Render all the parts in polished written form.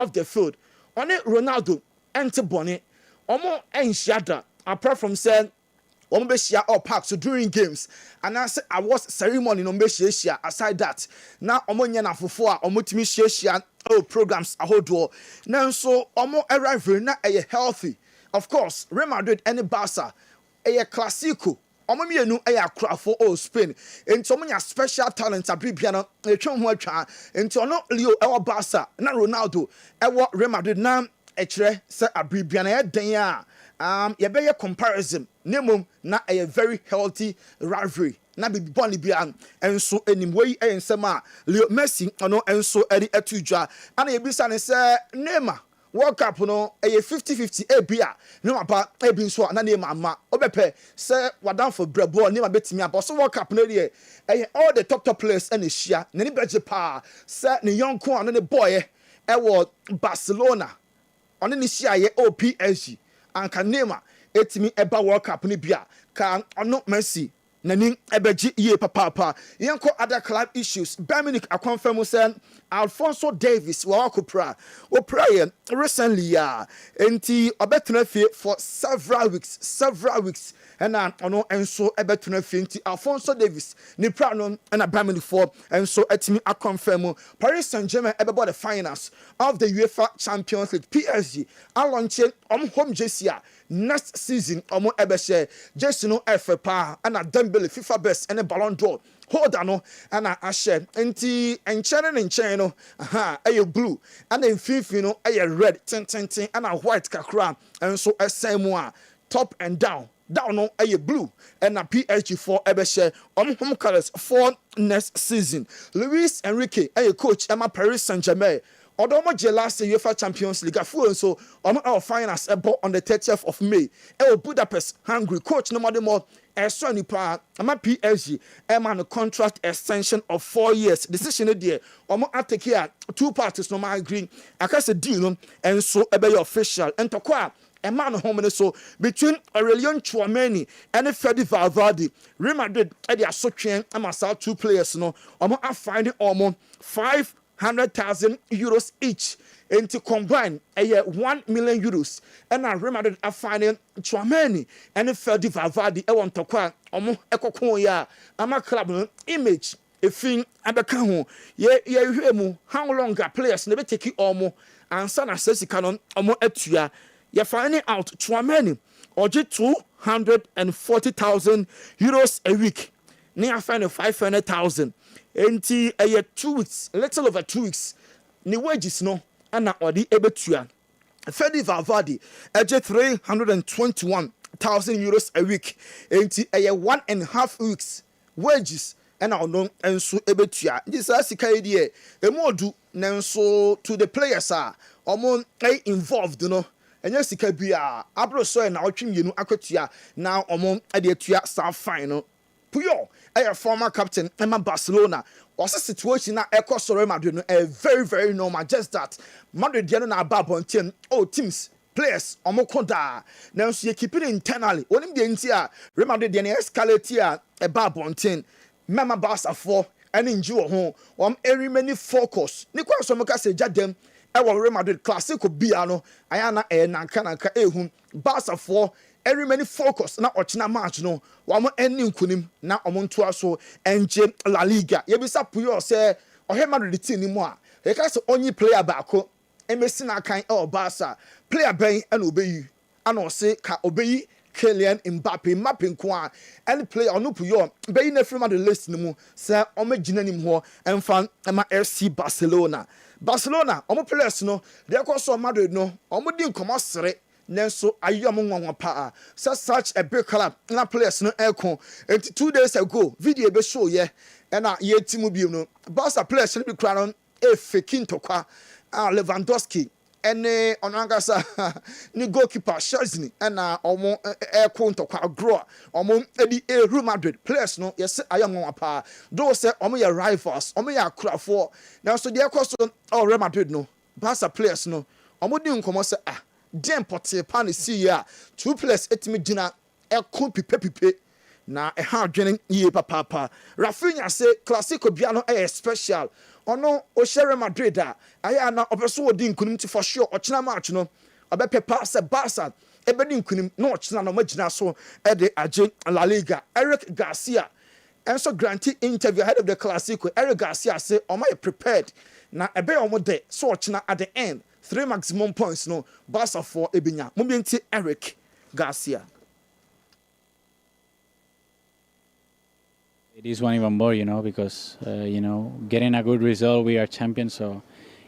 of the field. On it, Ronaldo, enter Bonnet, Omo and Shada, apart from saying, Ombeshia or park so during games and I say I was ceremony no Ombeshia aside that now omonya na fofo a omotimi shia programs ahodo now so omo arrive na healthy of course Real Madrid and Barca Clásico omo mienu akrafo Spain enti omo nya special talent abribia no etwa ho atwa enti ono Leo Barca na Ronaldo Real Madrid na ekire se abribia na den a yebeye comparison nemum na a very healthy rivalry na be boni bia enso animwei ensem a Leo Messi ono enso eri atudwa ana yebisa ne se Neymar World Cup no 50-50 ebia Neymar ba ebi nso na Neymar ma obepe se wadan for brebo Neymar betimi aba so World Cup no dey all the top players and ehia na ni beje pa se ne yonko ano ne boy wo Barcelona ono ni hia ye PSG anka Neymar etimi eba World Cup ni bia ka ono Messi nani ebeji ye papa yenko other club issues Dominic akonfirm say Alphonso Davies wa kopra o prayer recently enti obetena fie for several weeks and ono enso ebetena fie enti Alphonso Davies ni pra no na Dominic for enso etimi akonfirm Paris Saint-Germain ebebo the finals of the UEFA Champions League PSG a launch home jersey next season omo ebeshe jersey no FPA and Dembele FIFA best and a Ballon d'Or holder no and a share enti enchene no ayo blue and then fifi no ayo red tin and a white kakra and so same top and down no ayo blue and a PSG for ebeshe home colors for next season. Luis Enrique ayo coach Emma Paris Saint-Germain Odomo last UEFA Champions League full so our finals on the 30th of May. Budapest, Hungary. Coach no more so nipa ama PSG man contract extension of 4 years. Decision there. Atake here 2 parties no ma agree. Akase deal and so ebe official. And tokwa man home so between Aurelien Tchouameni and Fede Valverde. Real Madrid e dey asotwen amasa 2 players no. A finding 500,000 euros each and to combine 1 million euros and Real Madrid are finding Tchouameni and Fede Valverde want to kwa ekoko ya ama club image efin abeka ho ye mu how long are players never take it and sana sesi canon etua you finding out Tchouameni oje 240,000 euros a week near find 500,000 enti 2 weeks a little over 2 weeks ni wages no ana odi ebetua Fede Valverde 321,000 euros a week enti 1.5 weeks wages and no enso ebetua this asika die emodu nenso to the players are involved no enya sika bia abro so na otwemienu akwatua na edetua sa fine no Puyo, a former captain, Emma Barcelona, was a situation na Real Madrid, a very, very normal. Just that Madrid, na babo team, teams, players, Omokonda. Now, so you keep it internally. Only the entire Real Madrid, escalate a babo team, Mama Barca 4, and enjoy home, every many focus. Nicolas Somoka say, Jadem, Real Madrid Clásico Biano, Ayana, Nankanaka, Barca 4. Every many focus na ochina match no wamo eni nkunim na omonto aso enje La Liga yebisa puyo se ohe Madrid team ni mu a e ka se onyi player baako emesi na kan Barca player ben na obeyi ana o se ka obeyi Kylian Mbappe nko a any player onu puyo beyi na free Madrid list ni mu se omagina nim ho emfa ema FC Barcelona omo players no de akoso Madrid no omo di nkomo sere Nenso ayam nwanwa pa such a big club na players no eko and 2 days ago video be show ye na ye timu bi no Barca players no be kra no faking tokwa Lewandowski ene onangasa ni goalkeeper Szczesny na omo eko ntokwa grow omo edi Real Madrid players no yes ayam nwanwa pa do say omo ye rivals omo ye akrafo na so de ekoso Real Madrid no Barca players no omo di nkomo say Dem pote pan see ya 2 players etimi gina eko pipe na ha dwenen ye papa Rafinha say Clásico bia no special ono o share Madrid aya na obeso odi nkunim ti for sure ochina match no obepe pass Barca ebedi nkunim no ochina no magina so e de age La Liga. Eric Garcia enso granted interview ahead of the Clásico. Eric Garcia say omo prepared na ebe omo de so ochina at the end 3 maximum points no Barca for ebinya mo bienti Eric Garcia. It is one even more, because, getting a good result, we are champions, so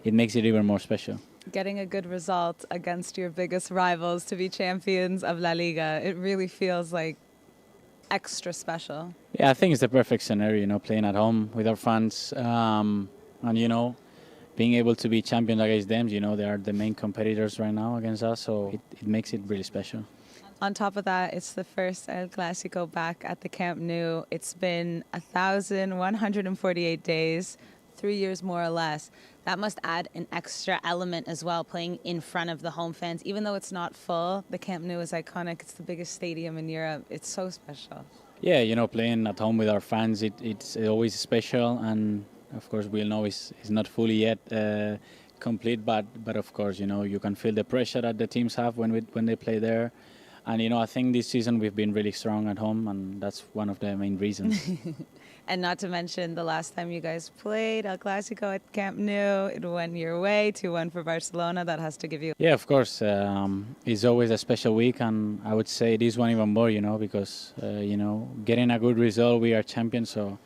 it makes it even more special. Getting a good result against your biggest rivals to be champions of La Liga, it really feels like extra special. Yeah, I think it's the perfect scenario, playing at home with our fans, and, being able to be champions against them, they are the main competitors right now against us, so it makes it really special. On top of that, it's the first El Clásico back at the Camp Nou. It's been 1,148 days, 3 years more or less. That must add an extra element as well, playing in front of the home fans. Even though it's not full, the Camp Nou is iconic. It's the biggest stadium in Europe. It's so special. Yeah, playing at home with our fans, it's always special. And, of course, we'll know it's not fully yet complete. But of course, you can feel the pressure that the teams have when they play there. And, I think this season we've been really strong at home, and that's one of the main reasons. And not to mention the last time you guys played El Clásico at Camp Nou, it went your way, 2-1 for Barcelona. That has to give you... Yeah, of course. It's always a special week, and I would say it is one even more, because, getting a good result, we are champions, so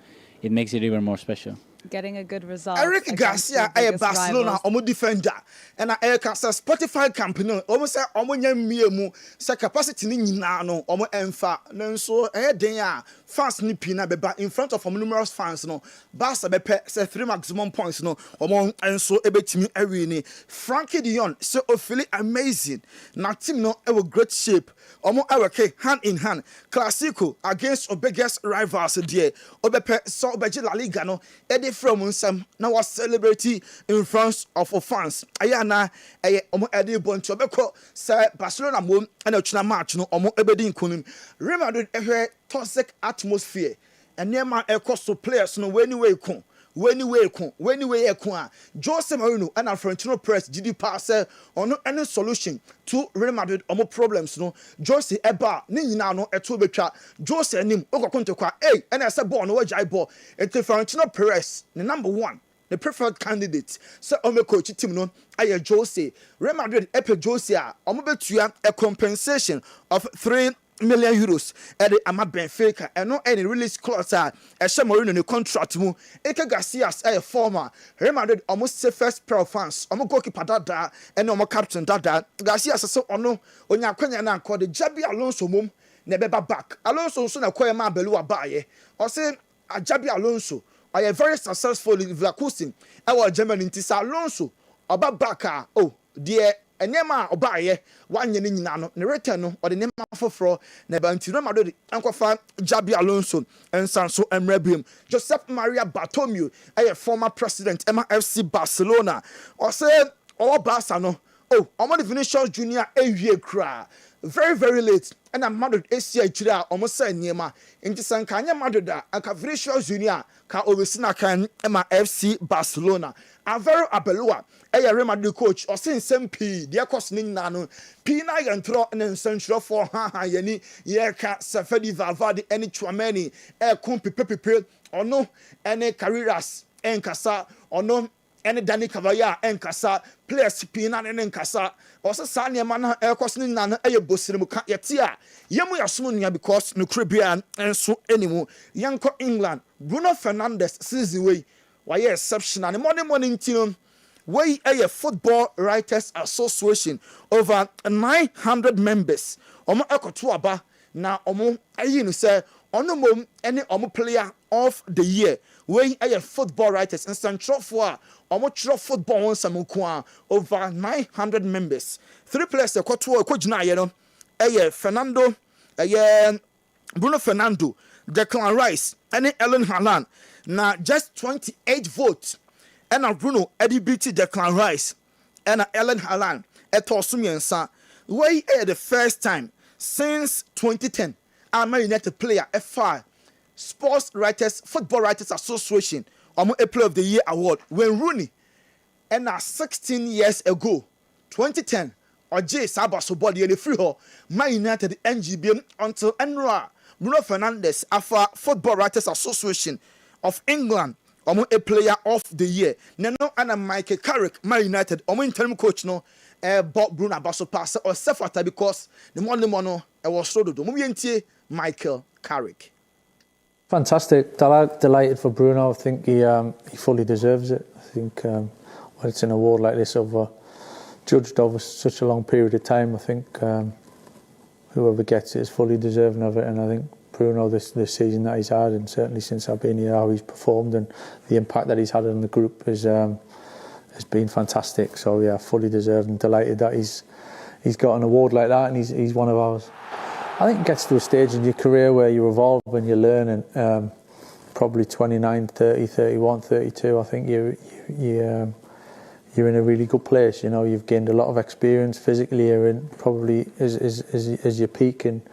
it makes it even more special. Getting a good result. Eric Garcia Barcelona omo defender and Eric Garcia Spotify company omo say omo nyamie mu say capacity ni nyina no omo emfa nanso den a fans ni pina beba in front of numerous fans no Barca bepe say 3 maximum points no omo enso ebetimi awi ni Frankie de Jong say o feel amazing na team no e great shape omo work hand in hand Clásico against our biggest rivals there obepe so obeje La Liga no from some now was celebrity in front of our fans. Ayana omo edi bonto beko say Barcelona mom and ochina match no omo ebedi nkunim. Real Madrid toxic atmosphere. And near my so players no when you Jose Mourinho and Florentino Perez did pass on any solution to Real Madrid problems no Jose Eba ni nyina no eto betwa Jose nim okokonto kwa and I said ball no wajai ball et Florentino Perez the number 1 the preferred candidate so coach team no aye Jose Real Madrid epe Jose a betua a compensation of 3 million euros at the Ama Benfica and no any release clause Mourinho no contract mu Eke Garcia's a former Real Madrid almost say first pair of fans goalkeeper dada and captain dada Garcia so ono onya kwanya na called the Jabi Alonso mum na beba back Alonso so na kwaya ma belu abaye o say Jabi Alonso are very successful in Leverkusen our German intisa Alonso oba back dear enyema obaye wanye ni nyina no ne return no ode nema foforo na banti Real Madrid ankofa Jabi Alonso ensanso emrebium Josep Maria Bartomeu former president FC Barcelona o say Barca no omo Vinicius Junior ewie kra very very late and Madrid Asia jira omo say nyema nti sanka anya Madrid aka Vinicius Junior ka obesina kan FC Barcelona Alvaro Abelua Real Madrid coach or sin SMP dear cost nina no Pina yantro and central for yani yeka Safedi Valverde any Chouameni kumpi pepe or no any Carreras enkasa or no any Dani Cavaya enkasa players Pina and enkasa also Sanya man cost nina bosimuka yatia yamu yasmunya because no Caribbean and so anymore Yanko England Bruno Fernandes season way why exceptional the morning team we a Football Writers Association over 900 members omo ekoto aba na omo ayi no say ono mom any omo player of the year we a Football Writers and central for omo tro football on samuko over 900 members 3 players ekoto ekogina ye no Fernando Bruno Fernando Declan Rice and Ellen Haaland na just 28 votes and Bruno Eddie BT Declan Rice and Ellen Haaland etosumiensa we the first time since 2010 I'm a United player F5 Sports Writers Football Writers Association a Player of the Year award. When Rooney, and now 16 years ago, 2010, or J Sabaso body and the free hall, Man United NGB until Enra, Bruno Fernandes, AFA Football Writers Association of England, a Player of the Year. Nano and Michael Carrick, Man United, interim coach no. Bob Bruno Basso passer or Sefata because the mono was so do Michael Carrick. Fantastic, delighted for Bruno. I think he fully deserves it. I think when it's an award like this judged over such a long period of time, I think whoever gets it is fully deserving of it. And I think Bruno this season that he's had, and certainly since I've been here, how he's performed and the impact that he's had on the group has been fantastic. So yeah, fully deserved and delighted that he's got an award like that, and he's one of ours. I think it gets to a stage in your career where you evolve and you learn, and probably 29, 30, 31, 32. I think you're in a really good place. You know, you've gained a lot of experience physically. You're in probably as you're peaking,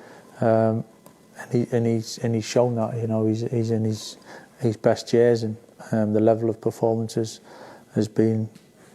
and he's shown that. You know, he's in his best years, and the level of performances has been,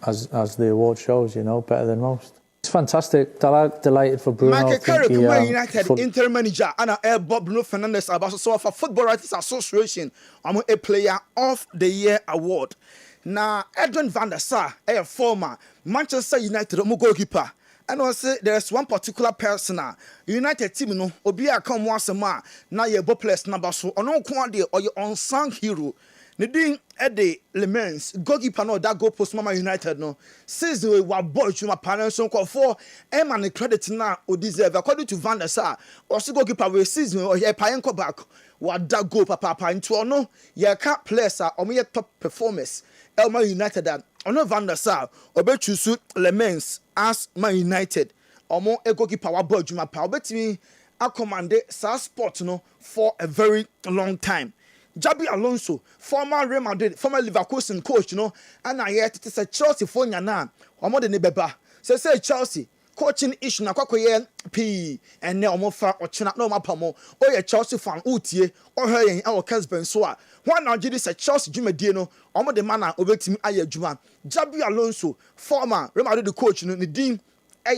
as the award shows, you know, better than most. It's fantastic. Delighted for Bruno. Michael Carrick, Man United interim manager, and Bob Bruno Fernandes about so for Football Writers Association, a Player of the Year award. Now, Edwin van der Sar, a former Manchester United goalkeeper. And I say there's one particular person, United team, no, Obia come once a month, now you're Boples number so, or no quantity or your unsung hero. Nedin Eddie Lemens, goalkeeper no that go post Mama United no. Says we were boy to my parents so call for and the credit now or deserve according to Van der Sar. Also goalkeeper we season or here payenko back. What that go papa into no ye can't place or me top performance. Elma United that ono Van der Sar or bet you suit Lemens as Man United. Or more a goalkeeper wa boy to my power bet me I commanded Sar Sport no for a very long time. Jabi Alonso, former Real Madrid, former Leverkusen coach, you know, and I yet it is a Chelsea for Yana, or more than a beba. So say Chelsea, coaching issue na kwakoye P and now more far or china no mapamo, or a Chelsea fan Utie, or her in our Kessben soa. One now did this a Chelsea Jumedino, or more the manner over to me Aya Juma. Jabi Alonso, former Real Madrid coach, you know, the dean.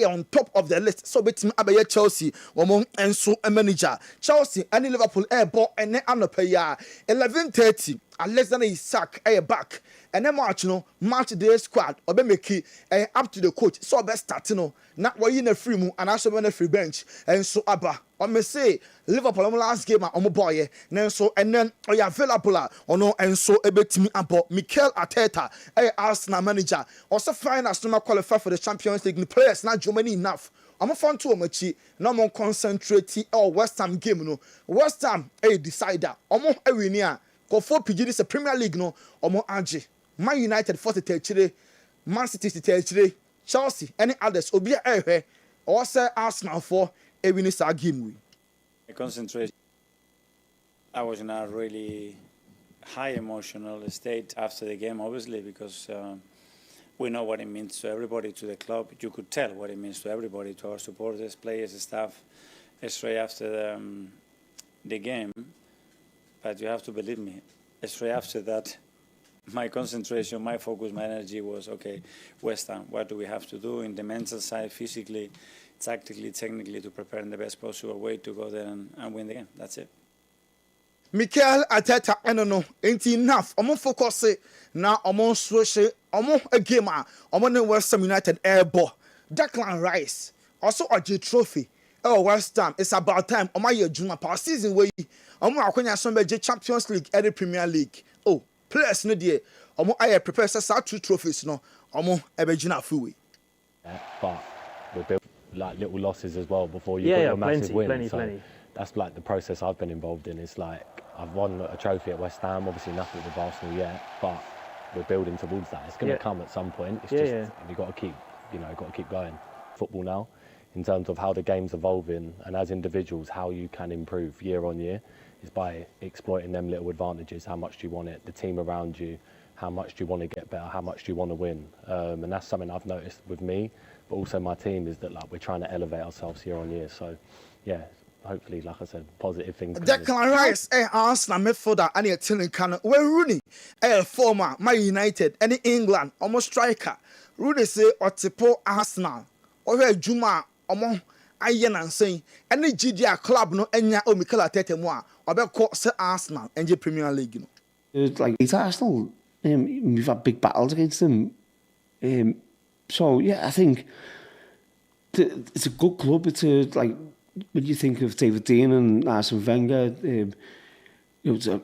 On top of the list, so betting Abaye Chelsea, Omon and so a manager. Chelsea and Liverpool airport and then Anopaya 11:30, and less than a sack a back. And then March no match day squad or be make up to the coach. So best starting no not why in a free move and also on a free bench and so abba. I may say Liverpool last game on my boy so and then available or no and so a bit me about Mikel Arteta Arsenal manager also find us to qualify for the Champions League. The players not Germany enough. I'm a fan to Omachi, no more concentrating or West Ham game no. West Ham a decider. Omo a winner. Go for PG this a Premier League no omo Angie. Man United 40 Man City 30 Chelsea any others obi a or say Arsenal for a winning game. Concentration. I was in a really high emotional state after the game, obviously, because we know what it means to everybody, to the club. You could tell what it means to everybody, to our supporters, players, staff, straight after the game. But you have to believe me, straight after that, my concentration, my focus, my energy was, okay, West Ham, what do we have to do in the mental side, physically, tactically, technically, to prepare in the best possible way to go there and win the game. That's it. Mikel Arteta, I don't know, ain't enough. I'm focus now. I'm on switch. I'm on a game. I'm on the West Ham United airball. Declan Rice also a J Trophy. Oh, West Ham, it's about time. I'm a Juma past season way. I'm going to some Champions League, every Premier League. Oh, players no dear. I prepare sa 2 trophies no. I'm a Juna free. But we built like little losses as well before you got a massive win. So that's like the process I've been involved in. It's like I've won a trophy at West Ham, obviously nothing with Arsenal yet, but we're building towards that. It's going to come at some point. It's just you've got to keep going. Football now, in terms of how the game's evolving, and as individuals, how you can improve year on year, is by exploiting them little advantages. How much do you want it? The team around you. How much do you want to get better? How much do you want to win? And that's something I've noticed with me, but also my team, is that like we're trying to elevate ourselves year on year. So, yeah, hopefully, like I said, positive things. Declan Rice, Arsenal midfielder, and a telling can where Rooney, former Man United, and England, almost striker. Rooney say or tipo Arsenal, or where Juma, among Ayen and saying, any GDR club no enya o Mikel Arteta moi, or be called Arsenal and Premier League. You know. It's like it's Arsenal. We've had big battles against them. So yeah, I think it's a good club. It's a like. When you think of David Dean and Arsene Wenger, it's a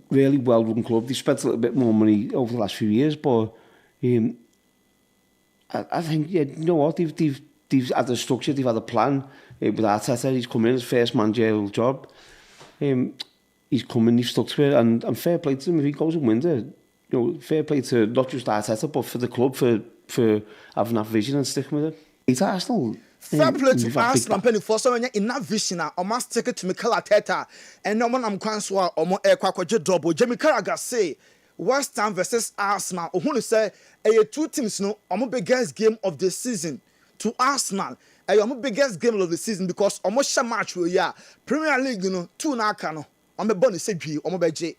really well-run club. They spent a little bit more money over the last few years, but I think, yeah, you know what, they've had a structure, they've had a plan. With Arteta, he's come in his first managerial job. He's come in, he's stuck to it, and fair play to him if he goes and wins it. You know, fair play to not just Arteta, but for the club for having that vision and sticking with it. It's Arsenal. Fair play to Arsenal penny for someone in that vision. I must take it to Mikel Arteta and no one I'm Kwanswa or more air quackwaje double. Jamie Carragher say West Ham versus Arsenal. Who say a two teams no almost biggest game of the season to Arsenal. A almost biggest game of the season because almost a match we are Premier League, you know, 2 na kano. I'm a bonus say almost beje.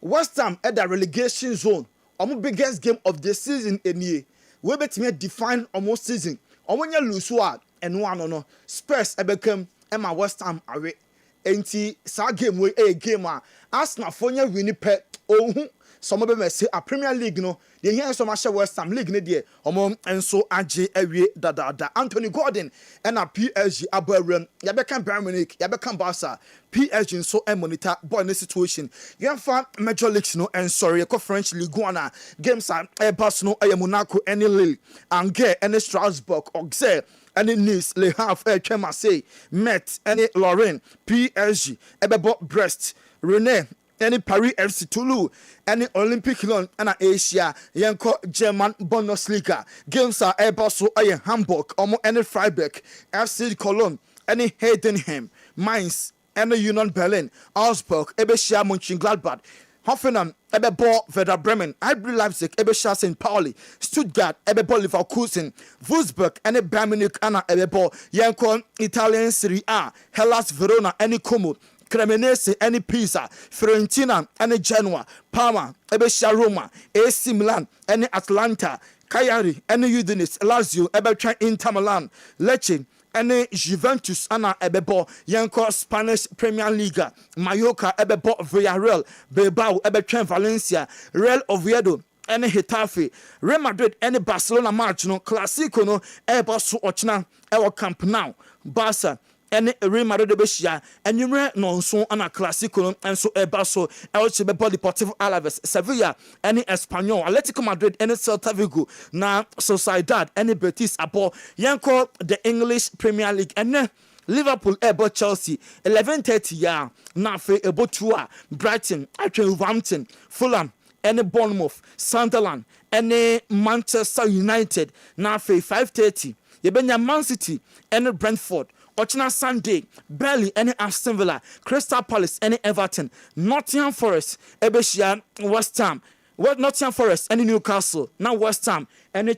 West Ham at the relegation zone. Almost biggest game of the season in year. We bet me define almost season. When you lose what and one no Spurs become Emma West Ham away. Enti sa game we a game Arsenal for you win pe some of them say a Premier League no the here so much West Ham League ne there and so aje awie da Anthony Gordon and a PSG abawrem ya become Bayern Munich ya become Barca PSG so monitor boy in situation you fa Major League no and sorry ko French Ligue 1 games are Barcelona Monaco and Lille Angers and Strasbourg Auxerre and Nice Le Havre Marseille Metz and Lorraine PSG ebebo Brest Rennes any Paris FC Toulouse, any Olympic Lyon, and Asia, Yanko German Bundesliga. Games are Airbus, Hamburg, any Freiburg, FC Cologne, any Heidenheim, Mainz, any Union Berlin, Augsburg, Ebesia Mönchengladbach, Hoffenheim, Ebebo Werder Bremen, Ibrahim Leipzig, Ebesha St. Pauli, Stuttgart, Ebebo Leverkusen, Wolfsburg, any Bayern Munich, Anna Ebebo, Yanko Italian Serie A, Hellas Verona, any Como. Cremonese, any Pisa, Fiorentina, any Genoa, Parma, Ebesha Roma, AC Milan, any Atlanta, Cagliari, any Udinese, Lazio, Ebecha Inter Milan, Lecce, any Juventus, Anna Ebebo, Yanko Spanish Premier Liga, Mallorca, Ebebo Villarreal, Bilbao, Ebecha Valencia, Real Oviedo, any Getafe, Real Madrid, any Barcelona match, no Clásico, no Eba Su Ochna, Ewa Camp Nou, Barca. Any Real Madrid Beshia, and you non so on a Clásico and so Ebaso, El Chebebo Deportivo Alaves, Sevilla, any Espanyol, Atletico Madrid, any Celta Vigo, na Sociedad, any Betis Abo, Yanko, the English Premier League, and Liverpool, Ebo Chelsea, 11:30 ya, Nafe, Ebo Tua, Brighton, Wolverhampton, Fulham, any Bournemouth, Sunderland, any Manchester United, Nafe, 5:30, Yebenya Man City, any Brentford. Ochina Sunday, Burnley, any Aston Villa, Crystal Palace, any Everton, Nottingham Forest, Ebeshia, West Ham, Nottingham Forest, any Newcastle, now West Ham, any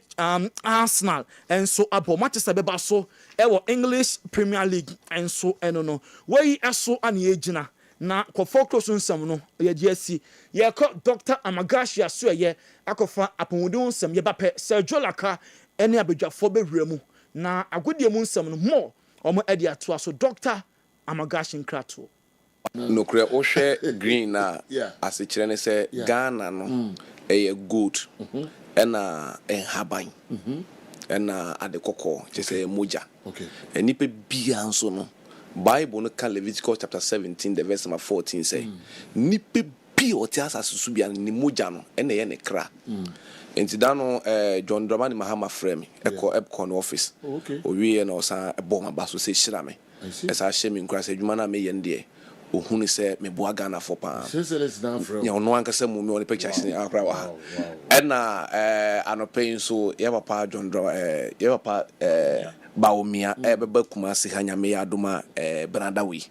Arsenal, and so abo Manchester Bebaso, ewo English Premier League, and so no. Where you so any agina na ko focus on some no ye DSC ye ko Dr. Amagashi aso ye akofa apomudun some ye bape Sergio Laka, any abedwafo bewremu na agodie mu nsam no more. Omo edi ato so Dr. Amagashi Nkrato. No kre o hwe green na ase kire ne se Ghana no good ena enhaban ena adekoko che se moja enipe bia nso no Bible no kan Leviticus chapter 17 the verse number 14 say nipe bi o ti asasusu bia ni moja no ena ye ne kra enti da no John Dramani Mahama frame eko no office owie na osa ebo ma baso se hira me esa hye me nkura se dwuma na me ye ndie ohunu se me boa Ghana for pa ya ono ankasa mu me on picture shine akra wa ena anope so ye papa John ye papa baomia beba kuma se hanya me adoma bradawi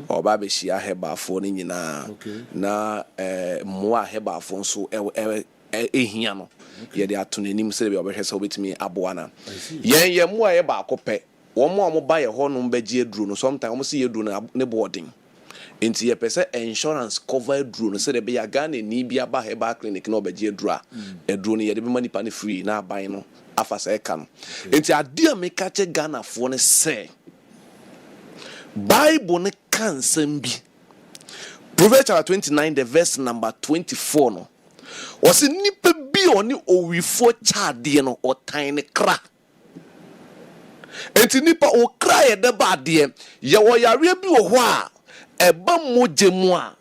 oba be hia heba fo ni nyina na moa heba fo so ehia no ye de ato nanim se be obehwe se obetimi aboa na yen ye moa ye ba akopɛ Omo buy a horn beji drone, sometimes almost see a drone ne boarding. Into your person insurance cover drone, so there be a gun in Nibia Baheba clinic, no beji dra. A drone, you have money penny free, now buying no. After can. Into a dear me catch a gun for ne say. Bible ne can sembi. Proverbs chapter 29, the verse number 24 no. Was it nipe bi oni owifo chade no or tiny cra. Enti nipa o cry e de ba de ye wo yare bi wo ho a eba moje mu a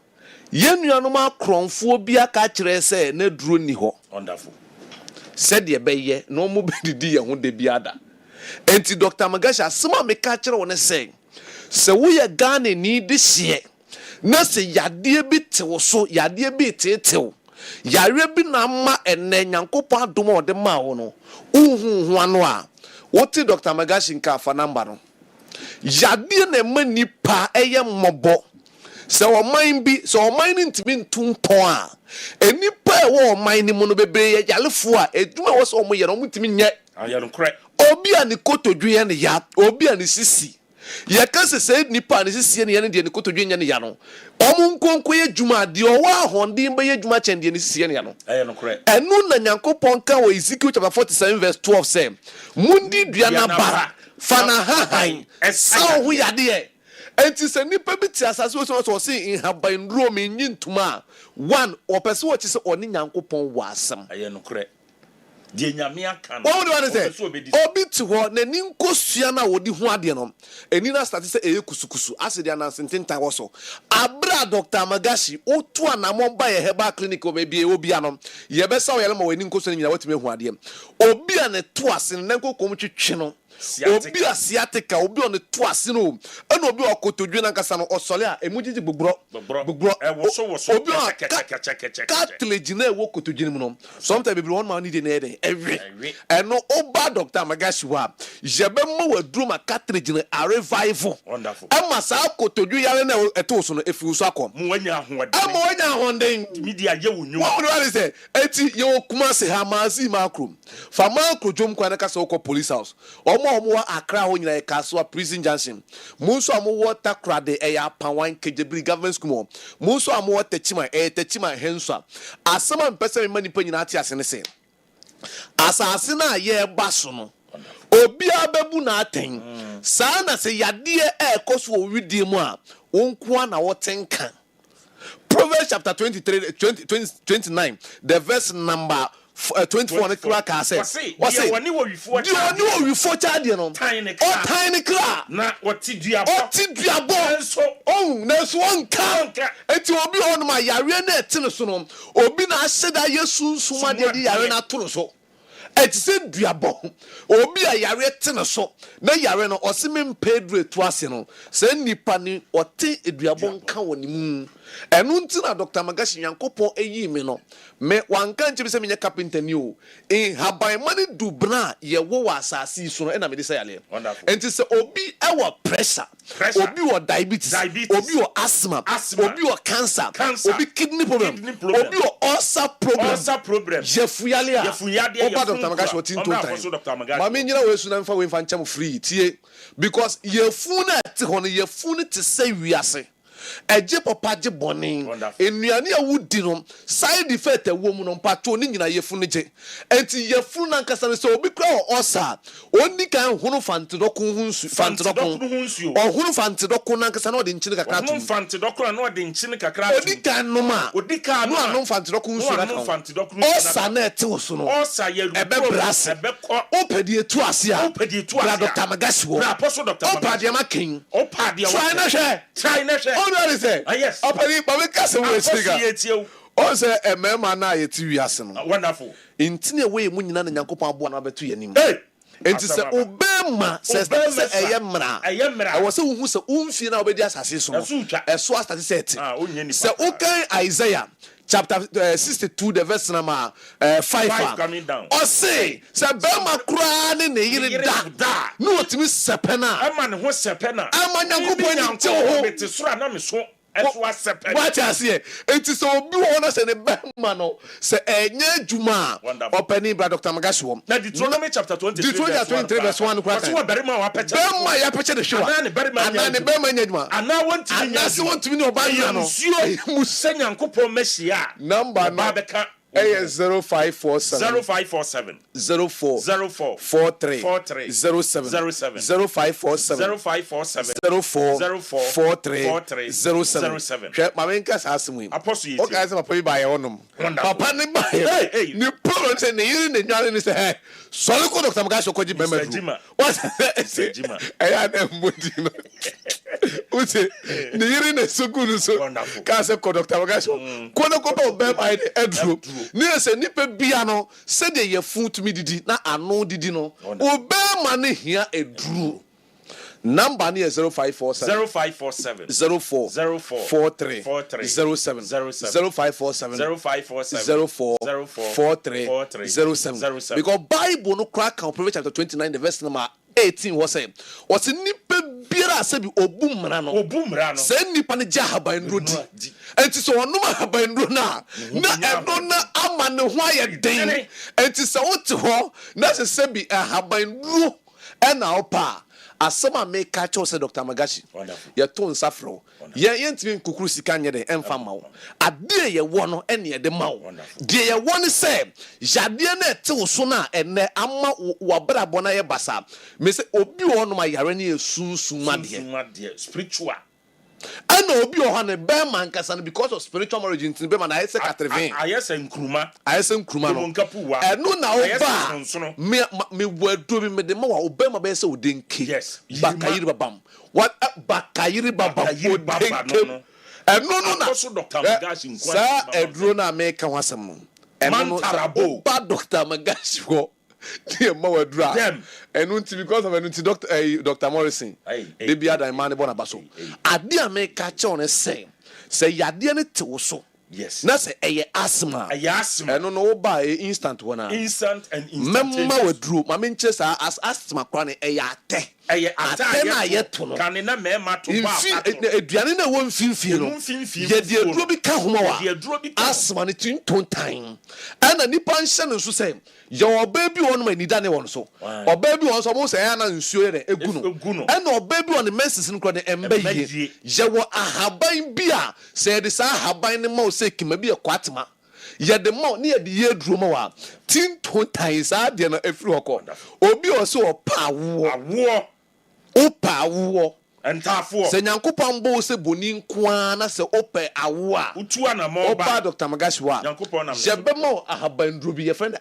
ye nuanom akronfo bi aka kire se na duro ni ho. Wonderful. Said ye be ye no mo be didi ye ho de bi ada. Enti Dr. Magasha sema me ka kire wona se wo ye Ghana ni de hye na se yade bi tewo so yade bi tetew yare bi na ma enne nyankopon adom o de ma wo no uhu ano a woti Dr. Magasha nka fa number no yade na ma nipa eye mmobo se o man bi se o man ntimi ntumpon a enipa e wo man ni mu no bebre ye yalefo a eduma wo se o mo ye no mutimi nye aye no kre obi a ne kotodwe ne ya obi a ne sisi ye ka se nipa ne sisi ne ye ne de ne kotodwe nya ne ya no omo nkonko ye dwuma de o wa hondin be ye dwuma chen de ne sisi ne ya no aye no kre enu na nyankopon ka wo Ezekiel chapter 47 verse 12 say mundi dua na bara fana hahan esa ho yade e enti se nipa bi ti asase so se in haban ro me nyintuma one opese wo chi se oni nyankopon wa asem aye no kre die nyame aka no what do you say obi ti ho na ni nkosua na wodi ho ade no eni na start say eye kusukusu ase dia na sentinta wo so abra Dr. Magashi otu anamon ba ye heba clinic o be obi anom ye be sa wo yele ma wani nkosua nyina watime hu ade obi a ne to ase ne nkokom twetwe no obi asiatica obi on the to ase no ena obi okotodwe na nkasa no osole a emujiji gbogboro e wo so obi cartilage na e wo kotodwe mu no sometimes be one man need na e every eno oba Dr. Magashi wa jebe mo waduru ma cartilage na a revival wonderful ama sa kotodwe yare na eto so no efi so akom mo wanya ahoden ama wanya ahoden media ye wo nyu what do you say eti ye wo kuma se ha mazi makrom fa makro jom kwa na kasa ko police house omo Accra ho nyina Kasoa prison junction munso amo water crade e ya pawan kejebri government school munso amo water techima henso asema mpese mani pa nyina ati ase ne se asase na ye baso no obi abebu na aten saa na se yade e koso owidie mu a wonko na wotenka Proverbs chapter 29 the verse number 24 ne kra ka say what say woni wo wifo chade no tiny kra na oti duabo na so onka enti obi on ma yare na etene so no obi na ahyeda yesu suma de yare na toro so eti se duabo obi a yare etene so na yare no osime Pedro etu ase no se nipa ni oti eduabo nka woni mu enu nti na Dr. Magashi Yankopon eyi me no me wanka nche bi se me carpenter ni o haban mani dubra ye wo asasi so no na me de say ale enti se obi e wo pressure obi wo diabetes obi wo asthma obi wo cancer obi kidney problem obi wo ulcer problem jefuyale oba Dr. Magashi wo tin to time ma me nyina wo esu na mfa we mfa ncham free tie because yefu na ti ho no yefu ne ti say wiase eje papa je boni enuane a wudi no side effect e wo mu no mpato ni nyina yefu ne je enti yefu na nkasa ne so obi kra osa oni kan hunu fantedoko hunsu ohunu fantedoko na nkasa na odi nchine kakra tu fantedoko na odi nchine kakra tu odi kan no ma no anu fantedoko hunsu na osa na ete so no osa ye ebe brase opedi etu ase a Dr. Magashi wo apostle Dr. Magashi opadi makin opadi China she what say yes opedi ba we kase we speaker o say emema na yeti wiase no wonderful intine we mu nyina na Nyankopon abo na beto yanim enti se obema se eyemra I was say hu se umfie na obedi asase so no eso asase set se okay Isaiah chapter 62 the verse number 5 coming down o say se bema kura ne ne yire da no otimi sepena ama ne ho sepena ama Nyankopon ni te ho beti sura na me so What I say? It is so be honest and a Bemano say Enye Juma or Penny by Dr. Magashwam. Now Deuteronomy chapter 23 verse 1. What's what Berima Apache? Berma Yapache the show. And the Berma and I want to know about you. Musenya Nkopo Mesia. Number Babeka. 0547 0547 04 43 07 0547 04 43 07. Mamenka asimi. Apostle. Okay, I say papa buy onum. Papa ne buy. Hey. Ni problem say ne yiri ne nwane ni say hey. So ko Dr. Magashi ko ji bema. What? Jima. I am mbodi no. Uche. Ne yiri ne sukunu so. Ka say ko Dr. Magashi. Ko no ko ba bema edru. Ni say nipa bia no say de ye fun to me didi na ano didi no. Obema ne hia edru. Number near 0547 04 43 07 0547 04 43 07. Because Bible no crack on Proverbs chapter 29 the verse number 18 was saying what's in nipa biara say bi obumra no say nipa ne jahaban rodi enti so onum haban ro na eno na ama ne ho aye den enti so wote ho na se bi haban ro e na opa asema make catch us Dr. Magashi. Ye ton safro. Ye yentimi kukuru sika nye de emfa mawo. Ade ye wo no ene ye de mawo. De ye wo ne se jade na ete wo so na ene ama wo brabo na ye basa. Me se obi wo no ma yare ne sunsun made. Spiritual. I know obi o ne be man kasa because of spiritual marriage in be man I say katrevin. Ayese nkruma. Ayese nkruma no. Eno na oba. Me wadu bi me de ma wa oba ma be say odenke. Yes. Bakayiri babam. What bakayiri babam odenke. Eno no na. Sa edro na me ka wasem no. Eno no ba Dr. Magashi wo. Dear Mawadra, and because of Dr. Morrison, they be at a man born a basso. I dear make catch on a say Yadian to so. Yes, that's a asthma. And no by instant one. Instant and Memma withdrew my minches as asthma chronic a yate. A yet to Canina Mema to Diana won't feel yet dear Drobi Kahuma, asthma between 2 time. And a Nippon Shannon to say, your baby on my Nidane one so, or baby was almost Anna and Suede, a guno, and or baby on the messes and credit and baby. Jawa Ahabain Bia said this Ahabain the most sick, maybe a quatma. Yet the more near the year drumoa, tin 2 times are dinner a flock, Obi also a power. Opa wo entafo se nyankopon bo se bonin kwana se opa awa utua na mo ba opa Dr. Magashi wa nyankopon na jebemo ahabandru bi ye friend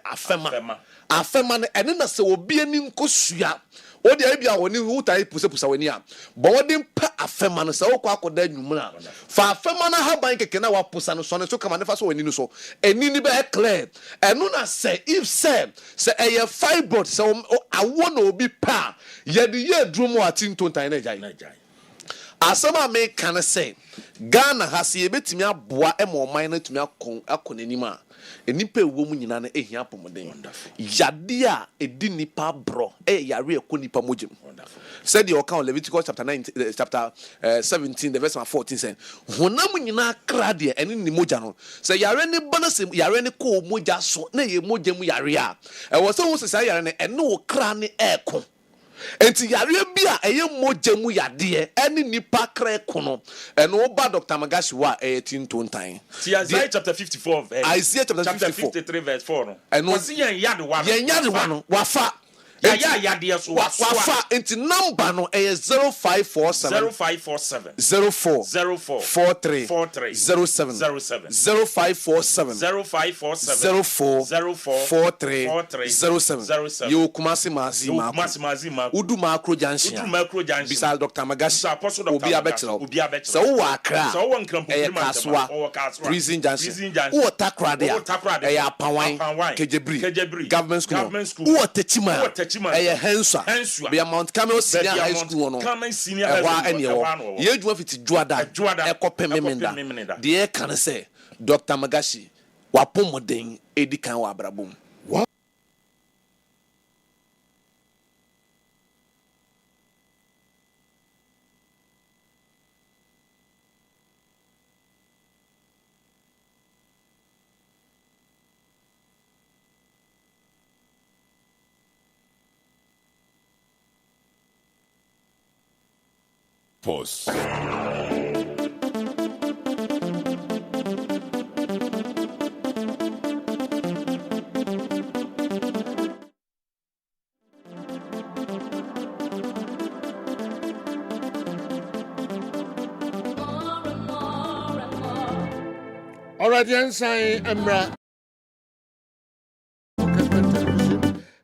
afema ne ene na se obi ani nkosua odi abi a woni utai pusepusa wani a bo wodi mpa afema no se okwa akoda nwumra fa afema na haban keke na wapusa no so ne so kama ne fa so wani no so eni ni be clear eno na se if se eye fibroid se awo na obi pa ye de ye drumo atinto tan na jai asama me kan se Ghana has ye betimi aboa e mo man na tumi akonanima enipa ewo mu nyina na ehia pomoden yade a edi nipa bro yare ekonipa mogem said the account Leviticus chapter 19 chapter 17 the verse 14 said honam nyina kra de eni ni moja no say yare ni banase yare ni ko moja so na ye moja mu yare a e wo so say yare ne ene wo kra ne eko enti yare bia eye moja mu yade eni nipa kra eko no eno ba Dr. Magashi wa 18 tontan Isaiah chapter 54 Isaiah chapter 53 verse 4 no eno wasi yen yade wa wafa yade so wafa enti number no 0547 04 43 07 0547 04 43 07 you kumasi mazima udu makro junction bisa Dr. Magashi obi abetro so wo akra kaswa prison junction wo takra dia apawan kejebri government school wo techima henswa be Mount Carmel Senior High School no wa ene ye djuma fiti juada ekopememenda de kan say Dr. Magashi wapomoden edikan wa abrabom Pause. All right, Yansai Emra.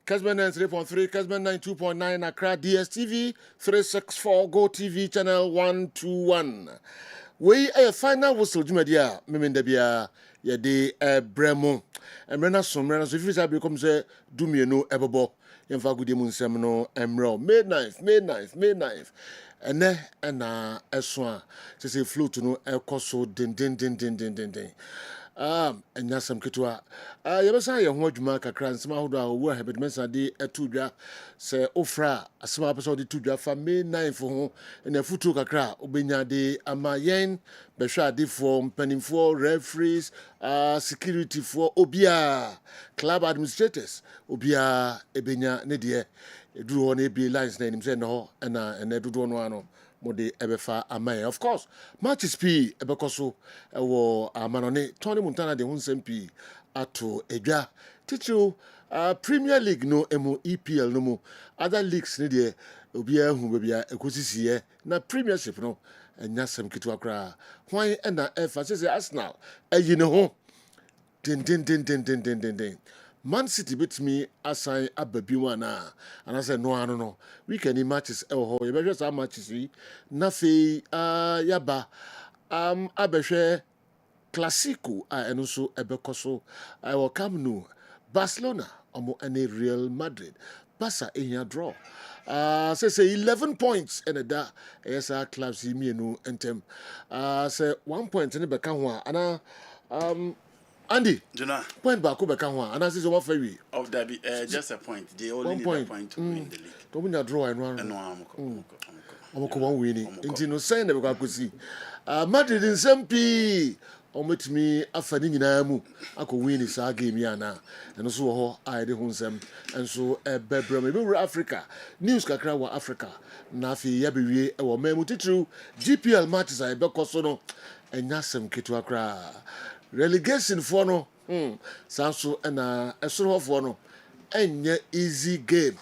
Kessben 93.3, Kessben 92.9, Accra, DSTV 364, Go TV channel 121. We a final whistle, Jumedia, Mimindabia, Yade, Bremo, and Rena Somrena, so if you become say, do me no ebabo, Yamfagudimun Semino, Emro, May 9th. And then, as one, to say, flew to no air coso, din. And Yasam Kitua. Yabasa, your Hodjuma, Kakran, Smahuda, who have been mentioned the Tuja, say, Ofra, a small episode of Tuja for May 9 for home, and a Futu Kakra, Obinya de Amayen, Besha de form, penning for referees, security for Obia, club administrators, Obia, Ebenya, Nedia, drew on AB lines name, say no, and do one. Mode ebefa amay. Of course, matches P ebekoso ewo amanone Tony Montana de hunsempi ato edwa titru Premier League no emu EPL no mu other leagues ne de obi ahu bebia ekosisiye na Premiership no enya sem kitu akra hwan na efa say Arsenal ayi ne ho din Man City beat me assign ababiwana and I said no weekend matches ho you better say matches na fe yaba abehwe Clásico and also ebekoso I will come no Barcelona omo any Real Madrid Barca in your draw say 11 points and da yes our clubs me no entem say 1 point ne beka ho ana Andy, Juna. Point back over Kanwa, and as is over ferry. Of that, just a point. They only need a point to win the league. Don't win a draw and one. No, I'm winning. Into no sign that we could see. Madrid in Sempi. Omit me a fanning in Amu. I could win his game yana. And so I the Hunsem. And so a Bebra, Africa. News Kakrawa Africa. Nafi Yabi, our Memutitu. GPL matches I Bekosono. And Yasem Kituakra. Relegation for no, Sanso and a sort of one, and easy game.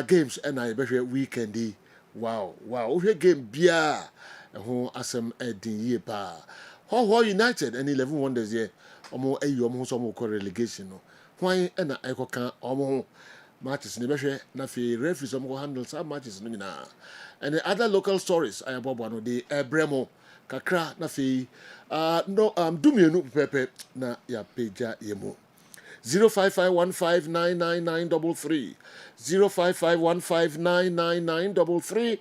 Games and I bet weekend. Wow, we game beer. Who are some Eddie ye pa. How United and 11 wonders here, or more a almost relegation. Why and I can almost matches in the Beshe, Nafi, referees, handle some matches. And the other local stories I about one of the Bremo. Kakra na fi no do me no pepe na ya peja yemo 0551599933 0551599933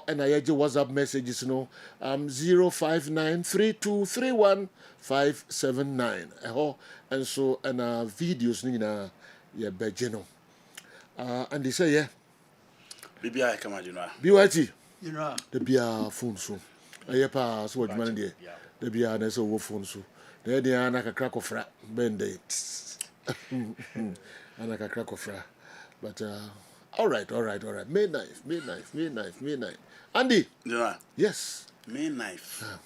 and I get WhatsApp messages no 0593231579 and so and videos ni na ya bejeno and they say yeah BBI come on, BYT you know the bia phone so Ayapa, so what man there? The Bia and so phone so. There they are like a crack of fra, bend it. And like a crack of fra. But all right. May 9th. Andy. Yeah. Yes. May 9th.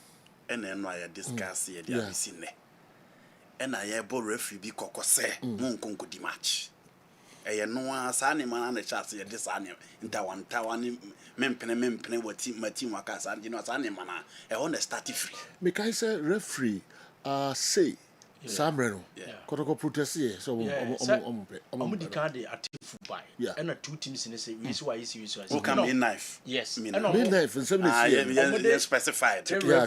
And then I discuss here the Abisine. And I have referee be kokose, mon conco di match. No sani man and chance ya disani tawani mempene what team workers and sani mana on the start free. Make I say referee say Samreno. Kotoko protest here so the card at football. And a 2 teams in the same reason why is who can be knife. Yes. Be knife and 70 specified. Yeah,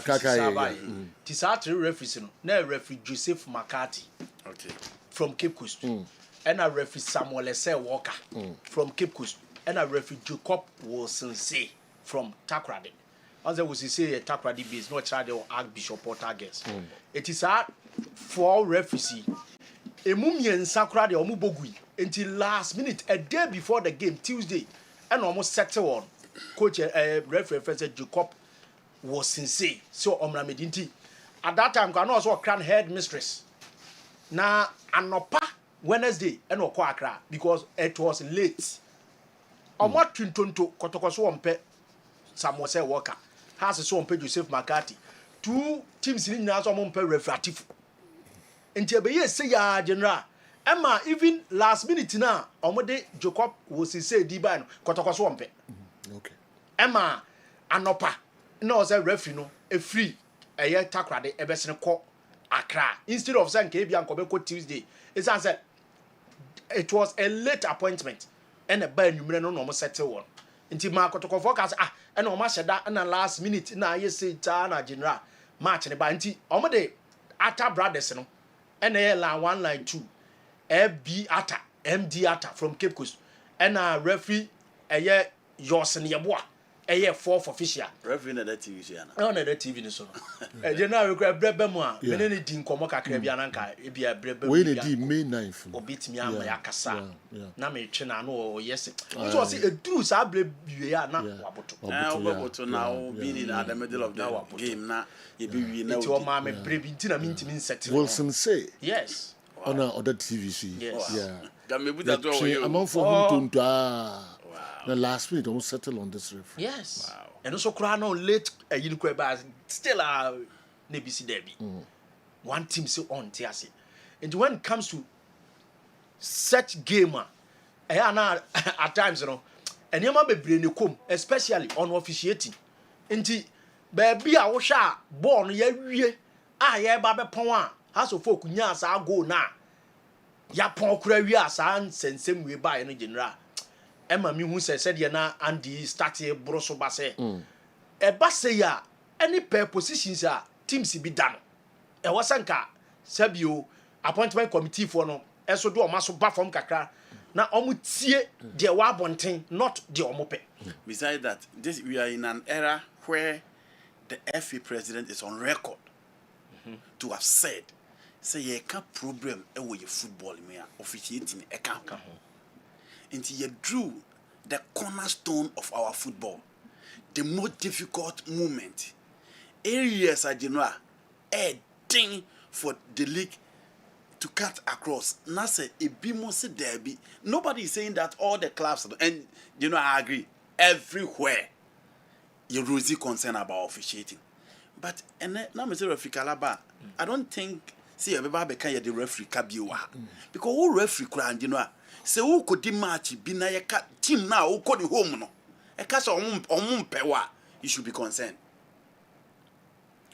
Tisatri referee no referee Joseph McCarthy. Okay. From Cape Coast. And a referee Samuel Ese Walker from Cape Coast, and a referee Jacob Wilson say from Takrady. As I was say, a Takrady base, not child or Archbishop or Targets. It is hard for referee. A mummy and Sakrady or Mubogui until last minute, a day before the game, Tuesday, and almost settle on. Coach referee Jacob Wilson say so. Omramedinti at that time, can also crown head mistress. Now, Anopa. Wednesday and Okwakra because it was late. Omo twintonto kotokoso ompe Samuel say Walker. Has so on page Joseph McCarthy. Two teams in now some on pay refractive. Until be yes say ya general. Emma even last minute now omode Jacob was say di ban kotoko so on pay. Okay. Emma anopa no say referee no a free a year takrade ebesene ko Accra instead of saying KB and Kobeko Tuesday. It's said it was a late appointment and a bad numero no settle one. Until Marco to focus and no match that and last minute na yes say Tana General match and by anti omade Atta brothers no and a line 1 line 2 FB Atta MD Atta from Cape Coast and a referee a year Yosin Yabwa a year 4th official. Referee na that TV show na. No na TV ni so. General we grab brebe mu a me ne di nkomo kakra bia na nka e bia brebe. We ne di May 9th. Obitimi ama yakasa. Na me twe na no o yes. So say e duru sa brebe wie a na waboto. Waboto na o be in the middle of the game na e be wie na. Ti o ma me brebe nti na me ntimi nsete. Wilson say. Yes. On other TV. Yes. Yeah. That me put that to you. I'm for him to the last minute don't settle on this referee. Yes. Wow. And also cry no late you know but still NBC derby. One team so on TRC. And when it comes to such game at times you know and you be brain come especially on officiating. Nti baby a wo sha ball no ya wie ya ba be pon a has of folk nya asa go na ya pon kura wie asa nsensem we ba no general. Emma mi hu said na Andy started broso ba say e ba say ya any per positions a teams be done e wasanka sabio appointment committee for no eso do o maso ba form kakra na omu tie de wa bonten not de omope. Besides that, we are in an era where the FA president is on record to have said say ye can problem e wo ye football me officiating e can until you drew the cornerstone of our football, the most difficult moment. Areas are general, a thing for the league to cut across. Nasa ebimo derby. Nobody is saying that all the clubs and I agree. Everywhere, you rosy concern about officiating. But now Mr. Refikalaba, I don't think see everybody can the referee kabiwa because who referee crowd say who could the match be na ye team now who could the home no e ka so pewa you should be concerned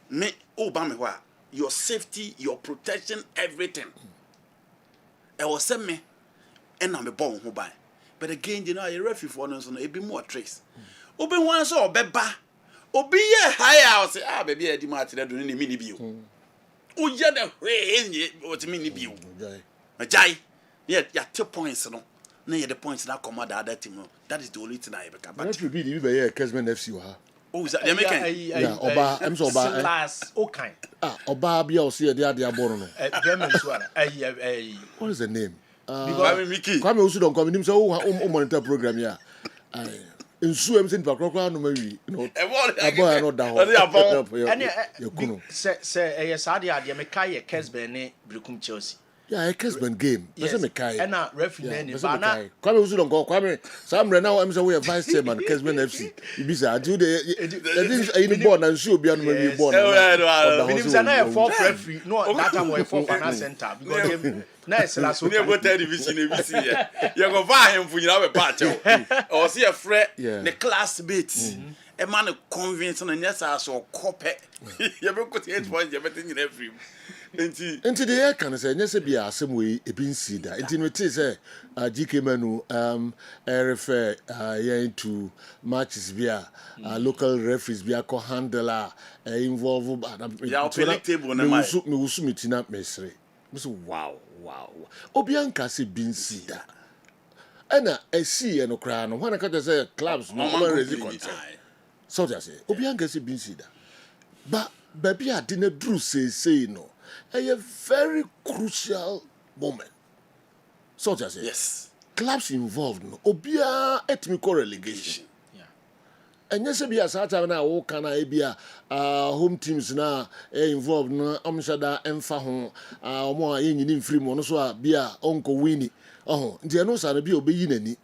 me obama wa your safety your protection everything e was say me and na me born ho ban but again a referee for no so no e be more tricks obi wan so obeba obi ye high house baby e di match dey do ni mini bio o ye the way o ti mini bio jai yeah 2 points no na the points that come out the other team no that is the only thing I ever that will be the Kessben FC wa oh is that the American yeah oba em so oba last okay oba bia o see dey aboro no what is the name Kwame Usu don come nim say o monitor program here nsu em say npa krokra no mawi no abo no da ho say sadia de me kai Kessben ne Brekum Chelsea. Yeah, a Kessben game. Yes. And a referee Kwame Usu don go Kwame Sam now am say we vice chairman Kessben FC. You be say do the any board and show be on maybe board. Minim say na 4 referee no that time we 4 final center because game nice last week. We go television here. You go buy him for you have a party. Or see a friend the classmates. A man convince and yes so copy. You be go 8 points you betting in every Into the air can say, yes, be a some way a bin see that. Intimate say, GK Manu, refer into matches via local referees via co handler involved. Yeah, table me will submit in that mystery. Wow. Obianca say bin see that. And I see and crown when I can say clubs no already concern. So just say, Obianca say bin see that. But baby, I didn't do say no. A very crucial moment. So just say, yes. Clubs involved no. Obia ethnical relegation. Yeah. And yes, be a certain now. Can I be a home teams now involved no? Amshada emfa hon. Omo yin free mo no so be a Uncle Winnie. Oh, the no sa be obeyi nani.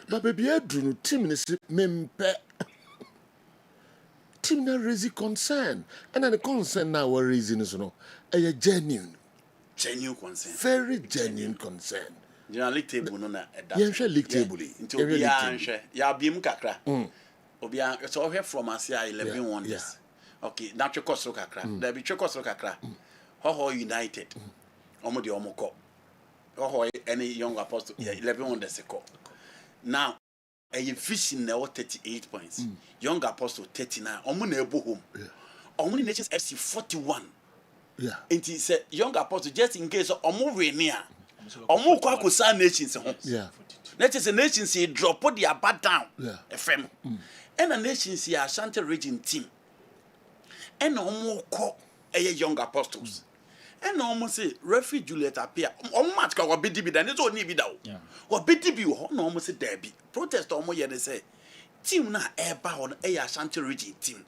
But baby, I do no team is mempe. team na raise concern and the concern now we're raising is no a genuine concern, very genuine concern. League table no na league table into ya bim kakra obia so here from Asia 11 wonders okay na chekosro kakra there be chekosro kakra ho United omo de omo ko ho any young apostle 11 wonders ko now a vision now 38 points young apostle 39 omo na ebo home omo Nations FC 41 nti say young apostle just in case omo we near omo kwa ko sa Nations ho Nations say drop their back down FM and a Nations ya Ashanti region team and omo ko young apostles and almost say referee Juliet appear on match ka wabidi bi dan so ni bi da o wabidi bi ho na almost say derby protest omo ye dey say team na eba ho Ashanti region team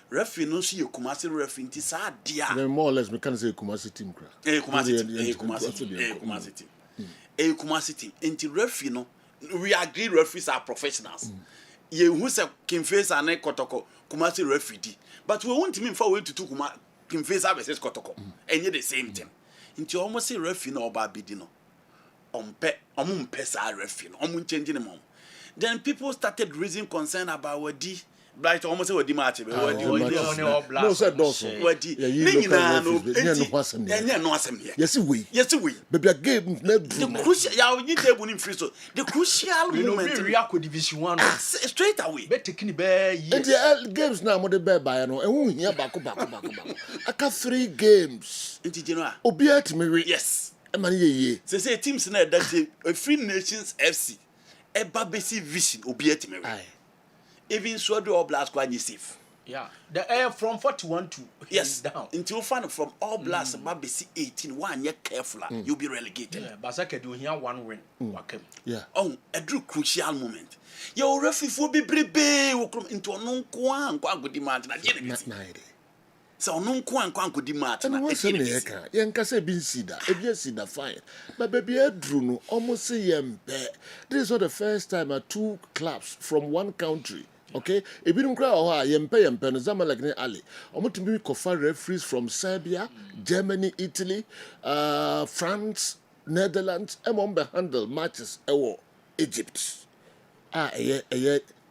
referee no so ye Kumasi referee nti sa dia more or less me can say Kumasi team kra Kumasi team Kumasi team nti referee no we agree referees are professionals ye hu say Kimface and Kotoko Kumasi referee di but we want him for way to Kumasi Kimface versus Kotoko and you the same thing into almost say referee no oba bidi no ompe sa referee no changing them then people started raising concern about wadi Bright almost wadi match no said also wadi no asem here yes we baby game na the crucial ya we need table in free so the crucial moment we are division 1 straight away be taking be and the games now mo de be buy no ehun hia bako aka 3 games into general obi atime yes e man ye say teams na that Free Nations FC eba basic vision obi atime even so do all blast quite safe the air from 41 to down until fan from all blast maybe 18 one year careful you'll be relegated Basaka do here 1 win wakem a true crucial moment your referee for be brebe into no kwa gudi match na so no kwa gudi match na yenka say bin sida ebia sida fine but baby edru no almost say yembe this is not the first time 2 clubs from one country okay ebidum kra ho yempe no Zamalek ne Ali omotumi kofa referees from Serbia Germany Italy France Netherlands emombe handle matches ewo Egypt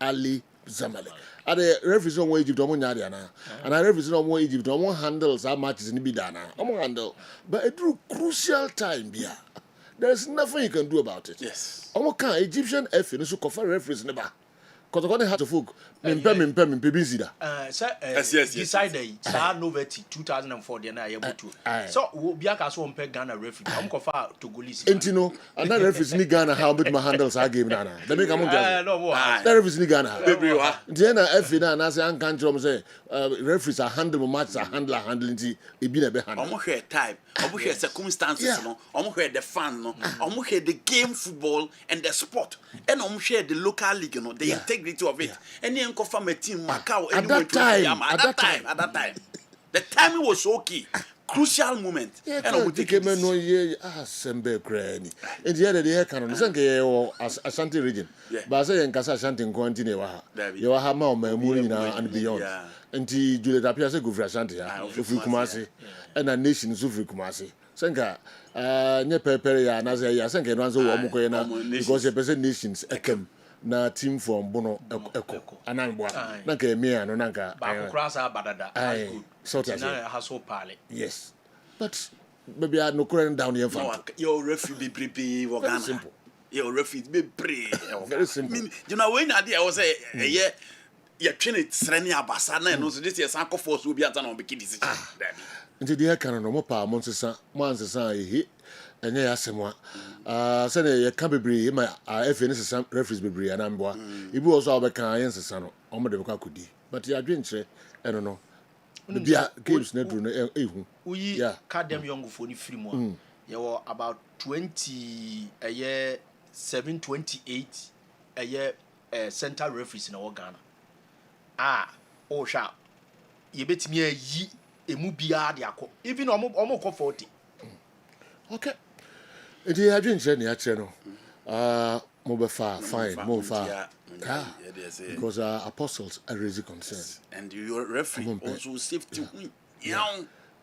Ali Zamalek the referees on Egypt omo nyaade ana and the referees on Egypt omo handles our matches ni bi dana omo handle but it drew crucial time bia there's nothing you can do about it yes omo kan Egyptian FA no so kofa referees ne ba Kotoko had to folk mpe busy da yes decided sa novelty 2004 dey na yebutu so obi aka so mpe Ghana referee am ko fa Togolese entino and that referee ni Ghana how bit my handles our game na let me come on that referee ni Ghana then na say an kan chom say referees are handle matches are handling e bi na be handle omo hwe time omo hwe circumstances no omo hwe the fan no omo hwe the game football and the sport and omo hwe the local league no the integrity of it and then confirm a team Macau at that time the timing was so key crucial moment and we take men no ye sembe krani and the other day can no say Ashanti region but say en kasa Ashanti continue wa ha you wa ha ma o mamuri na and beyond and the Juliet appear say go for Ashanti free Kumasi and a nation so free Kumasi senka nye pepere ya na say ya senka no anzo wo mkoye na because the person nations ekem na team from Bono Eko Ananbwa nanka emia no nanka ba cross abadada good so na haso pale yes but maybe I no current down here no your referee be prepare for Ghana simple your referee be pray very simple you know when I was say you train it sreni abasa na no so this year san force obi anta na obeki decision nti dey kan no mo pa mo nsesa ehi enye ya semwa say na ka bebre ma FA nsesa referees bebre anamboa ibi also obeka yen nsesa no omo de beka kodi but ya dwenkyere eno no bia games na duro no ehu uyi kadem young for ni free mo you were about 20 a year 728 a year center referees in Ghana oh sharp ye betimi ayi emu bia de akọ even omo ko 40 okay edi adwenkyere ne ya kire no Mobefa, fine, Mofa. Because apostles are raising concerns. And your referee also safety.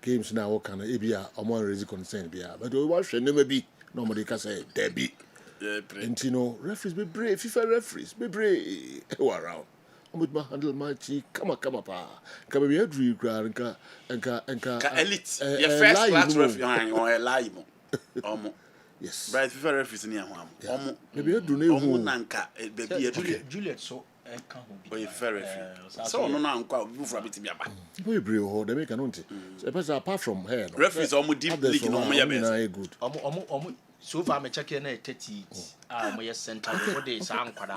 Games now can be a more raising concern. But we watch and never be. Nobody can say, Debbie. And you know, referees be brave. FIFA referees be brave. Who around? I'm with my handle my cheek. Come on, come be a dream crowd and elite. Your first class referee or a lie. Yes. Right, FIFA referees near one. Maybe I do know. Nanka, baby, Juliet so can't be fair referee. So no now move from it to be a we brave, they make an auntie. Apart from her, referees almost deep league no more good. So far, I'm checking 30. My center for days. I'm quite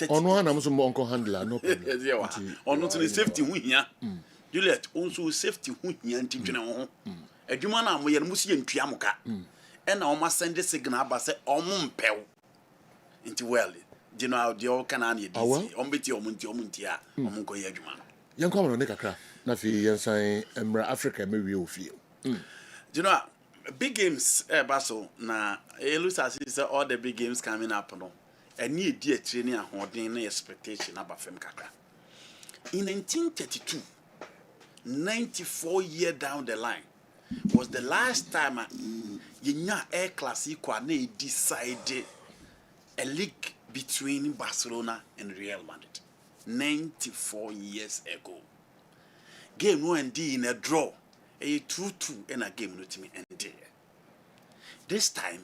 on one, I'm some uncle handler, no problem. On not the safety who here. Juliet also safety who here and teaching on. A Jumana, we are Musi and Triamuka. And I must send the signal, but say, pel. Into well, you know, the old canani, Ombiti Muntia, Munko Yajuman. Young common on Nika, Nafi, and say, Emra Africa, maybe you feel. You know, big games, Basso, na Elusa says all the big games coming up, no. And you dear training and holding expectation about Fem Kaka. In 1932, 94 years down the line, was the last time Yenya Air Clásico decided a league between Barcelona and Real Madrid. 94 years ago. Game 1D in a draw. A 2-2 in a game with me and there. This time,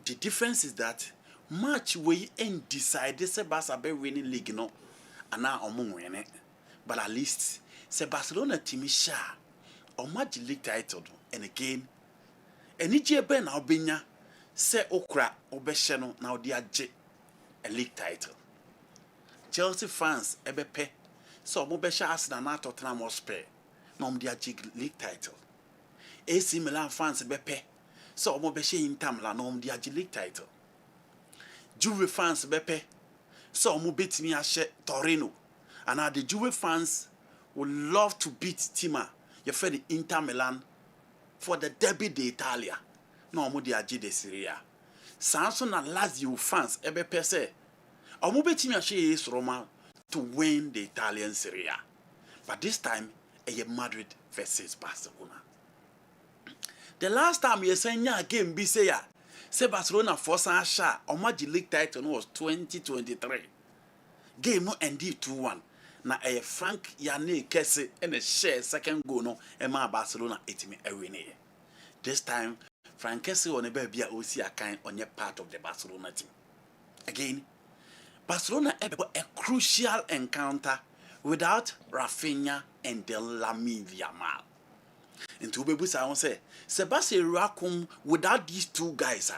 the difference is that match we end decided se Barca be winning league no, and now omo win it. But at least se Barcelona team sha or match league title and again. Any jebe na obenya se okra obehye no na odi age a league title. Chelsea fans ebepe so omo behye Arsenal na Tottenham Hotspur. No dia league title. AC Milan fans bepe. So omo behye Inter Milan no dia league title. Juve fans bepe. So omo betimi ahye Torino. And the Juve fans would love to beat Tima, your friend Inter Milan, for the Derby d'Italia. No omo dia de Serie A. Samson and Lazio fans bepe say omo betimi ahye AS Roma to win the Italian Serie A. But this time Madrid versus Barcelona. The last time you say a game be say Barcelona force a shot or match league title was 2023. Game no ended 2-1. Na a Frank Yane Kessben and a share second goal no Emma Barcelona etimi ewine. This time Frank Kessben on a baby OC kind on your part of the Barcelona team. Again, Barcelona had a crucial encounter without Rafinha and Lamine Yamal. And to be I say, Sebastian Rakum without these two guys,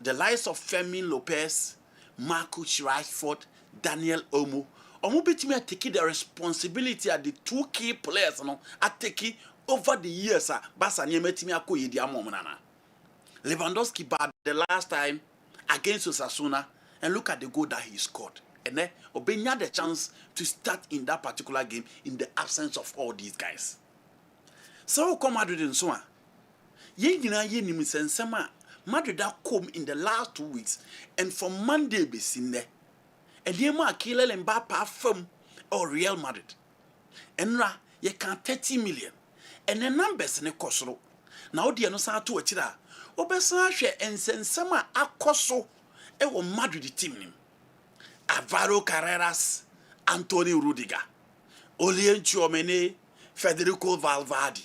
the likes of Fermin Lopez, Marcus Rashford, Daniel Olmo, betimi taking the responsibility of the two key players are taking over the years. Barca metimi akoye di amomonana. Lewandowski bad the last time against Osasuna, and look at the goal that he scored. And then Obenya had the chance to start in that particular game in the absence of all these guys. So come Madrid and so on. Ye nim sensema Madrid come in the last 2 weeks, and from Monday be seen there. And ye ma Kylian Mbappe from or Real Madrid. And ra ye can 30 million. And the numbers ne kosoro. Now the no sa to achira. Obesa hwe ensensema akoso e wo Madrid team nim. Alvaro Carreras, Anthony Rudiger, Olien Tchouameni, Federico Valverde.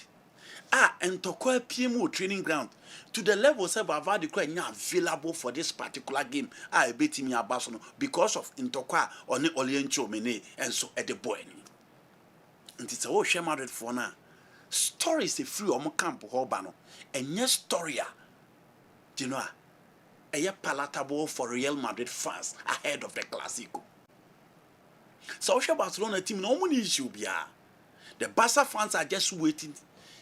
And to call PMO training ground to the level of Valverde available for this particular game. I bet him Barcelona because of Intokwa or Olien Tchouameni and so at the boy. And it's a whole shame Madrid for now. Stories a free on camp Hobano and yes story. Do you know? Palatable for Real Madrid fans ahead of the Clásico. So Barcelona team no money issue bia. The Barca fans are just waiting.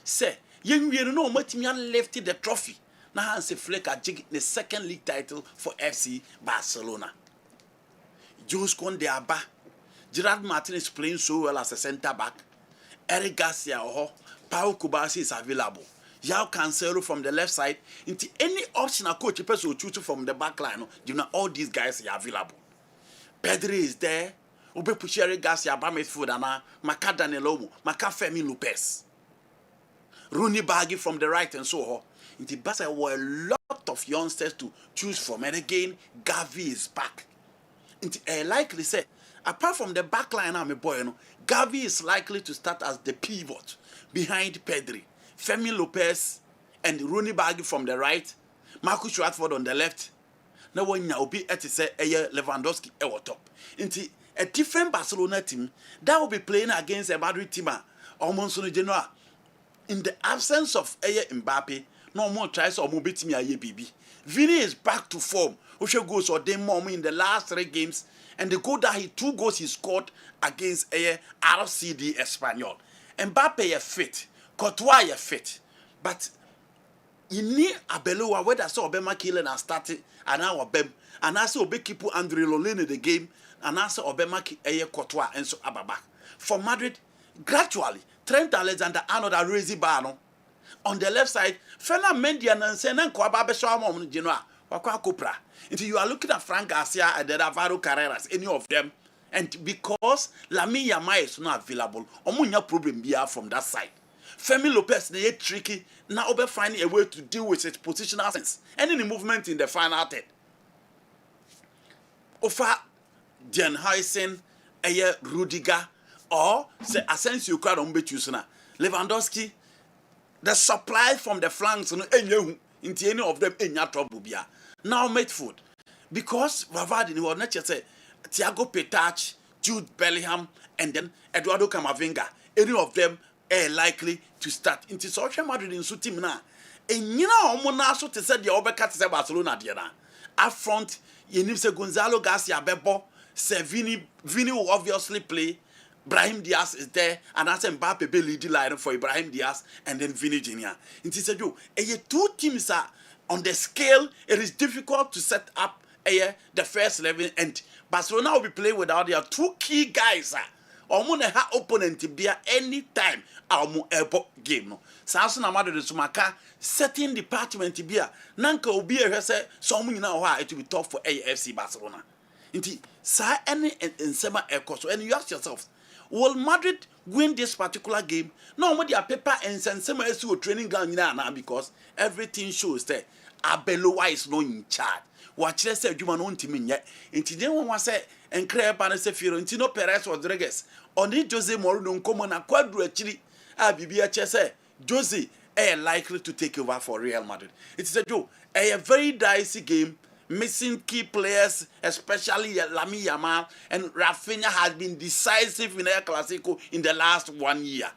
Say, you know what me left the trophy. Now Hansi Flick are taking the second league title for FC Barcelona. Jules Koundé Abba, Gerard Martin is playing so well as a centre back. Eric Garcia Pau Kubasi is available. Yao Cancelo from the left side. Into any option a coach person will choose from the back line. You know, all these guys are available. Pedri is there. Obe Puchere Garcia, Bamet Fudana, Maka Danielomo, Maka Femi Lopez. Rooney Baggy from the right and so on. In the Barca were a lot of youngsters to choose from. And again, Gavi is back. Likely say, apart from the back line, I'm a boy, you know, Gavi is likely to start as the pivot behind Pedri. Femi Lopez and Rooney Baggy from the right. Marcus Rashford on the left. Now when you be at say Lewandowski at top. Into a different Barcelona team that will be playing against a Madrid team almost in general. In the absence of Mbappe, no more tries or more beat me a BB. Vini is back to form. Osho goes or them more in the last 3 games, and the goal that 2 goals he scored against RCD Espanyol. Mbappe is fit, Courtois is fit, but you need a Beloa where that's all Obama killing and started, and now Obem, and also Obe keep Andre Lolin in the game, and also Obama Courtois and so Ababa. For Madrid, gradually. Trent Alexander-Arnold are raising bar on the left side. Fela Mendy and Senan Kwababe Shawam Genoa, Wakwa Copra. Until you are looking at Frank Garcia and the Alvaro Carreras, any of them, and because Lamine Yamal is not available, omunya problem be from that side. Femi Lopez they tricky now over finding a way to deal with its positional sense. Any movement in the final third. Ofa Jan Huysen, Rudiger. Or say Asensio crowd on Betusuna. Lewandowski, the supply from the flanks into any of them in your trouble. Now made food. Because Vavadi was not just say Thiago Petach, Jude Bellingham, and then Eduardo Camavinga. Any of them are likely to start into social Madrid in team now. And you know, Monaso to say the overcut is Barcelona Diana. Up front, you need to Gonzalo Garcia Bebo, say Vini will obviously play. Brahim Diaz is there, and I said Mbappe be leading line for Ibrahim Diaz and then Vini Jr. And he said, two teams are on the scale. It is difficult to set up the first 11, and Barcelona will be playing without their 2 key guys. Omune ha opponent to be any time our game. No, Samson Amado de Sumaka setting department to be Nanka will be a say someone now it will be tough for AFC Barcelona. Inti sa any in sema echo, and you ask yourself. Will Madrid win this particular game? No, with their paper and send some to a training ground now because everything shows that Abeloa is not in charge. Watch let's say you want to mean yet. Until then, one was said, and Crab and Fiorentino Perez Rodriguez. Only Jose Mourinho come on a quadru actually. say Jose are likely to take over for Real Madrid. It's a very dicey game. Missing key players, especially Lamine Yamal and Rafinha, has been decisive in El Clásico in the last 1 year.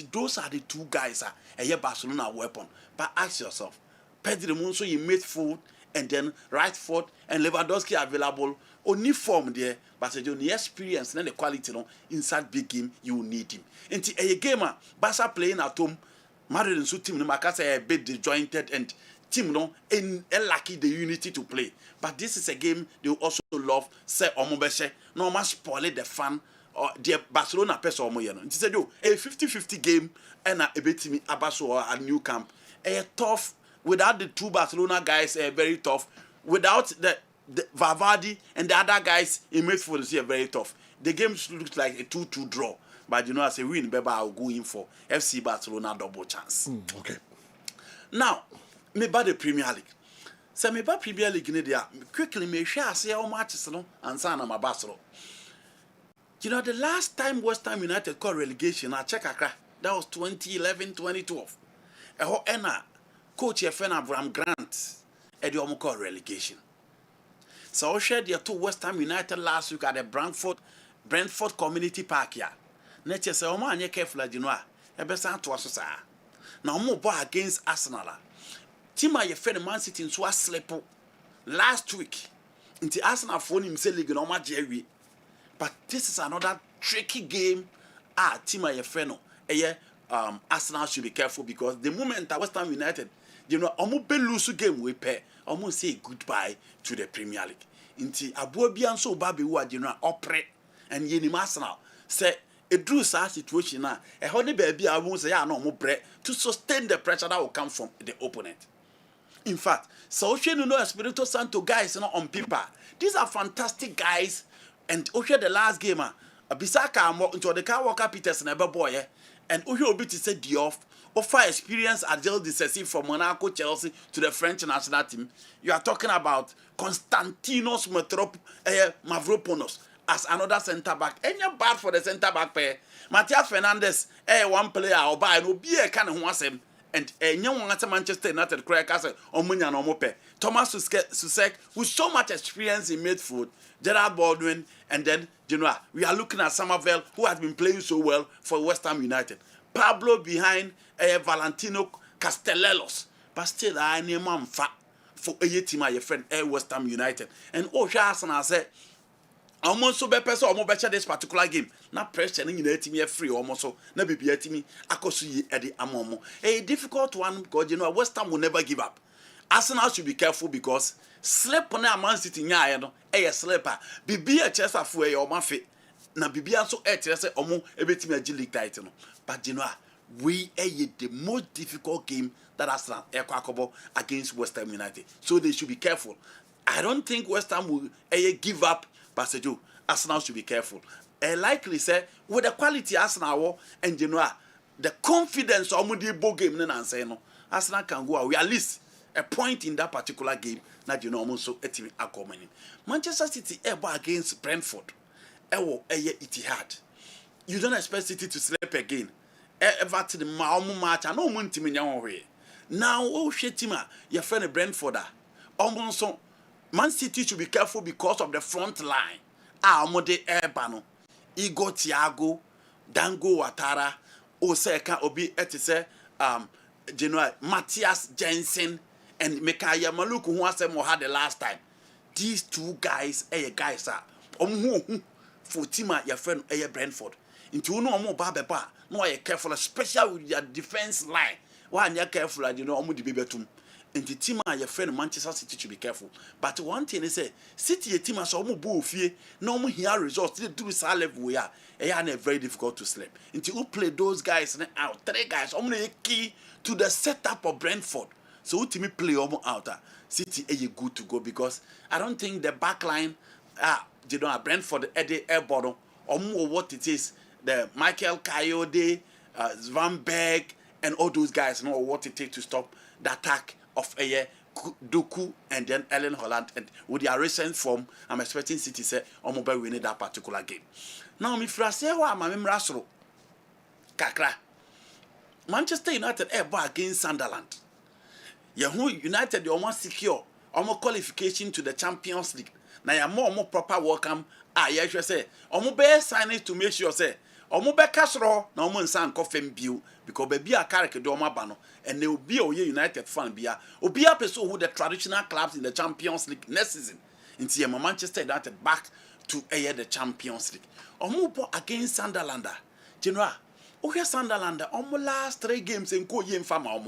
Those are the 2 guys a Barcelona weapon. But ask yourself, Pedri Monso in midfield and then right foot and Lewandowski available. Only form there, but the experience and the quality inside big game, you will need him. And a gamer, Barca playing at home, Madrid and team, Macasa a bit disjointed and team in lucky the unity to play. But this is a game they also love say Omobeshe no much spoil the fun or the Barcelona person omoyeno. It said a 50-50 game and a bit me Abaso a new camp. A tough without the 2 Barcelona guys very tough. Without the Valverde and the other guys in midfield is very tough. The game looks like a 2-2 draw. But you know as a win, Beba I'll go in for FC Barcelona double chance. Okay. Now me by the Premier League. So me by Premier League in there quickly me share say how much and sign my Barcelona. You know the last time West Ham United got relegation I check Accra. That was 2011-2012. And coach Abraham Grant at the got relegation. So I shared the 2 West Ham United last week at the Brentford Community Park here. Nature say man you careful you know. E be san to aso now mo ball against Arsenal. Team a friend Man City so sleep last week. Into Arsenal phone him say league no ma jerry. But this is another tricky game. Team a friend Arsenal should be careful because the moment West Ham United, you know, omo be lose game we pay. Omo say goodbye to the Premier League. Into Abuobi and so baby who you know operate and yenim Arsenal say a drew situation now. A honey baby, I won't say, I know more bread to sustain the pressure that will come from the opponent. In fact, so you know, Espirito Santo guys, on paper, these are fantastic guys. And the last game, Bisaka into the car Walker Peters and boy, and Obi to say Diouf, offer experience at Gel Decisive from Monaco, Chelsea to the French national team. You are talking about Konstantinos Mavropanos as another centre back. And you're bad for the centre back pair. Matias Fernandez, one player, or buy, no be a kind of one. And young one at Manchester United, Craig Castle, or Munya no Mope. Thomas Susek, with so much experience in midfield, Gerard Baldwin, and then, we are looking at Somerville, who has been playing so well for West Ham United. Pablo behind Valentino Castellanos. But still, I name him fat for a team, my friend, West Ham United. And I said, almost so better, so almost better this particular game. Not pressuring in the team free almost so. Never be a team. I could see Eddie Amomo. A difficult one because West Ham will never give up. Arsenal should be careful because slip on a Man City a slipper. Be a chest of way or Mafia. Na Bibi also a chest of everything a league title. But we the most difficult game that Arsenal against West Ham United. So they should be careful. I don't think West Ham will give up. But Arsenal should be careful. Likely say with the quality Arsenal and the confidence of the ball game no Arsenal can go away at least a point in that particular game that almost so a team are coming in. Manchester City against Brentford. Etihad. You don't expect City to sleep again. Everton match and no team in your way. Now your friend Brentford almost so Man City should be careful because of the front line. Amode Ebano, Igor Thiago, Dango Ouattara, Oseka Obi Etise, Matthias Jensen, and Mekaya Maluku, who was had the last time. These two guys, guys are for Tima, your friend, Brentford. Into no more Baba, no, you're careful, especially with your defense line. Why you're careful, Omu the Bibetum. And the team your friend Manchester City should be careful. But one thing is City a team as almost bullfie, no more here results, they do this level we are. Very difficult to sleep. Until you play those guys out, three guys, only key to the setup of Brentford. So who team play almost out. City good to go because I don't think the back line Brentford Eddie Airborne or more what it is, the Michael Coyote, Van Berg, and all those guys know what it takes to stop the attack of Doku and then Ellen Holland, and with their recent form, I'm expecting City say mobile winning that particular game. Now, if I say why my memory Kakra Manchester United against Sunderland. United you almost secure almost qualification to the Champions League. Now you more proper welcome. You should say signing to make sure say casro na nsan coffee bill because baby a character do bano and they will be a United fan bia obi a person who the traditional clubs in the Champions League next season into Manchester United back to the Champions League against Sunderland general Sunderland last 3 games in ko yem fama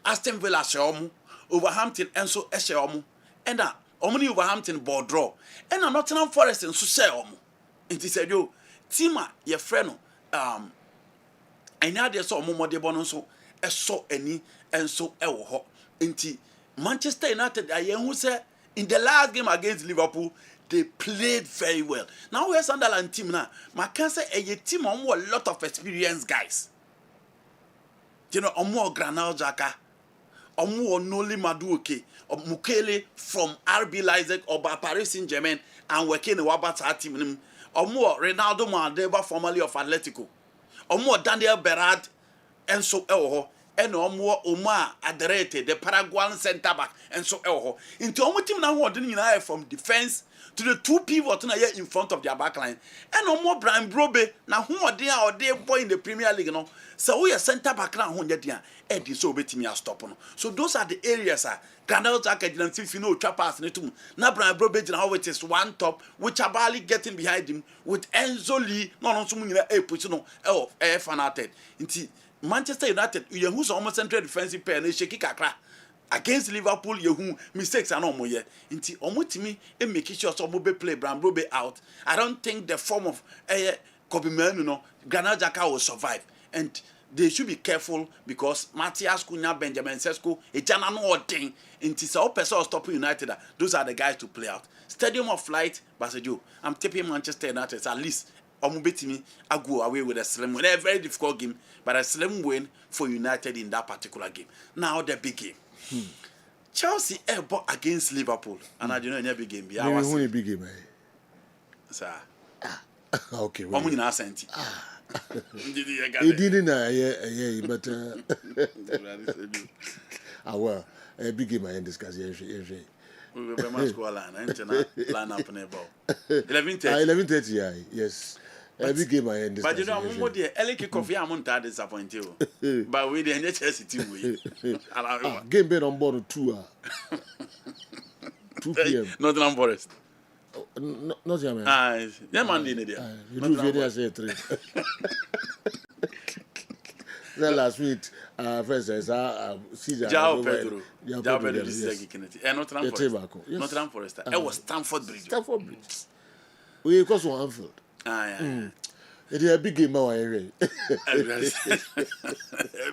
Aston Villa Overhampton and so and omni Overhampton ball draw and Nottingham Forest and so say it is yo Tima, your friend, I know there's some more de bonus, so any and so hot. Inti Manchester United, I who said in the last game against Liverpool, they played very well. Now we're Sunderland team now. My cancer a team on a lot of experienced guys. More Granal Jaka, more Noli Maduoke, or Mukele from RB Leipzig or Paris Saint-Germain, and working the Wabata team. Or more Ronaldo Mandeva, formerly of Atletico. Or more Daniel Berard, and so and or more Omar Aderete, the Paraguayan centre back, and so into our team now who from defense to the 2 pivots in front of their back line. And no more Brian Brobe, now who are there or they boy in the Premier League. No? So we are centre back now, who are Eddie so betting me a stop. So those are the areas. Granel Jacket and Fifino Chapas Netum. Now Brian Brobe, how it is one top, which are barely getting behind him with Enzo Lee, not on a position of fanated. Manchester United, who's almost central defensive pair, and shaky kakra. Against Liverpool, you mistakes are no more yet. Into me and make sure some be play Brambobe out. I don't think the form of Kobe Menu no Granada Xhaka will survive, and they should be careful because Matthias Cunha, Benjamin Sesko, Ejana no thing. Into so person stopping United. Those are the guys to play out. Stadium of Light, Basajo. I'm tipping Manchester United at least. Me, I go away with a slim win. A very difficult game, but a slim win for United in that particular game. Now the big game. Chelsea bought against Liverpool, and I don't know any big game. Yeah, what's a big game, sir? Okay. What you not sent? He didn't, yeah, but well, a big game I discuss. We will be score line up in the ball. 11:30, yes. A big game I discuss. But you know, I'm more the LA kickoff. I'm not disappointed. But we the Chelsea team. Game been on board 2 p.m. Nottingham Forest. Not your man. Yeah, man, you do video say 3. Then last week, first says, Jao Pedro. This is a geekinity. Nottingham Forest. It was Stamford Bridge. We cost 1 Anfield. It is a big game, my A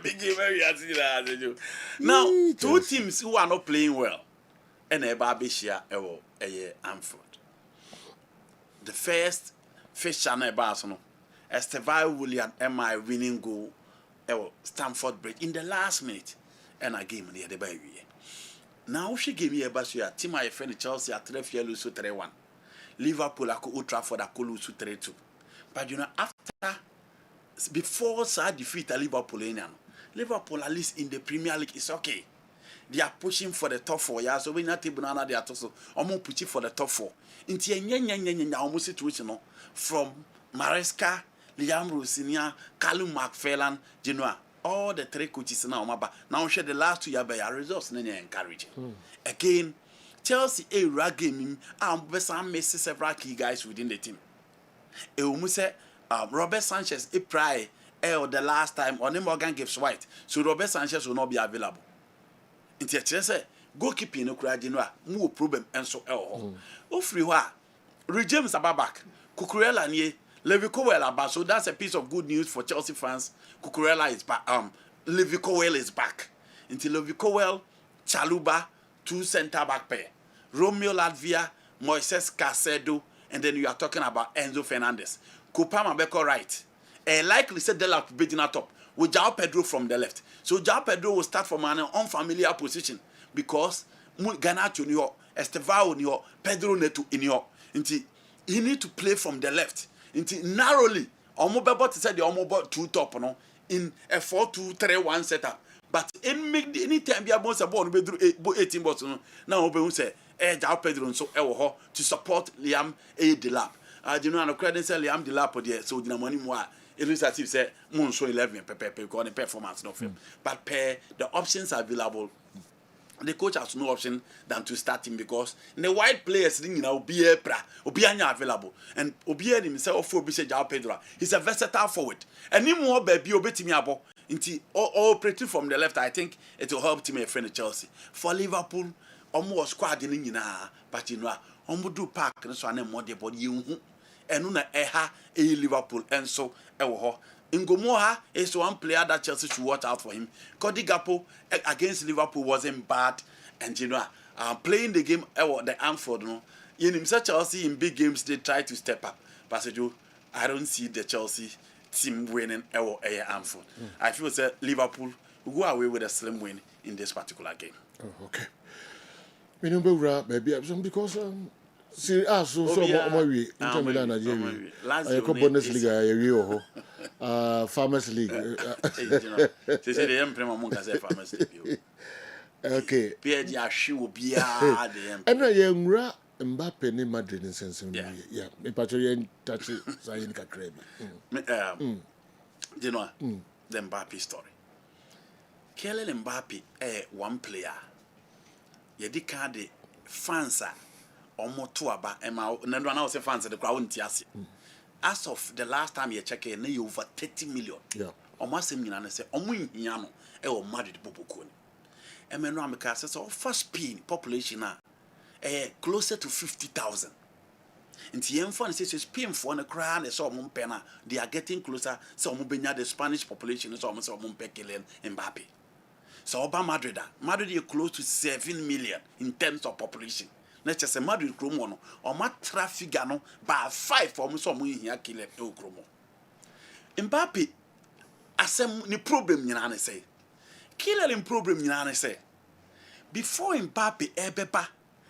big game, now, 2 teams who are not playing well, and a Barbishia, Anfield. The first fish channel Barcelona, Estevao William M.I. winning goal, Stamford Bridge in the last minute, and I gave me the baby. Now she gave me a basua, team my friend Chelsea at 3 lose 3-1. Liverpool at Old Trafford at lose 3-2. But you know, after, before Sa defeat Liverpool, Liverpool at least in the Premier League is okay. They are pushing for the top 4. Yeah, so when not banana, they are also almost pushing for the top 4. Into a almost situation from Maresca, Liam Rosinia, Callum McFarlane, Genoa, all the 3 coaches now. Now, share the last 2 years by our results, encouraging. Again, Chelsea a game and Messi several key guys within the team. Robert Sanchez a pry the last time on Morgan Gibbs White, so Robert Sanchez will not be available. Into a goalkeeping no cry more problem and so free James Ababak, Cucurella nie, Levi Cowell about, so that's a piece of good news for Chelsea fans. Cucurella is back. Levi Cowell is back. Until Levi Cowell, Chaluba, 2 centre back pair. Romeo Latvia, Moises Caicedo, and then you are talking about Enzo Fernandez. Kupama Beko right. Likely said Delap Bedina top with João Pedro from the left. So João Pedro will start from an unfamiliar position because Garnacho in your Estevao in your Pedro Neto in your he need to play from the left. Narrowly, Omobebo to say the Omobo 2 top no in a 4-2-3-1 setup. But any time be about a ball 18 balls now Obe say João Pedro so to support Liam Delap. You know, and credit say Liam Delap there, so the money more. It is as if say Moon so 11 because the performance no film. But the options are available. The coach has no option than to start him because the white players will be available. And Obia himself for João Pedro. He's a versatile forward. And him more baby obey abo. Operating from the left, I think it will help team a friend of Chelsea. For Liverpool, almost squad in but you know, do pack and so on more body you and una Liverpool and so Ngomoha is one player that Chelsea should watch out for him. Cody Gakpo against Liverpool wasn't bad, and you know, playing the game the Anfield, no. In himself Chelsea in big games they try to step up, but I don't see the Chelsea team winning Anfield. I feel that Liverpool will go away with a slim win in this particular game. Oh, okay. We know maybe because so we Inter Milan Nigeria. I come Bundesliga Farmers League. They say the Emperor Monka say Farmers League. Okay. PSG ashu bia the And I am Mbappe ni Madrid in sense. Yeah. Me patrol touch Zayn Kakrebi. You know the Mbappe story. Kylian Mbappe one player. Yedi ka de fans Omoto aba ema nando na say fans the crowd ntiase. As of the last time you check in over 30 million. Yeah. Almost same nyina say omo nhia no e o Madrid popoko ni. Emeno ameka say so first pin population closer to 50,000. Nti yemfa say Spain for na kra na so mo mpɛ na they are getting closer so mo benya the Spanish population so mo mpɛ Kylian Mbappe. So Oba Madrid is close to 7 million in terms of population. Let's just say Madrid kromo no or ma traffic no by 5 for mo so mo hia Kylian kromo. Mbappe asem ni problem nyina na say. Kylian problem nyina na say. Before Mbappe ebeba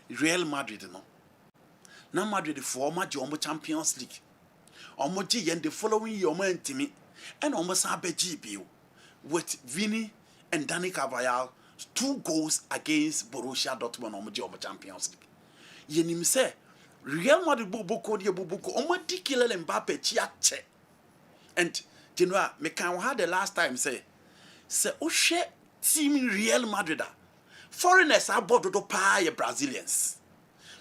Real Madrid no. Na Madrid for ma di omo Champions League. Omo gi yen the following year omo ntimi and omo sa beji biu with Vini and Dani Carvajal 2 goals against Borussia Dortmund omo di omo Champions League. Yenim say Real Madrid boboko omo di Kylian Mbappe chia che. And you know me can had the last time say o she team Real Madrid foreigners are board to pay Brazilians.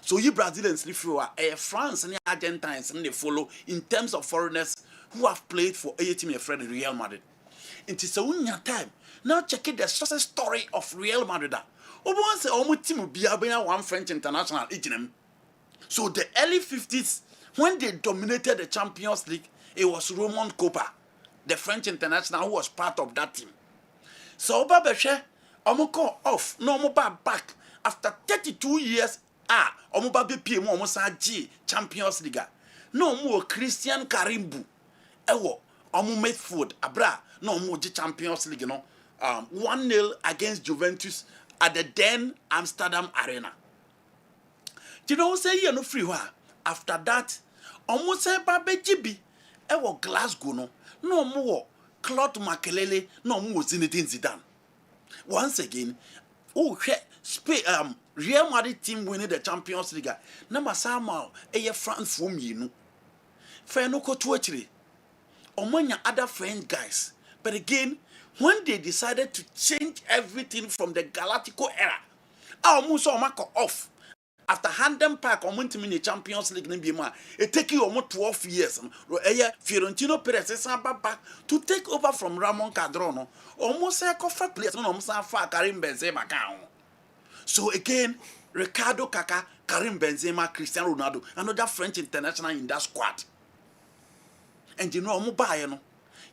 So you Brazilians live through France and Argentines and they follow in terms of foreigners who have played for a team a friend Real Madrid. It is a winning time. Now check the success story of Real Madrid. Once a team will be one French international agent. So the early 50s, when they dominated the Champions League, it was Roman Copa, the French international who was part of that team. So Babeshe, Omoko off, no more back after 32 years. Omo ba be pie mo omo sa gi Champions League. No mo Christian Karimbu. Ewo omo midfield abra no mo gi Champions League no. 1-0 against Juventus at the then Amsterdam Arena. You know say you no free wa. After that, omo say ba be gibi. Ewo Glasgow no. No mo Claude Makelele no mo Zinedine Zidane. Once again, Real Madrid team winning the Champions League. Number Samuel, France from you. Fair no to actually. Among other French guys. But again, when they decided to change everything from the Galactico era, almost off. After Handen Park, on in the Champions League, it take you almost 12 years. Fiorentino Perez is back to take over from Ramon Cadrono. Almost a coffee place, almost a far Karim Benzema. So again, Ricardo Kaka, Karim Benzema, Cristiano Ronaldo, another French international in that squad. And you know, Mubayano,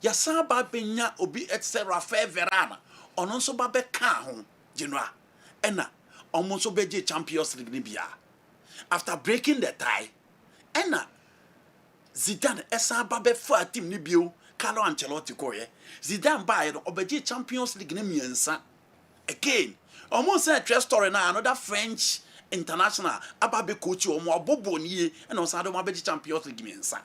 Yasaba Benya Obi etc. Rafael Verana, Ononso Babe Kahon, Genoa, Enna, Omonso Beji Champions League Libya. After breaking the tie, Enna Zidane Esa Babe for team Nibio, Carlo Ancelotti Koye, Zidane Baye, Obeji Champions League Nemiensa. Again. Almost a true story now. Another French international ababe coach or more boboni and on Sado Mabeji Champions League mensa.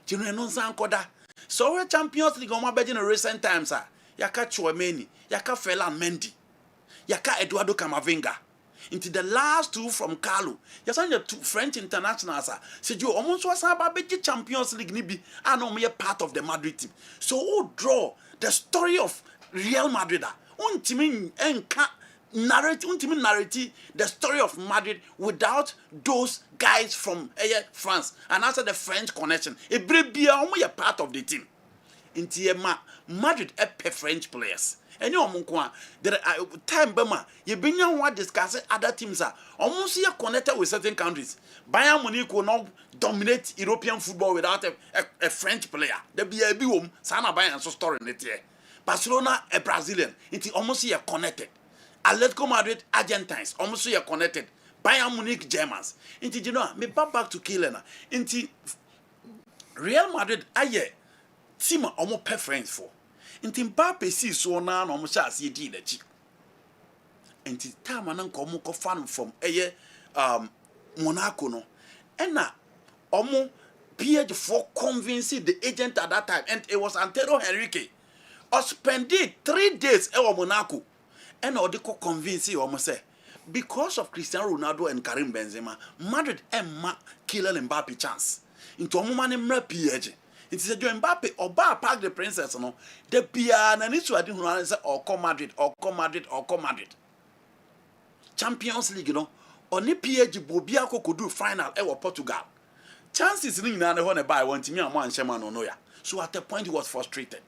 You know, no Sankoda. So, a Champions League on Mabeji in recent times, Yaka Chouameni, Yaka Felan Mendy, Yaka Eduardo Camavinga. Into the last 2 from Carlo. Yes, and the 2 French internationals said you almost was a Mabeji Champions League Nibi and only a part of the Madrid team. So, who draw the story of Real Madrid? Untimin enka narrate the story of Madrid without those guys from France and also the French connection. It be only a part of the team. Inti Madrid French players. And you know, there time Bama, you been what discussing other teams are almost connected with certain countries. Bayern Munich will not dominate European football without a French player. There be a biom, Sana Bayern so story in it here. Barcelona a Brazilian, it's almost connected. Atletico Madrid Argentines, almost connected. Bayern Munich Germans. Into you know, me back to Kylian. Into Real Madrid aye team almost preference for. Into Mbappe see so now almost as he did the chick. Into time and uncle ko fan from Monaco no. And now almost PH for convincing the agent at that time, and it was Antero Henrique. Or spend 3 days in Monaco. And or they could convince you almost say because of Cristiano Ronaldo and Karim Benzema, Madrid and Kylian Mbappe chance. Into a woman in PH. It is a Joe Mbappe or Bar Park the Princess, no. The piano and it's what you say or come Madrid or come Madrid or come Madrid. Champions League, you know, only PH Bobiako could do final ever Portugal. Chances in the buy one to me and one Sherman or Noya. So at the point he was frustrated.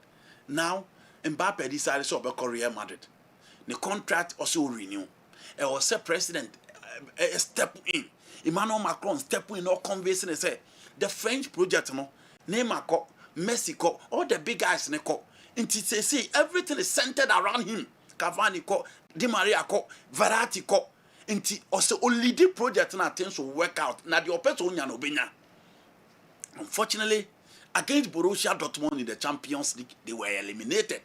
Now Mbappe decided to be Real Madrid. The contract also renew. It was a president step in. Emmanuel Macron step in or convincing and say the French project no Neymar ko Messi ko all the big guys ne ko until they say everything is centered around him. Cavani ko Di Maria ko Verratti ko until also only the project na things will work out. Na the opposite onya no benya. Unfortunately, against Borussia Dortmund in the Champions League, they were eliminated.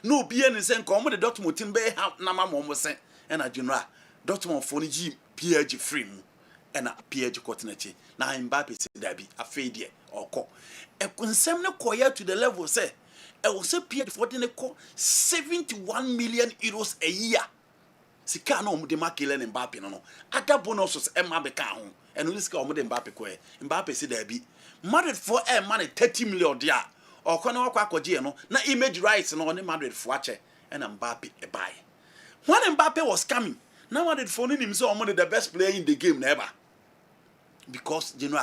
No bien is saying come the Dortmund team be have na mama say and a general Dortmund for the PSG free mu and a PSG continent. Na Mbappe say that be a failure or ko. E konsem ne koya to the level say e will say PSG for the 71 million euros a year. Sika no de mark Kylian Mbappe no. Other bonuses e ma be ka ho. And we sika de Mbappe ko e. Mbappe say that be Madrid for a money 30 million there. Or kono akwaje no na image rights no ne Madrid for ache and Mbappe e buy. When Mbappe was coming, now Madrid for him so the best player in the game never. Because you know,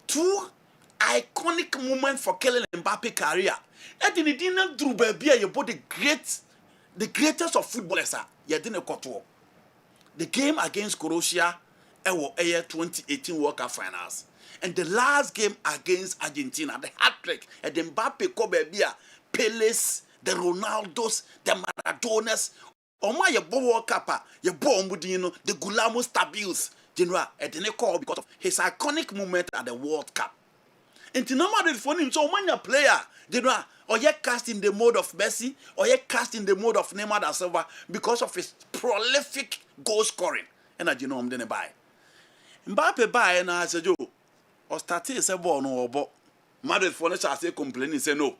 two iconic moments for Kylian Mbappe career. And then he didn't do baby you put the greatest of footballers are. You didn't cut the game against Croatia 2018 World Cup finals. And the last game against Argentina, the hat-trick, and the Mbappe Kobebia, Peles, the Ronaldos, the Maradonas, Oma ye bo World Cup, ye bo Mudino, the Gulamo Stabiles, General, and then call because of his iconic moment at the World Cup. And to normally for him, so when a player, General, or ye cast in the mode of Messi, or ye cast in the mode of Neymar da Silva because of his prolific goal scoring. And I you know I'm gonna buy. Mbappe buy and I said, Joe. Or started say ball no obo Madrid for no say complaining say no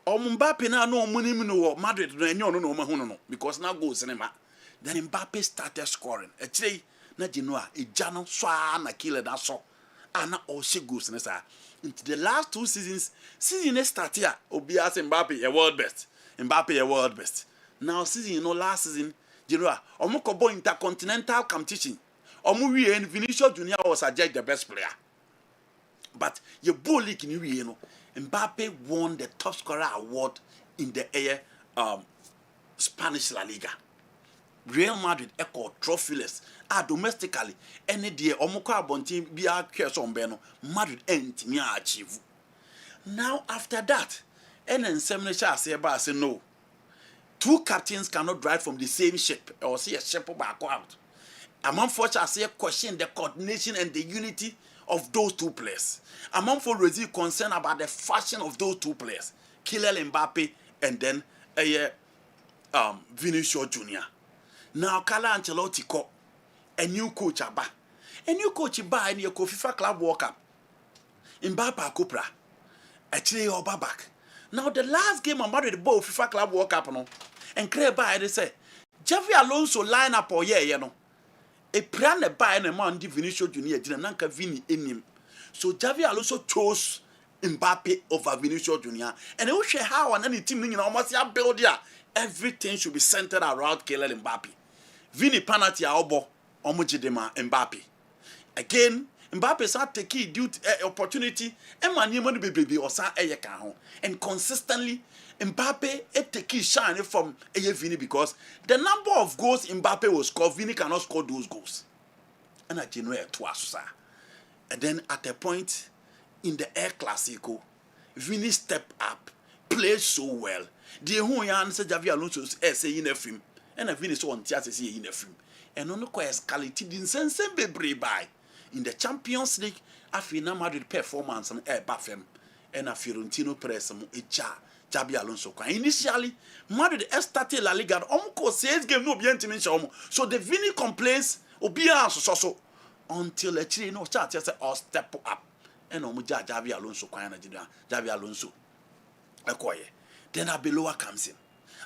Mbappe na no money no Madrid no enyo no ma no because now goals in ma then Mbappe started scoring actually na Genoa ejano so na kill that so ana all she goals na sa into the last 2 season start here obi as Mbappe a world best now season last season Genoa omokobo intercontinental competition Omuwie and Vinicius Junior was adjudged the best player. But your ball league in Uwe, Mbappe won the top scorer award in the Spanish La Liga. Real Madrid echo trophyless domestically any day Omuka Bontin be a question beno Madrid ain't me achieve. Now after that, Semnesha say no. 2 captains cannot drive from the same ship or see a ship back out. Among folks I say question the coordination and the unity of those 2 players. Among folks really concerned about the fashion of those 2 players, Kylian Mbappe and then Vinicius Junior. Now Carlo Ancelotti got a new coach aba. A new coach in your FIFA Club World Cup. Mbappe Kupra. Actually oba back. Now the last game I'm married the ball FIFA Club World Cup no. And clear by they say Xavi Alonso line up or you know. A plan by a man Vinicius Junior didn't nanka Vini in him. So Xavi Alonso chose Mbappe over Vinicius Junior. And they will share how and any team in almost build there. Everything should be centered around Kylian Mbappe. Vini penalty obo omujidema Mbappe. Again, Mbappe start take due opportunity and man you baby or sa and consistently Mbappe take shine from Vini because the number of goals Mbappe will score, Vini cannot score those goals. And I generate twice. And then at a point in the Clásico, Vini step up, played so well. The who answer Xavi Alonso say in a film, and a Vini so on theater say in a film. And on the escalated in sense by in the Champions League, Afina Madrid performance and Bafem and a Fiorentino press Xabi Alonso. Initially, Madrid started La Liga. Omko says game no bien team so the Vini complaints obia so until actually no start say or step up. And omuja Xabi Alonso Xabi Alonso. Ekoye. Then Abeloa comes in.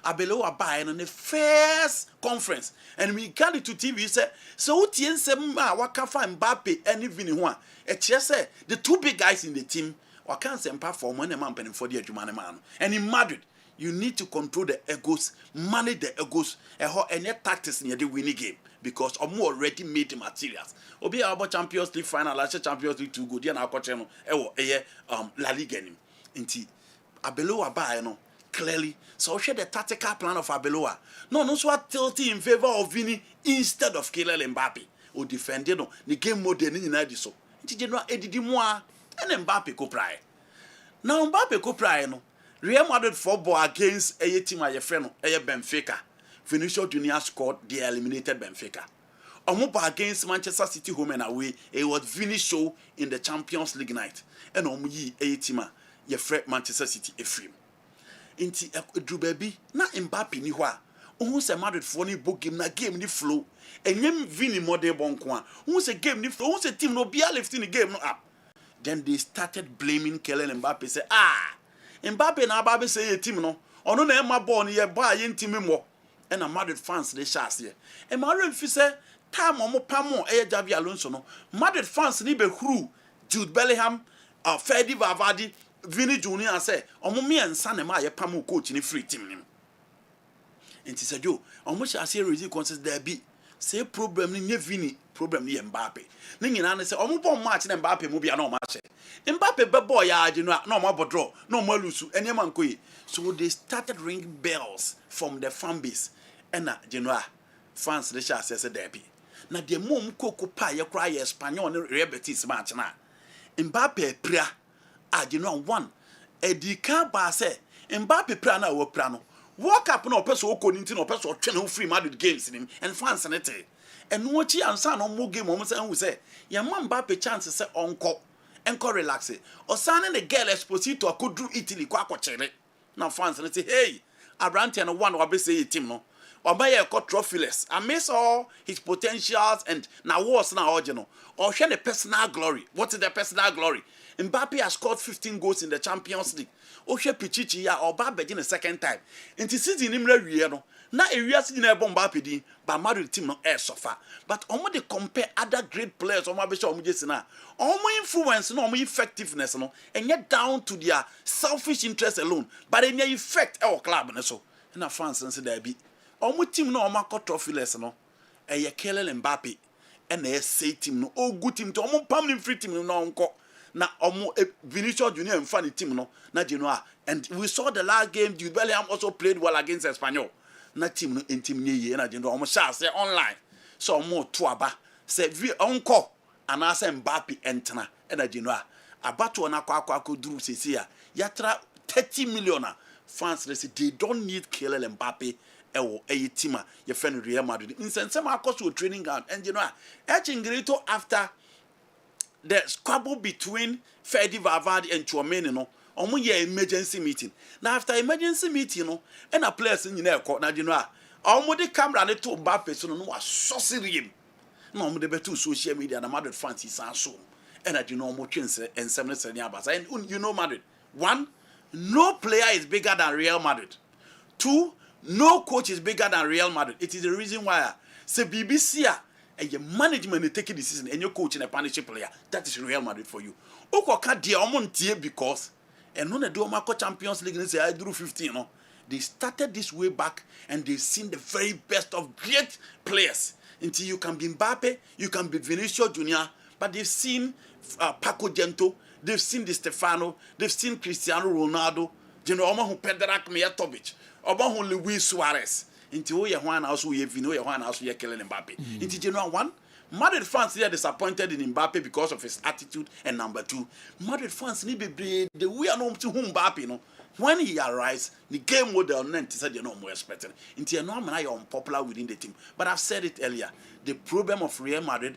Abeloa buy in the first conference and we got it to TV say so tien sema waka fa Mbappe and Vini one. E say the 2 big guys in the team or can't send perform when a man penny for the Jumane man. And in Madrid, you need to control the egos, manage the egos, and your tactics in the winning game because of more already made materials. Obi about Champions League final, last Champions League 2 go there now coach La Liga inti Abeloa buy no clearly so share the tactical plan of Abeloa. No so tilting in favor of Vini instead of Kylian Mbappe. o defend no the game mode ni nyina di so nti Genoa edidi mu a ene Mbappe ko prae now Mbappe ko prae no Real Madrid football against a team a yefre no Benfica Vinicius Junior scored, they eliminated Benfica. Omupa against Manchester City home and away, it was Vinicius in the Champions League night. And Omuyi a team yefre Manchester City a frame. Inti Drew baby, na Mbappe ni hwa. Who se Madrid for ni book game na game ni flow. And yem Vini mode bonkwa. Who se game ni flow, who se team no be lifting the game no up. Then they started blaming Kylian Mbappe. Say, Mbappe na Mbappe say a team no. Ono na ema ball ni ye ba ye team mo. And a Madrid fans they shas here. And Madrid fi say time omo pamo e Javi Alonso no. Madrid fans ni be huru Jude Bellingham, Fede Valverde, Vini Junior say omo me ensa na ma ye pamo coach ni free team nim. Enti say jo omo sha say reason consider there be say problem ni nye Vini problem ni Mbappe. Ni nyina na say omo bon match na Mbappe mo bia na omo ahye. Mbappe be boy ya age no na omo abodro na omo alusu enema nkoyi. So they started ringing bells from the fan base. And Genoa fans the shall say derby. Na the mom coco pa ye cry Espanyol no Rebetis match na. Mbappe pra Genoa 1. Edi kan ba say Mbappe pra na wo pra no. Walk up no person o koninti no person o twe no free Madrid games nim and fans na te. And no chi ansa no mo game o mo say hu say ye man Mbappe chance say onko enko relax. Osane the girl Esposito akodru Italy kwa akochere. Na fans na say hey Abrante no one wa be say team no. Obaye ko trophyless. I miss all his potentials and now what's now original. Or share the personal glory. What is the personal glory? Mbappe has scored 15 goals in the Champions League. O she Pichichi ya oba begin the second time. Inti season nimre wie no. Na area season e bon Mbappe din, but Madrid team no air suffer. But omo dey compare other great players omo be sure omo jesi na. Omo influence no omo effectiveness no enye down to their selfish interest alone, but enye effect e club na so. Na fans say there be omo team no omo akọ trophyless no eye Kylian Mbappe e na say team no o good team to omo permanent free team no nko na omo Vinicius Junior and funny team no na Genoa. And we saw the last game Jude Bellingham also played well against Espanyol. Na team no team nye na Genoa omo sha say online so omo to aba say vi onko ana say Mbappe entena e na Genoa abato na akọ duru sesi ya yatra 30 million fans they don't need Kylian Mbappe a team your friend Real Madrid. In some to training ground and Echingrito after the squabble between Fede Valverde and Chouameni no omo ye emergency meeting. Now after emergency meeting no and a players in court na omo the camera ne to Mbappe so no was saucy him. No omo de betu social media na Madrid fans is so and omo twins and 77 abasa. And you know Madrid. 1, no player is bigger than Real Madrid. 2, no coach is bigger than Real Madrid. It is the reason why say BBC and your management take a decision and your coach and a punish player. That is Real Madrid for you. Okoka dia omontie because and no do Marco Champions League say I drew 15 no. They started this way back and they've seen the very best of great players. Until you can be Mbappe, you can be Vinicius Junior, but they've seen Paco Gento, they've seen Di Stefano, they've seen Cristiano Ronaldo, Omo who Pedrak Mijatovic. Oba who Luis Suarez. Into who ye one also ye Vino, ye one also ye Kylian Mbappe. Into Genoa 1, Madrid fans are disappointed in Mbappe because of his attitude, and number 2, Madrid fans need be the way I know to whom Mbappe no. When he arrives, the game model and said you're not more expected. Into no man are unpopular within the team. But I've said it earlier. The problem of Real Madrid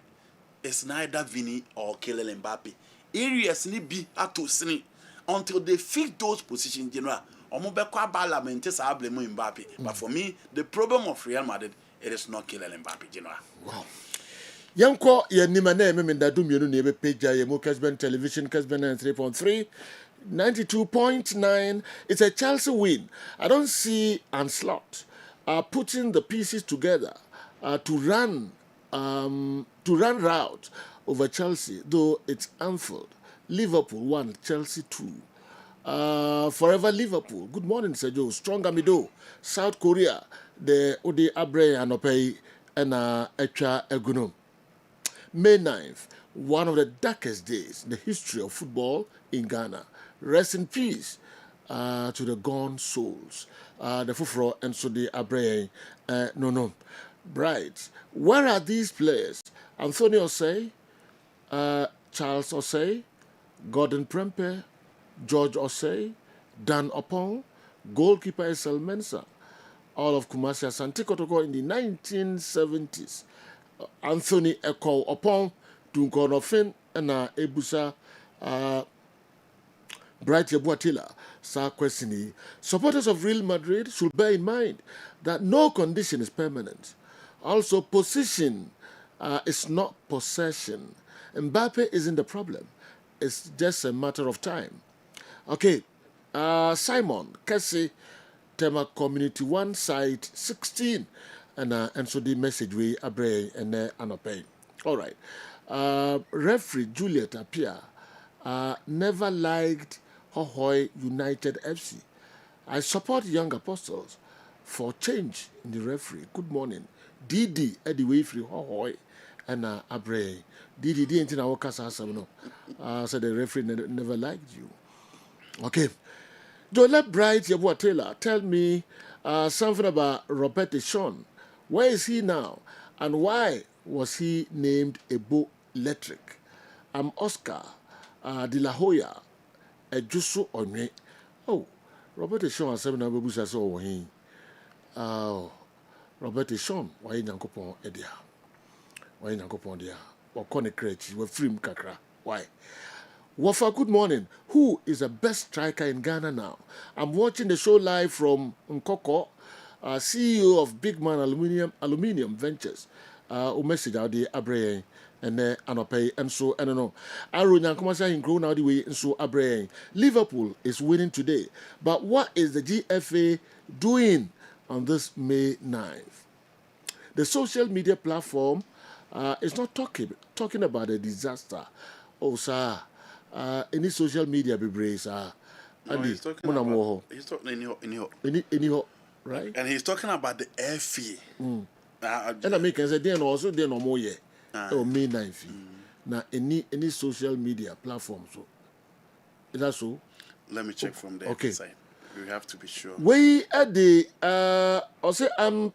is neither Vini or Kylian Mbappe. Areas need be at to see until they fix those positions, Genoa. But for me, the problem of Real Madrid, it is not Kylian Mbappe, Genoa. Wow. Yanko, ye nimane me ndadu mienu nebe peja ye mo Kessben television Kessben 3.3 92.9. It's a Chelsea win. I don't see Anslot putting the pieces together to run route over Chelsea, though it's Anfield. Liverpool 1, Chelsea 2. Forever Liverpool. Good morning, Sergio. Strong Amido. South Korea. The Ode Abre Anopei and Echa Egunum. May 9th. One of the darkest days in the history of football in Ghana. Rest in peace to the gone souls. The Fufro and so the Abre no. Bright. Where are these players Anthony Osei, Charles Osei, Gordon Prempe, George Osei, Dan Opong, goalkeeper Esel Mensah, all of Kumasi Asante Kotoko in the 1970s. Anthony Eko Opong, Dunkonofin, and Ebusa Bright Yabuatila, Sarkwesini. Supporters of Real Madrid should bear in mind that no condition is permanent. Also, position is not possession. Mbappe isn't the problem. It's just a matter of time. Okay, Simon, Kessie, Tema Community 1, site 16. And so the message we abre and anopay. All right. Referee Juliet Apia never liked Hohoy United FC. I support young apostles for change in the referee. Good morning. Didi Eddie Wayfree Hohoy and Abre. Didi ain't in our casa. So the referee never liked you. Okay. Jolette Bright Yabua Taylor, tell me something about Robert Sean. Where is he now? And why was he named Ebo Electric? I'm Oscar De La Hoya, Ejusu Onye. Oh, Robert Sean has 7 babusa so he. Oh, Robert Sean, why Yankopon Edia? Why Yankopon Dia? Or Connie Crutch, we're free Kakra. Why? Wafa, good morning. Who is the best striker in Ghana now? I'm watching the show live from Nkoko, CEO of Big Man Aluminium Ventures. Message out the Abre and Anopay and so I don't know. Aaron Yankomasa in grown out the way and so Abre. Liverpool is winning today. But what is the GFA doing on this May 9th? The social media platform is not talking about a disaster. Oh, sir. Any social media be brace. No, he's talking about right? And he's talking about the FA. And I make say then also then no more or May 9th. Now any social media platform so. Is that so? Let me check from the okay. side. We have to be sure. We at the I'll say I'm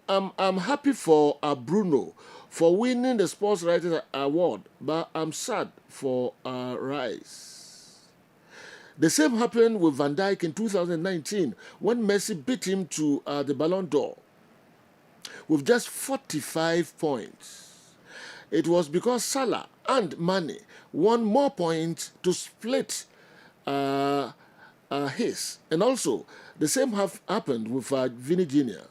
happy for Bruno for winning the Sports Writers Award, but I'm sad for Rice. The same happened with Van Dijk in 2019 when Messi beat him to the Ballon d'Or with just 45 points. It was because Salah and Mane won more points to split his. And also, the same happened with Vini Jr.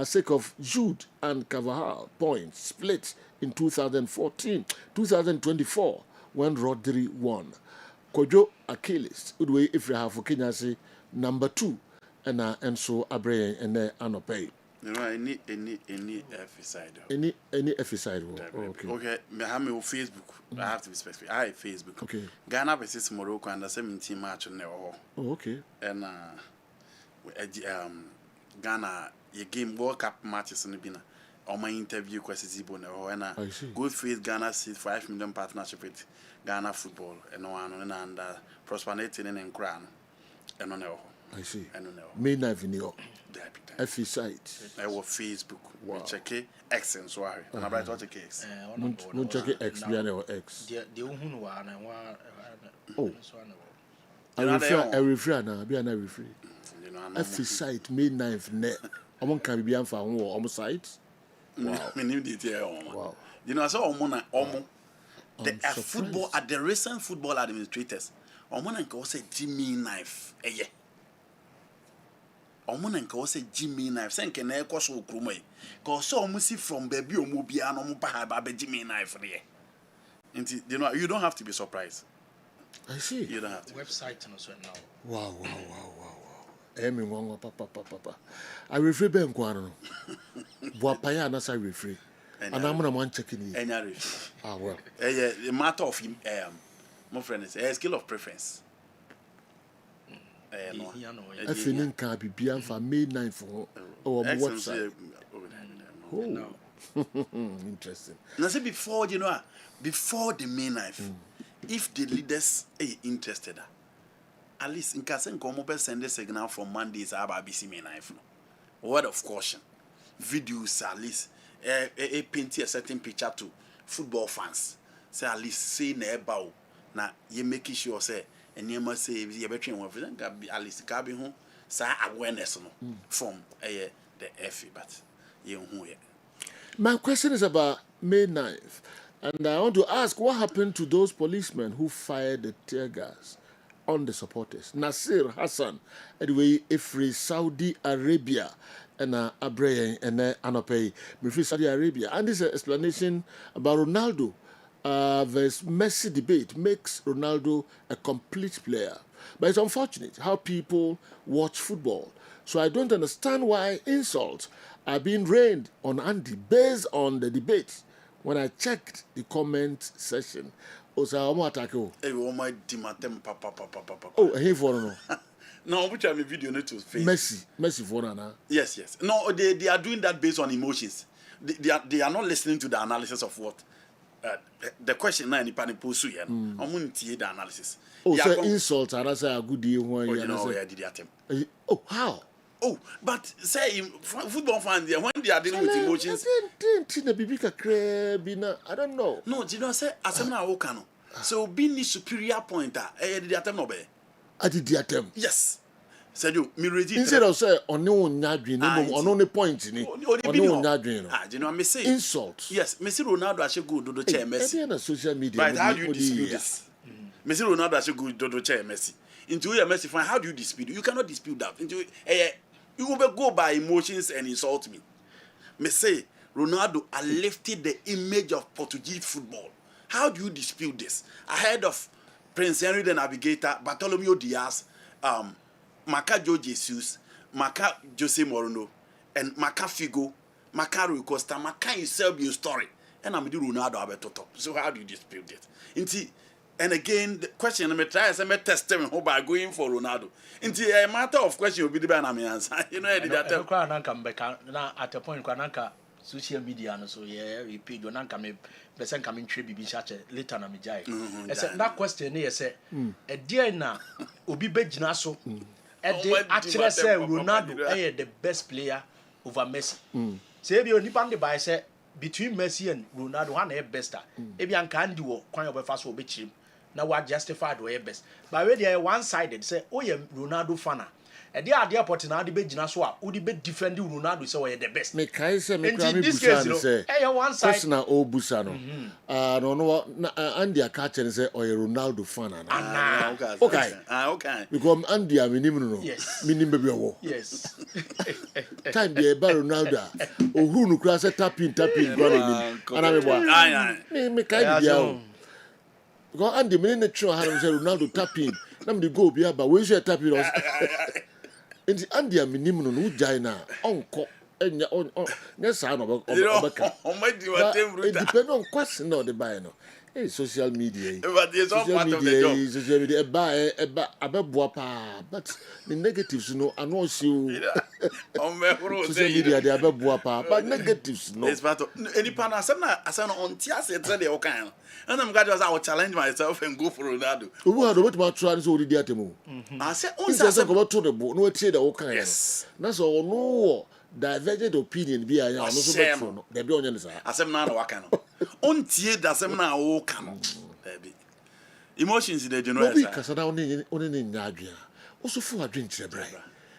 Sake of Jude and Carvajal points split in 2024 when Rodri won. Kojo Achilles, Udwe Ifraha for Kenya say number 2 and so Abre and Anopay. You know, any F side. Any F side. Okay. Okay, I have Facebook. I have to be specific. I have Facebook. Okay. Ghana versus Morocco and the 17 match on there. Oh, okay. And Ghana, your game World Cup matches in the Bina. On my interview, questions and good faith Ghana sees 5 million partnership with Ghana football and and prosperity and crown and on I see. And on May 9th in your FE site. I was Facebook. Wow. Check it X and so and I write check X. Don't check it X or X. Oh. I refer now. Be an referee. FE site May 9th net. I won't can be on for almost site. Wow. Wow. You know, I saw the football at the recent football administrators. And say Jimmy knife. Say Jimmy knife. Say can I cause so krumai. Cause so almost from baby or mobia no baby Jimmy knife there. You know, you don't have to be surprised. I see. You don't have to. Website and so now. Wow. Papa. I referee Ben Kwano. Boapaya and I referee. And I'm going to check in here. Ah, well. The matter of my friend is a skill of preference. I think can be beyond for May 9th for our website. Oh, interesting. Now, say before the May 9th, if the leaders are interested, at least in case Nkomo send a signal from Mondays about BC May 9th. Word of caution. Videos at least. Paint a certain picture to football fans say at least say na eba o na you make sure say enema say you be train one at least ka be ho say awareness no from the FA but you hu here. My question is about May 9th, and I want to ask what happened to those policemen who fired the tear gas on the supporters. Nasir Hassan, anyway, free Saudi Arabia, and Abraham and Anope, free Saudi Arabia. And this explanation about Ronaldo versus Messi debate makes Ronaldo a complete player. But it's unfortunate how people watch football. So I don't understand why insults are being rained on Andy based on the debate. When I checked the comment section, oh, hey for no. No, which I'm a video need to face. Messi for no. Yes. No, they are doing that based on emotions. They are not listening to the analysis of what the question na nipa ni posu here. Omo ntie the analysis. Oh, so insult and I say a good deal when you know where did attempt. Oh, how? Oh, but say football fans when they are dealing with emotions. I don't know. No, you know say asemna okano. So being the superior pointer, did the attempt no be? I did the attempt. Yes. Said you me ready. Instead of say on no nyadwin on only point ni. On no nyadwin. You know me say insults. Yes, Messi Ronaldo ashe go do chair Messi. Na social media. Right, how do you dispute this? Messi Ronaldo ashe go do chair Messi. Into your Messi fine, how do you dispute? You cannot dispute that. Into you will go by emotions and insult me. Me say Ronaldo lifted the image of Portuguese football. How do you dispute this? Ahead of Prince Henry the Navigator, Bartolomeu Diaz, Maka Joe Jesus, Maka Jose Mourinho, and Maka Figo, Maka Rui Costa, Maka yourself your story. And I'm doing Ronaldo about top. So how do you dispute this? And again, the question I'm trying to test him by going for Ronaldo. Into a matter of question will be the best answer. You know, at a point, social media, so yeah, repeat, you don't come person coming trip be such a later na mijai. That question here say, a dear na, Obi Bejinaso, actually say Ronaldo the best player over Messi. Say, if you only by say, between Messi and Ronaldo, one best. If you can do quite a fast will be cheap. Now what justified way best. But when they are one-sided, say, oh yeah, Ronaldo fana. And they are the opportunity to be Jinaswa, who be defending Ronaldo so the best. Me kai say me in this case, hey, one side. Personal o Busano. No, Andy a catch and say, oh Ronaldo fana. Okay. Because Andy a minimum. Yes. Minimum. Yes. Time be about Ronaldo. Oh, who no cross tapping. And I'm me kai be because Andy me try how say Ronaldo tapping. Nam the go be about we say tapping us. In the Andy a minimum no jaina onko enya on nessa no obeka. It depend on question no the buy no. Hey, social media. But it's all part of the job. Social media abeboa pa but the negatives no I know you. Social media they abeboa pa but negatives no. It's part of any partner asem na on tia say tell the okan. And I'm glad I will challenge myself and go for Ronaldo. Who had what about trying to the atemo? I said on say go to the book no tie the okan. Yes. That's all no divergent opinion be I no so bet no. There be on your side. Asem na waka no. On tie da asem na wo ka no. Baby. Emotions dey general. No be kasa na oni nyadwe. Also fu adwen kire bra.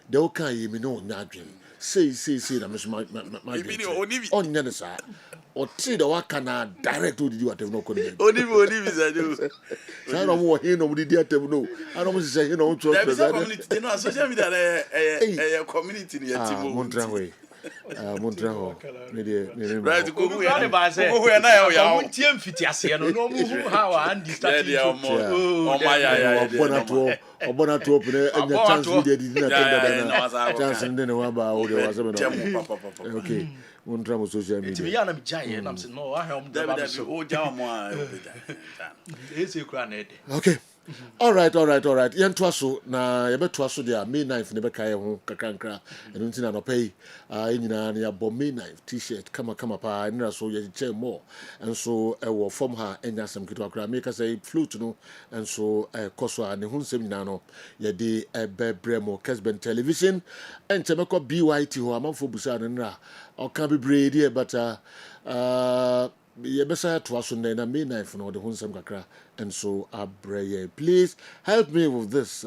The okan yi me no nyadwe. Say na me my on your side. Or see the work na direct to do whatever no could be. Only I do. I don't want him nobody there to know. I don't want to say you know to community. You know, social media a community near Timo. Montrawe. Montrawe. Right, go where by say. Go where now ya. Won tiem fitiase no move how and start. Oh my Obona to open a chance we did not chance and then one by all the okay. Montramo social media. To be an giant, I'm saying no, I am okay. All right. Yan twaso na ye betwaso dia May 9th ne beka ye ho kakrankra enu ntina no pay enyina na ya bo May 9th t-shirt kama pa nra so ye che more enso e wo form ha enya sam kitu akra make say flute no enso koso a ne ho nsem nyina no ye de ebebremo Kessben television enchemeko BYT ho amanfo busa no nra oka bebre die but Yebesa to us on the May 9th no the Hunsam Kakra and so Abreye. Please help me with this.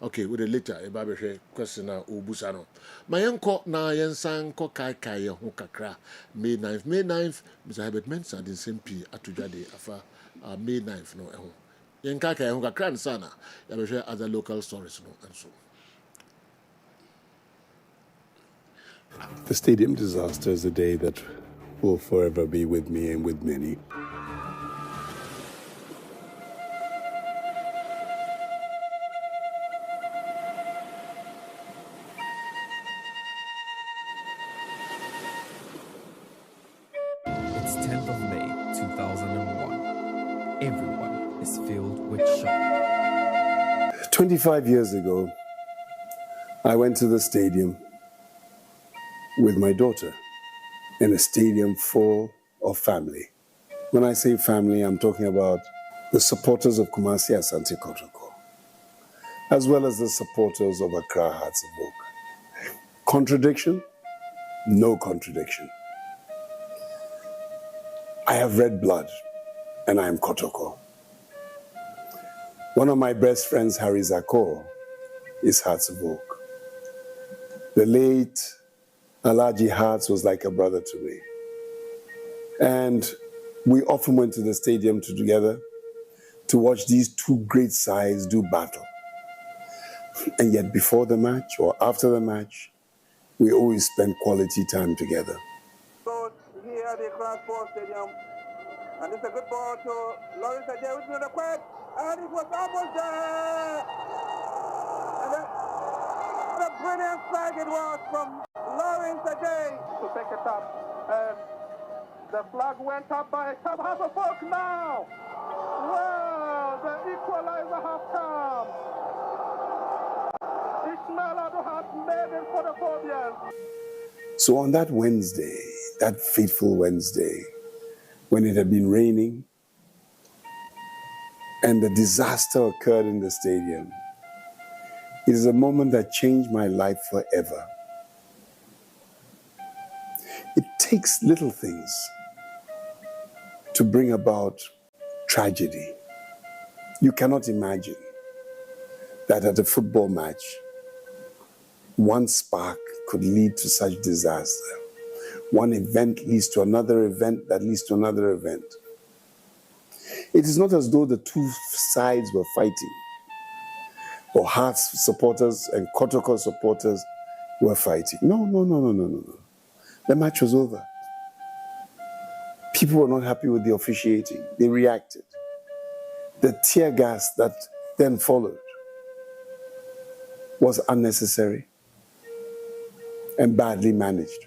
Okay, with a later a baby question Ubusano. My uncle na yensan ko kai ho kakra May 9th. May 9th, Mr. Herbert Mensah din sempi atujade afa May 9th no ho. Yen kai ho kakra nsana ya be share other local stories no and so. The stadium disaster is a day that will forever be with me and with many. It's 10th of May, 2001. Everyone is filled with shock. 25 years ago, I went to the stadium with my daughter in a stadium full of family. When I say family, I'm talking about the supporters of Kumasi Asante Kotoko, as well as the supporters of Accra Hearts of Oak. Contradiction? No contradiction. I have red blood, and I am Kotoko. One of my best friends, Harry Zako, is Hearts of Oak. The late Alaji Hearts was like a brother to me. And we often went to the stadium together to watch these two great sides do battle. And yet before the match or after the match, we always spent quality time together. Here at the Clásico Stadium, and it's a good ball to Lawrence Ajay with the quick, and it was almost there. And a brilliant flag it was from Lawrence Ajay to pick it up. And the flag went up by Cab House of Folk now. Well, the equalizer has come. Ismail Ado has made it for the Phobians. So on that Wednesday, that fateful Wednesday, when it had been raining and the disaster occurred in the stadium, it is a moment that changed my life forever. It takes little things to bring about tragedy. You cannot imagine that at a football match, one spark could lead to such disaster. One event leads to another event that leads to another event. It is not as though the two sides were fighting, or Hearts supporters and Kotoko supporters were fighting. No. The match was over. People were not happy with the officiating. They reacted. The tear gas that then followed was unnecessary and badly managed.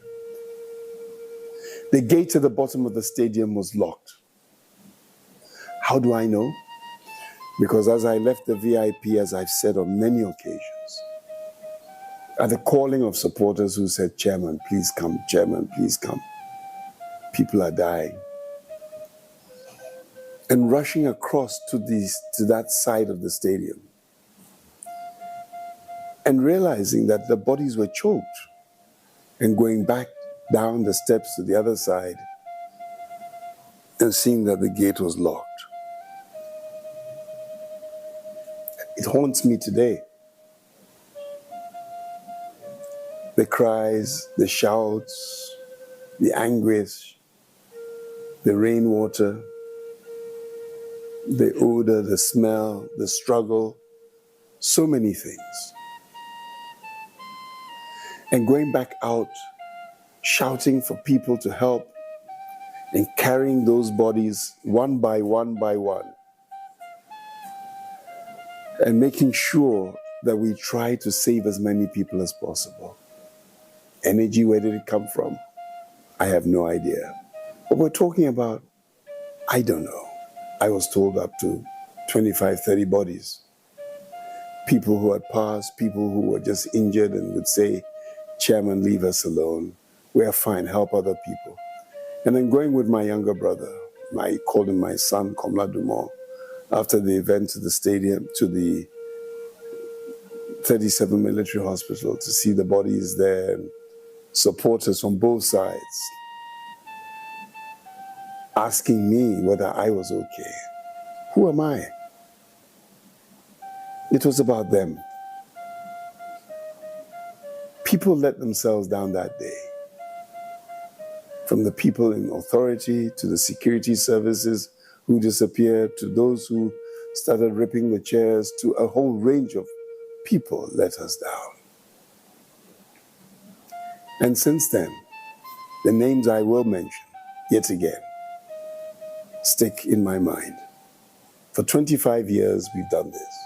The gate at the bottom of the stadium was locked. How do I know? Because as I left the VIP, as I've said on many occasions, at the calling of supporters who said, "Chairman, please come, Chairman, please come," people are dying. And rushing across to that side of the stadium and realizing that the bodies were choked and going back down the steps to the other side and seeing that the gate was locked. It haunts me today. The cries, the shouts, the anguish, the rainwater, the odor, the smell, the struggle, so many things. And going back out, shouting for people to help and carrying those bodies one by one by one and making sure that we try to save as many people as possible. Energy, where did it come from? I have no idea. What we're talking about, I don't know. I was told up to 25, 30 bodies. People who had passed, people who were just injured and would say, "Chairman, leave us alone. We are fine, help other people." And then going with my younger brother, I called him my son, Komla Dumont, after the event to the stadium, to the 37 military hospital to see the bodies there and supporters on both sides. asking me whether I was okay. Who am I? It was about them. People let themselves down that day. From the people in authority to the security services who disappeared to those who started ripping the chairs to a whole range of people let us down. And since then, the names I will mention, yet again, stick in my mind. For 25 years, we've done this.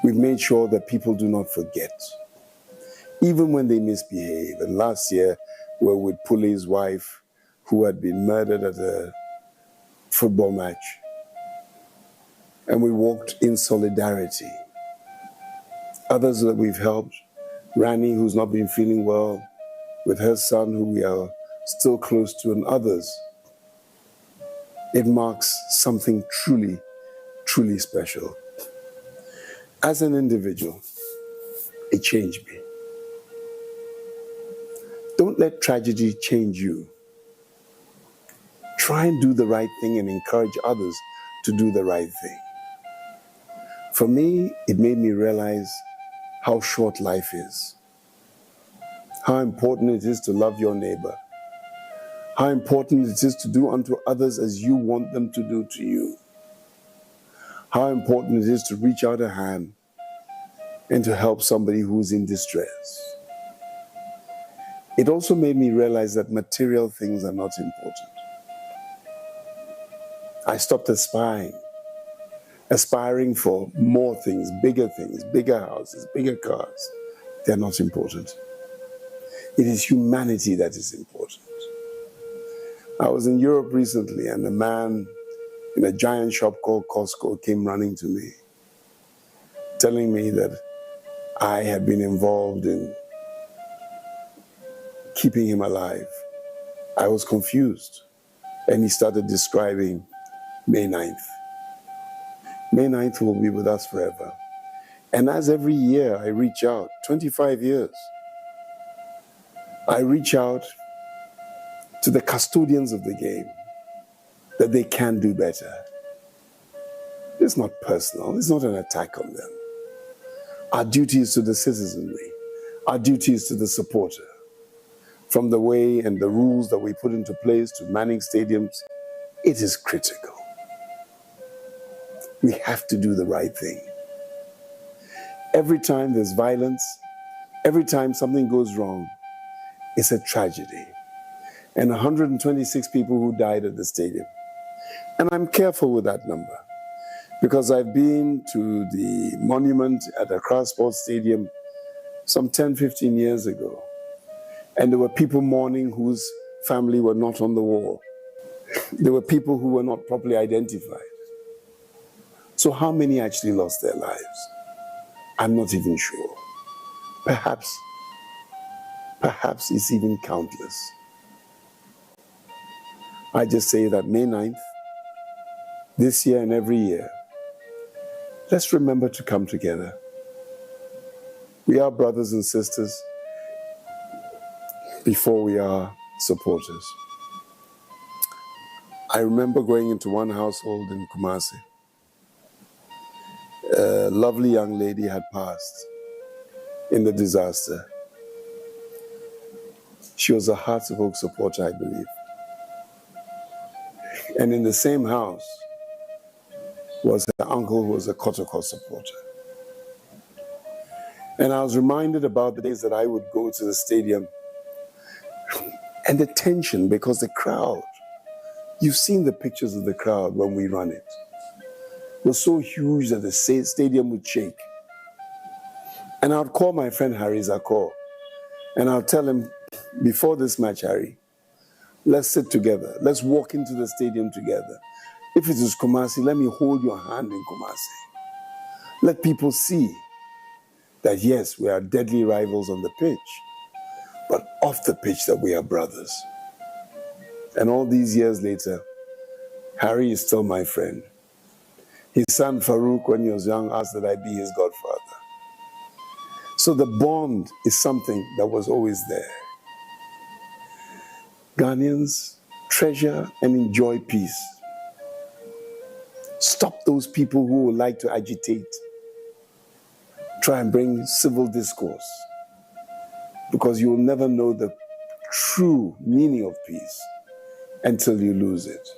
We've made sure that people do not forget, even when they misbehave. And last year, we were with Pule's wife, who had been murdered at a football match. And we walked in solidarity. Others that we've helped, Rani, who's not been feeling well, with her son, who we are still close to, and others. It marks something truly, truly special. As an individual, it changed me. Don't let tragedy change you. Try and do the right thing and encourage others to do the right thing. For me, it made me realize how short life is, how important it is to love your neighbor, how important it is to do unto others as you want them to do to you, how important it is to reach out a hand and to help somebody who's in distress. It also made me realize that material things are not important. I stopped aspiring for more things, bigger houses, bigger cars. They're not important. It is humanity that is important. I was in Europe recently, and a man in a giant shop called Costco came running to me, telling me that I had been involved in keeping him alive. I was confused, and he started describing May 9th. May 9th will be with us forever. And as every year I reach out, 25 years, I reach out to the custodians of the game, that they can do better. It's not personal, it's not an attack on them. Our duty is to the citizenry, our duty is to the supporter. From the way and the rules that we put into place to manning stadiums, it is critical. We have to do the right thing. Every time there's violence, every time something goes wrong, it's a tragedy. And 126 people who died at the stadium. And I'm careful with that number because I've been to the monument at Accra Sports Stadium some 10, 15 years ago. And there were people mourning whose family were not on the wall. There were people who were not properly identified. So how many actually lost their lives? I'm not even sure. Perhaps it's even countless. I just say that May 9th, this year and every year, let's remember to come together. We are brothers and sisters before we are supporters. I remember going into one household in Kumasi. A lovely young lady had passed in the disaster. She was a Hearts of Oak supporter, I believe. And in the same house was her uncle who was a Kotoko supporter. And I was reminded about the days that I would go to the stadium and the tension because the crowd, you've seen the pictures of the crowd when we run it, was so huge that the stadium would shake. And I'd call my friend Harry Zakor and I'll tell him, before this match, Harry, let's sit together. Let's walk into the stadium together. If it is Kumasi, let me hold your hand in Kumasi. Let people see that, yes, we are deadly rivals on the pitch, but off the pitch that we are brothers. And all these years later, Harry is still my friend. His son Farouk, when he was young, asked that I be his godfather. So the bond is something that was always there. Ghanaians, treasure and enjoy peace. Stop those people who would like to agitate. Try and bring civil discourse, because you will never know the true meaning of peace until you lose it.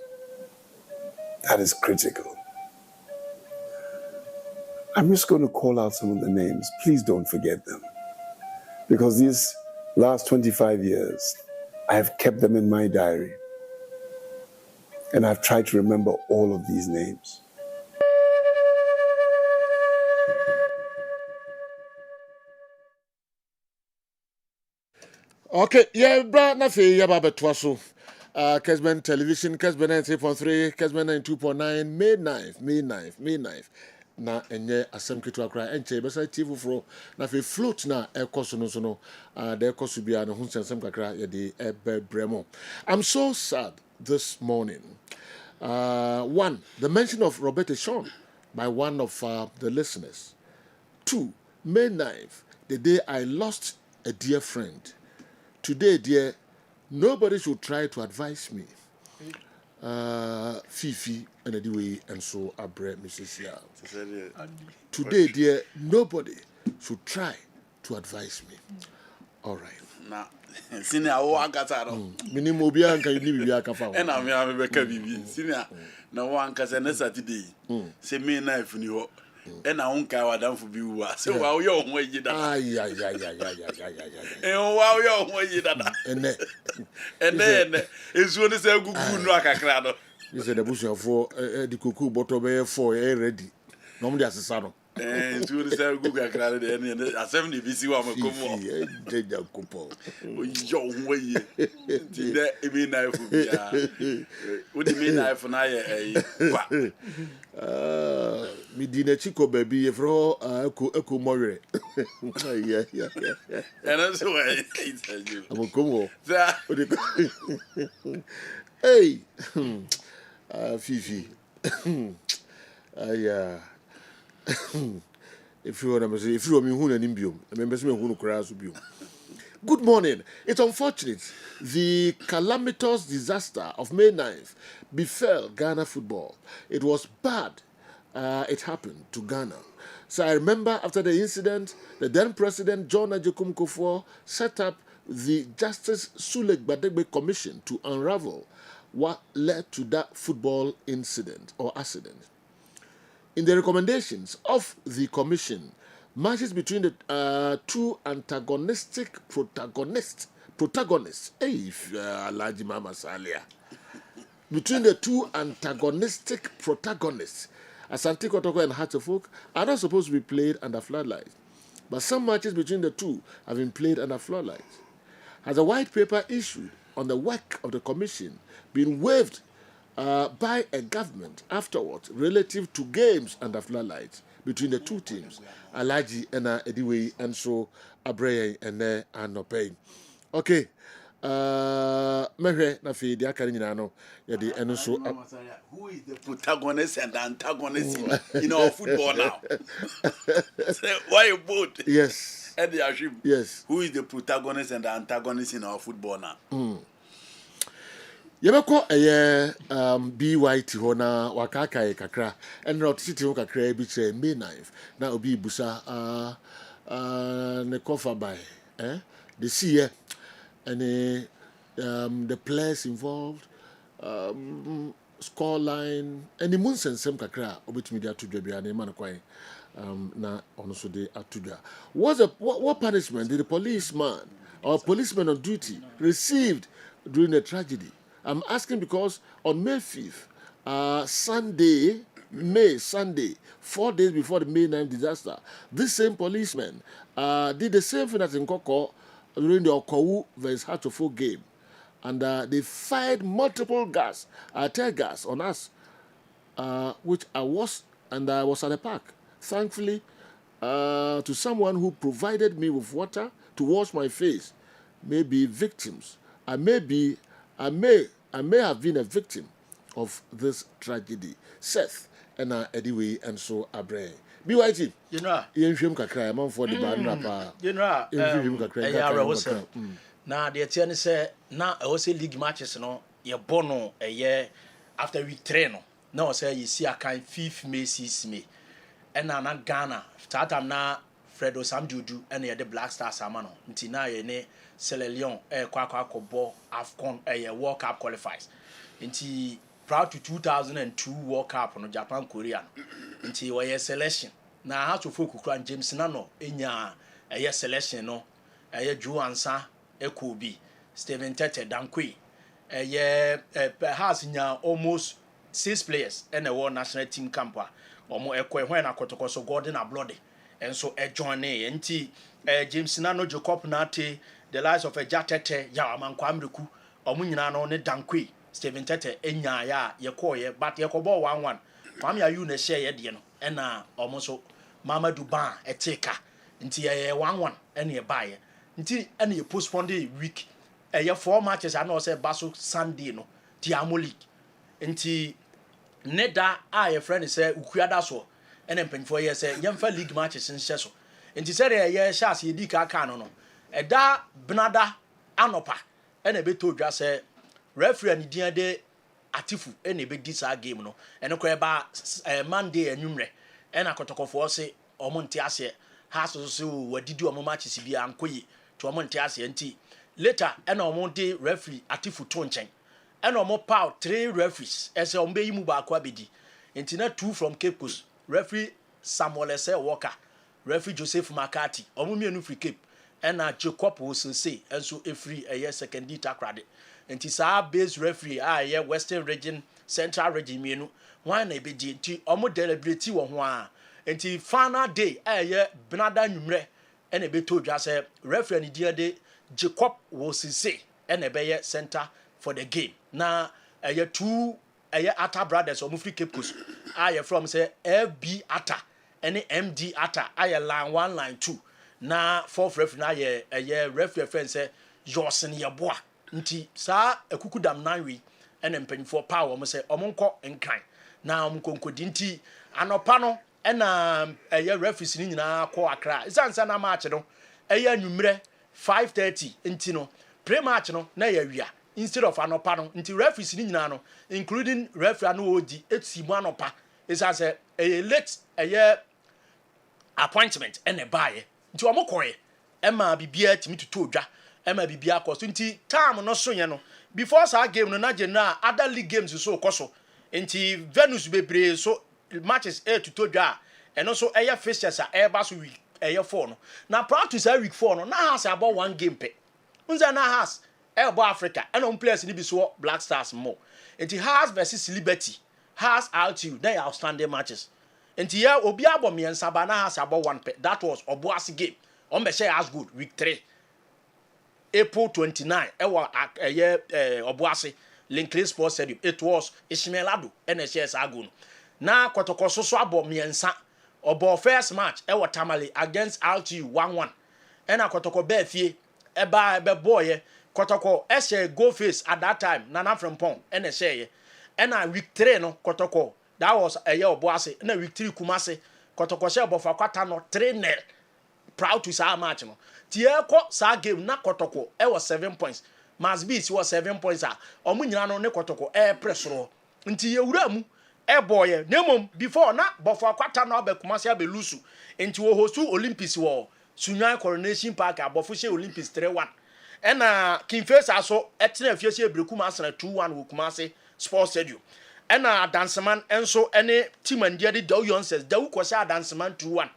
That is critical. I'm just going to call out some of the names. Please don't forget them, because these last 25 years, I have kept them in my diary. And I've tried to remember all of these names. Okay, yeah, bra na fe ya baba twaso. Kessben television, Kessben 93.3, Kessben 92.9, May 9th. Na enye asem ketu akra enche besa TV fro na fe float na ekoso no so no de ekoso bia no hunsensem kakra ye de bremo. I'm so sad this morning. One, the mention of Roberta Shawn by one of the listeners. 2, May 9th, the day I lost a dear friend. Today, dear, nobody should try to advise me. Fifi and anyway, and so Abre Mrs. Ya. Today, dear, nobody should try to advise me. All right. Now, senior, one cataro. Minimum Bianca, you need Bianca. And I'm a baby. Senior, no one can say Saturday. Say me knife in you. And I won't care down for you. So while you're way you done. And while you're way you done. And then it's when it's a good rock a crowd. You said the bush of 4, the cuckoo bottle bear 4, ready. Normally as a saddle. And to the same good crowd and a 70 BC woman come on. Take the couple. Young way. It mean knife. What do you mean knife and I? Midina Chico baby, if raw, echo more. Yeah. And that's why I tell you. I'm a come Hey, Fifi. Yeah. If you want to say, if you want me, who and imbium, I remember me who cries with you. Good morning. It's unfortunate the calamitous disaster of May 9th befell Ghana football. It was bad. It happened to Ghana. So I remember after the incident, the then President John Ajekum Kufuor set up the Justice Sulek Badegbe Commission to unravel what led to that football incident or accident. In the recommendations of the commission, matches between the two antagonistic protagonists, Alaji Mama Salia, between the two antagonistic protagonists, Asante Kotoko and Hatofok, are not supposed to be played under floodlights. But some matches between the two have been played under floodlights. Has a white paper issued on the work of the commission been waived by a government afterwards relative to games under floodlights between the two teams, Alaji and Ediwe, and so Abreye and Anope. Okay. Mehe na fi dia kare nyina no ye de eno so who is the protagonist and the antagonist in our football now? Why you both? Yes. And the Ashim. Yes. Who is the protagonist and the antagonist in our football now? Yebeko BYT ho na wakaka kakra enro titi ho kakra bi che May 9th na obi busa ne kofa by the see and the players involved, score line, and the moons and some kakra, obit media to Jabia and Manakwai, na also de Atuja. What punishment did the policeman or policeman on duty received during the tragedy? I'm asking because on May 5th, Sunday, 4 days before the May 9th disaster, this same policeman did the same thing as in Koko during the Okowu vs. Hatofo game. And they fired multiple tear gas on us, which I was at the park. Thankfully, to someone who provided me with water to wash my face, may be victims. I may have been a victim of this tragedy. Seth and Ediwe and so Abre. BYT. You know. Yenhwem kakra man for the ban pa. You know. Yenhwem kakra. Now the tiani say na I was League matches no ye bono after week 3 no na say you see a kind 5th May 6th May na Ghana start am na Fredo Samjudu and the Black Stars amano nti na ye ne Sierra Leone kwa akọbọ AFCON World Cup qualifiers nti proud to 2002 World Cup no Japan Korea nti we selection na ha to folk kura James Nano enya selection no Joe Ansa Ekobi Steven Tete Dankwe has nya almost 6 players in the world national team camp omo when akotoko so Gordon Ablode and so join nti James Nano Jacob Nate the lives of Jatete ya mankwamreku omo nyina no ne Dankwe Steven Tete enya ya yekoye but yekobo 1-1 kwam ayu na share ye de no na omo so Mamadou Ban eteka nti 1-1 ene baye nti ene ye postpone week 4 matches and also Baso Sunday no Tiamo League nti neda a friend say ukuada so ene mpanfo ye say yemfa league matches nhyɛ so nti say ye chance ye di ka no ɛda benada anopa ene beto dwa say referee ani dia de Atifu ene be di sa game no ene ko ba Monday anwumre ene akotokofo se omo nte ase ha so wadidi omo matches bi ankoyi to omo nte ase nti later ena omo de referee Atifu to nchen ena omo pow 3 referees ese omo be yimu ba kwa bedi nti na 2 from Cape Coast referee Samuel Ese Walker referee Joseph McCarthy omo mienu free Cape ena Jacob Osese enso efree second takrade nti sa base referee Western region Central region mienu wan na ebedi nti omo deliberate wo ho a nti final day Benada nwumre ena beto dwa se referee ni dia de Jacob Osese ena be center for the game na 2 Atta brothers omo free Cape Coast from say FB Atta any MD Atta line 1 line 2 na 4th referee na referee friend say Johnson Yeboa nti sa ekukudam nanwi ene mpanifo power omo say omo nko nkan na omo konkodi nti anopa no ena referees ni nyina ko Accra isansa na match no anwumre 5:30 nti no pre-match no na wia instead of anopa no nti referees ni nyina no including referee no odi etimu anopa isansa late appointment ene bae nti omo koye ema bibia timi tutodwa ema bibia koso nti time no so ye no before sa game no na general other league games so koso nti Venus bebre so matches tutodwa eno so fixtures ba so week 4 no na proud to say week 4 no na has about 1 game pe unza na has ebo Africa eno players ni bi so Black Stars more nti has versus Liberty has RTU they are outstanding matches nti obi abo miensa ba na has about 1 pe that was Obuasi game on be share as good week 3 April 29 Obuasi Linkley Sports Stadium it was Ishmael Ado NHS Agun na kotokoso so abo miensa obo first match Tamale against RTU 1-1 ena kotoko be fie eba boy kotoko go face at that time Nana Frempong ena week 3 no kotoko that was Obuasi na week 3 Kumase kotoko she obofa kwata no 3-0 proud to say match no tie ko sa game na kotoko was 7 points must be was 7 points omu nyina no ne kotoko presoro nti yewura mu boy nemom before na bofo kwata na obekumase abelusu nti wo hostu Olympics wo Sunyan Coronation Park abofo she Olympics 3-1 ena Kingfisher aso etena fiese ebrekuma asena 2-1 wo Kumase Sports Stadium ena Danseman enso ene team andia de Dow Youngsters Dawu kwose Danseman 2-1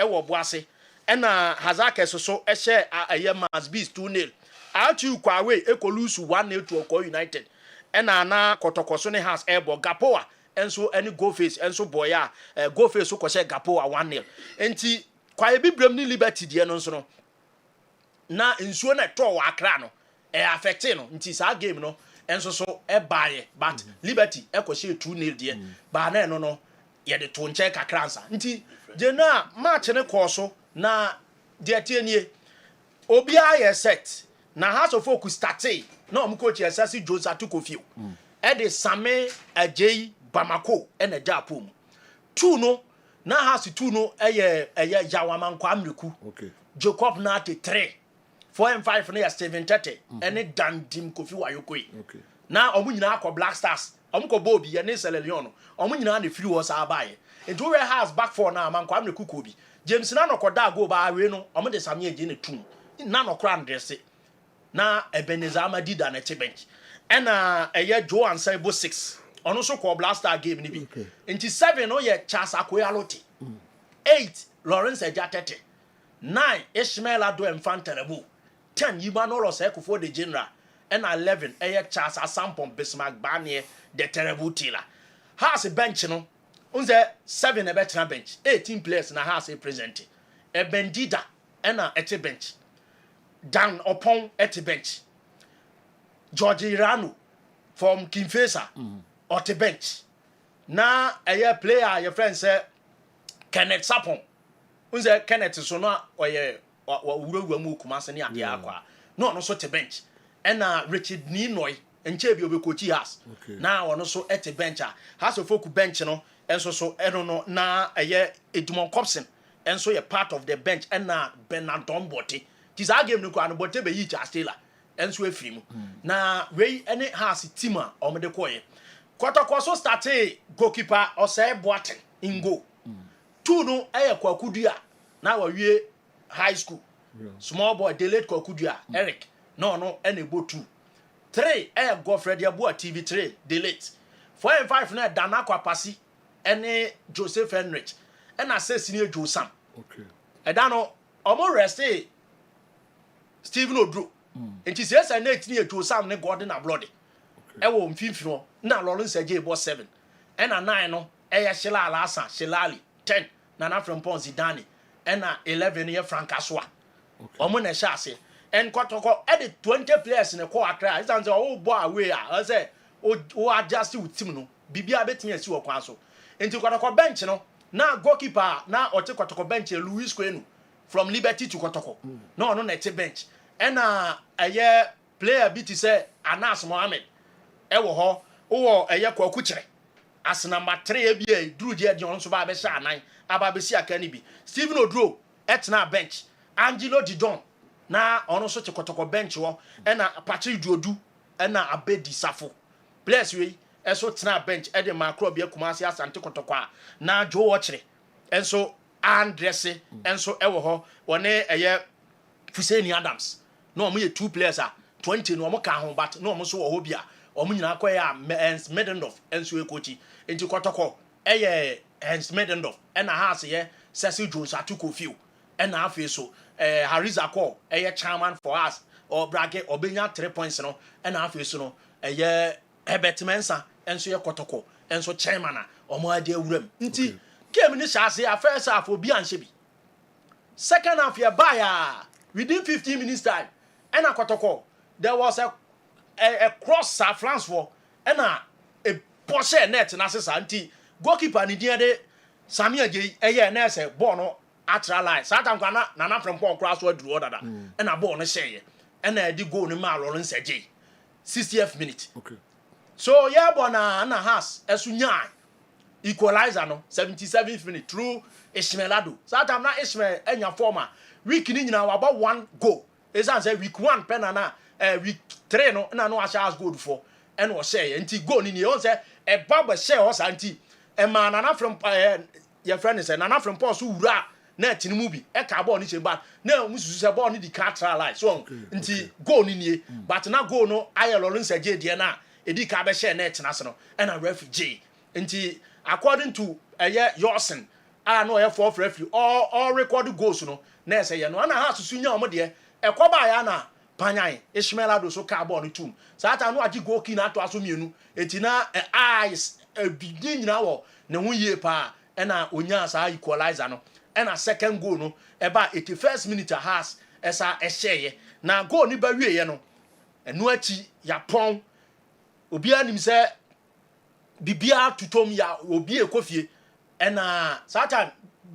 wo Boase ena Hazake so ehye Masbis 2-0 Achu kwawe ekolusu 1-0 to Oko United ena na kotokoso ne has airbo Gapoa enso any go face enso boya go face so kwose Gapoa 1-0 enti kwa ebibrem ni Liberty die no nso no na nsuo na to wa Accra no affect no nti sa game no enso so baye but Liberty kwose 2-0 die ba na no ye de to nche kakransa nti je na match ne koso na de atienie obi aye set na House of Folk started na om coach Esasi Josa Tukofio de Same Ajay Bamako ene Japom 2 no na House 2 no Jawaman Kwamriku okay Jacob Nate 3 4 and 5 na Steven Tete ene Dandim Kofi Wayokoi okay na omu nyina akọ Black Stars omu ko Bobby ye ne Sierra Leone omu nyina na free was abaye into we has back for na man Kwame Kukobi James na no koda go ba we no omu de Samia je ne tum na no kra ndrese na Ebenezer Amadi da na che bench ena eye Joe Ansaibo 6 ono so ko Black Star game ni bi into 7 no ye Charles Akoyalote 8 Lawrence Ejatete 9 Ishmael Ado Mfanterebu 10 Yibanolo Sekufo de General and 11 Charles Asampon Bismarck Barnier the terrible tiller. Has a bench no unze 7 a better bench 18 players na has a present a Bendida and a bench down upon at a bench George Iranu from Kimfesa at a bench na a player your friend say Kenneth Sapon unze Kenneth so no oye wa mu Kumase ni ade akwa no so te bench ena Richard Ninoy enche bi obekochi has na ono so at the bench has of folk bench no enso so eno no na Edmond Cobson enso ye part of the bench ena Bernard Dombote this game no kwa no bote be yi Chastela enso afiri mu na we ene has team a omede koye Kotoko so start goalkeeper Osei Boateng in goal 2 no Kwakudua na wawie high school small boy delayed Kwakudua Eric no any go 2 3 Godfrey Diabua TV3 delayed 4 and 5 na Dana Kwapasi any Joseph Henrich and I say senior Joe Sam edano omo rest Stephen Odro and she says I need near Joe Sam ne Gordon a bloody ewo mfimfino na Lawrence Ejay bo 7 and a 9 no Shela Alasa Shelali 10 Nana from Ponzidani and 11 year Frank Aswa omo na shase and Kotoko edit 20 players in a quarter I say oh boy away I say o adjust with team no bibia betimi asi okwanso enti Kotoko bench no na goalkeeper na ote Kotoko bench Louis Kwenu from Liberty to Kotoko no na te bench and aye player bit say Anas Mohammed ewo ho wo Kwaku Kire as number 3 bia duru je de onso ba be sha anan aba be si aka ni bi Stephen Odro etna bench Angelo Didon na ono so te Kotoko bench wo na Patrick Duodu na Abedi Safo players we eso tena bench e de macro bia Kumasi Asante Kotoko na Joe Ochre enso Andresse enso ewo ho wone Fuseni Adams no omo ye 2 players 20 no omo ka ho but no omo so wo ho bia omo nyina akoya Medendorf enso ekochi enti Kotoko Hans Medendorf na has ye Cecil Jones Atukofiu na afi so Hariza Ko chairman for us or brage obenya 3 points no na afi so no Herbert Mensah enso ye Kotoko enso chairman omo ade awuram nti game ni shase a first half obi anhye bi second half ye baya within 15 minutes time and Kotoko there was a cross France for and a Porsche net na sesa nti goalkeeper ni dia de Samia J na say ball no atra line satan kwana na from Paul cross wo duru odada and a ball no share and na di goal ni ma Lawrence Ejay 60th minute so yeah bona na has esunya equalizer no 77th minute through Ishmael Ado satan na Ishmael enya former week ni nyina wa about 1 goal esan say week 1 pen na week 3 no na no asha goal for and was say nti goal ni on say e baba share o santi e ma nana from your friend is nana from Paul so wura na tinimu bi e ka ball ni che ba na mususu say ball ni di counter line so nti goal ni nie but na goal no ayelo nsa je de na e di ka be share net na so no and a refugee nti according to Yorson no e for referee all record goals no na say no na ha susu nya omo de e koba ya na panyan Ishmael Ado so ka ball ni tum sata no agi goal ki na to aso mienu etina eyes bidin nyina wo ne ho yie pa na onya sa equalizer no na second goal no eba 81st minute has esa ehye na goal ni ba wieye no eno achi ya pon obi anim se bibia tutom ya obi ekofie na sata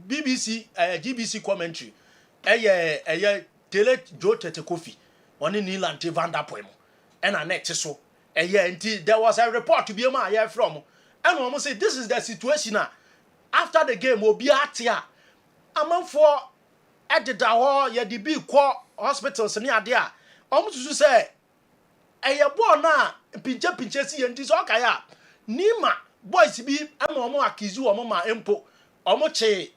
BBC GBC commentary tele Joe Tete Kofi oni ni Lante Van der Poel na net so until there was a report to be ma here from and almost say this is the situation after the game obi atia amanfo ededa ho ye di bi ko hospitals ni ade a almost to say eye ball na pinche si enti so kaya nima boys bi ama omo akizu omo ma empo omo che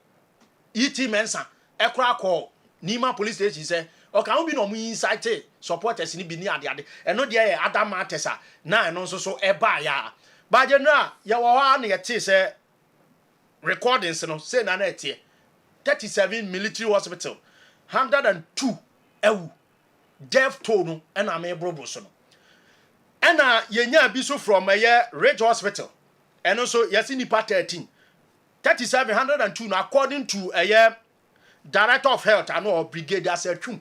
iti mensa ekra call nima police station say okay omo bi no omo inside supporters ni bi ni ade eno de ye adam matesa na eno so eba ya ba general ya wo ha na ye te say recordings no say na etie 37 military hospital 102 ewu death toll no na me brobo so no ena yenya bi so from Ridge Hospital eno so yesi nipa 13 3702 no according to director of health or brigadier Sertwum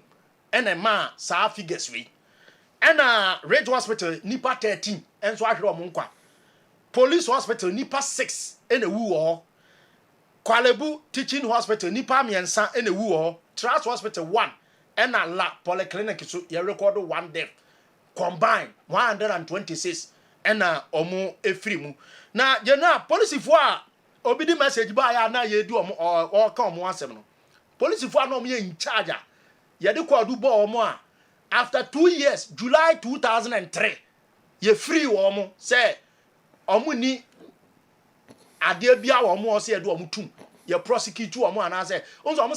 ena ma sa figures we ena Ridge Hospital nipa 13 enso ahwere omo police hospital nipa 6 ena wu ho Kwalebu teaching hospital nipa miensa ena wu ho Trust hospital 1 ena la polyclinic so ye record 1 death combined 126 ena omo efrimu na general police fo a obidi message ba ya na ye di omo o ka omo asem no police fo na omo ye in charge ye de kwadu bo omo a after 2 years July 2003 ye free omo say omo ni ade bia omo o say ye do omo tum ye prosecute omo ana say omo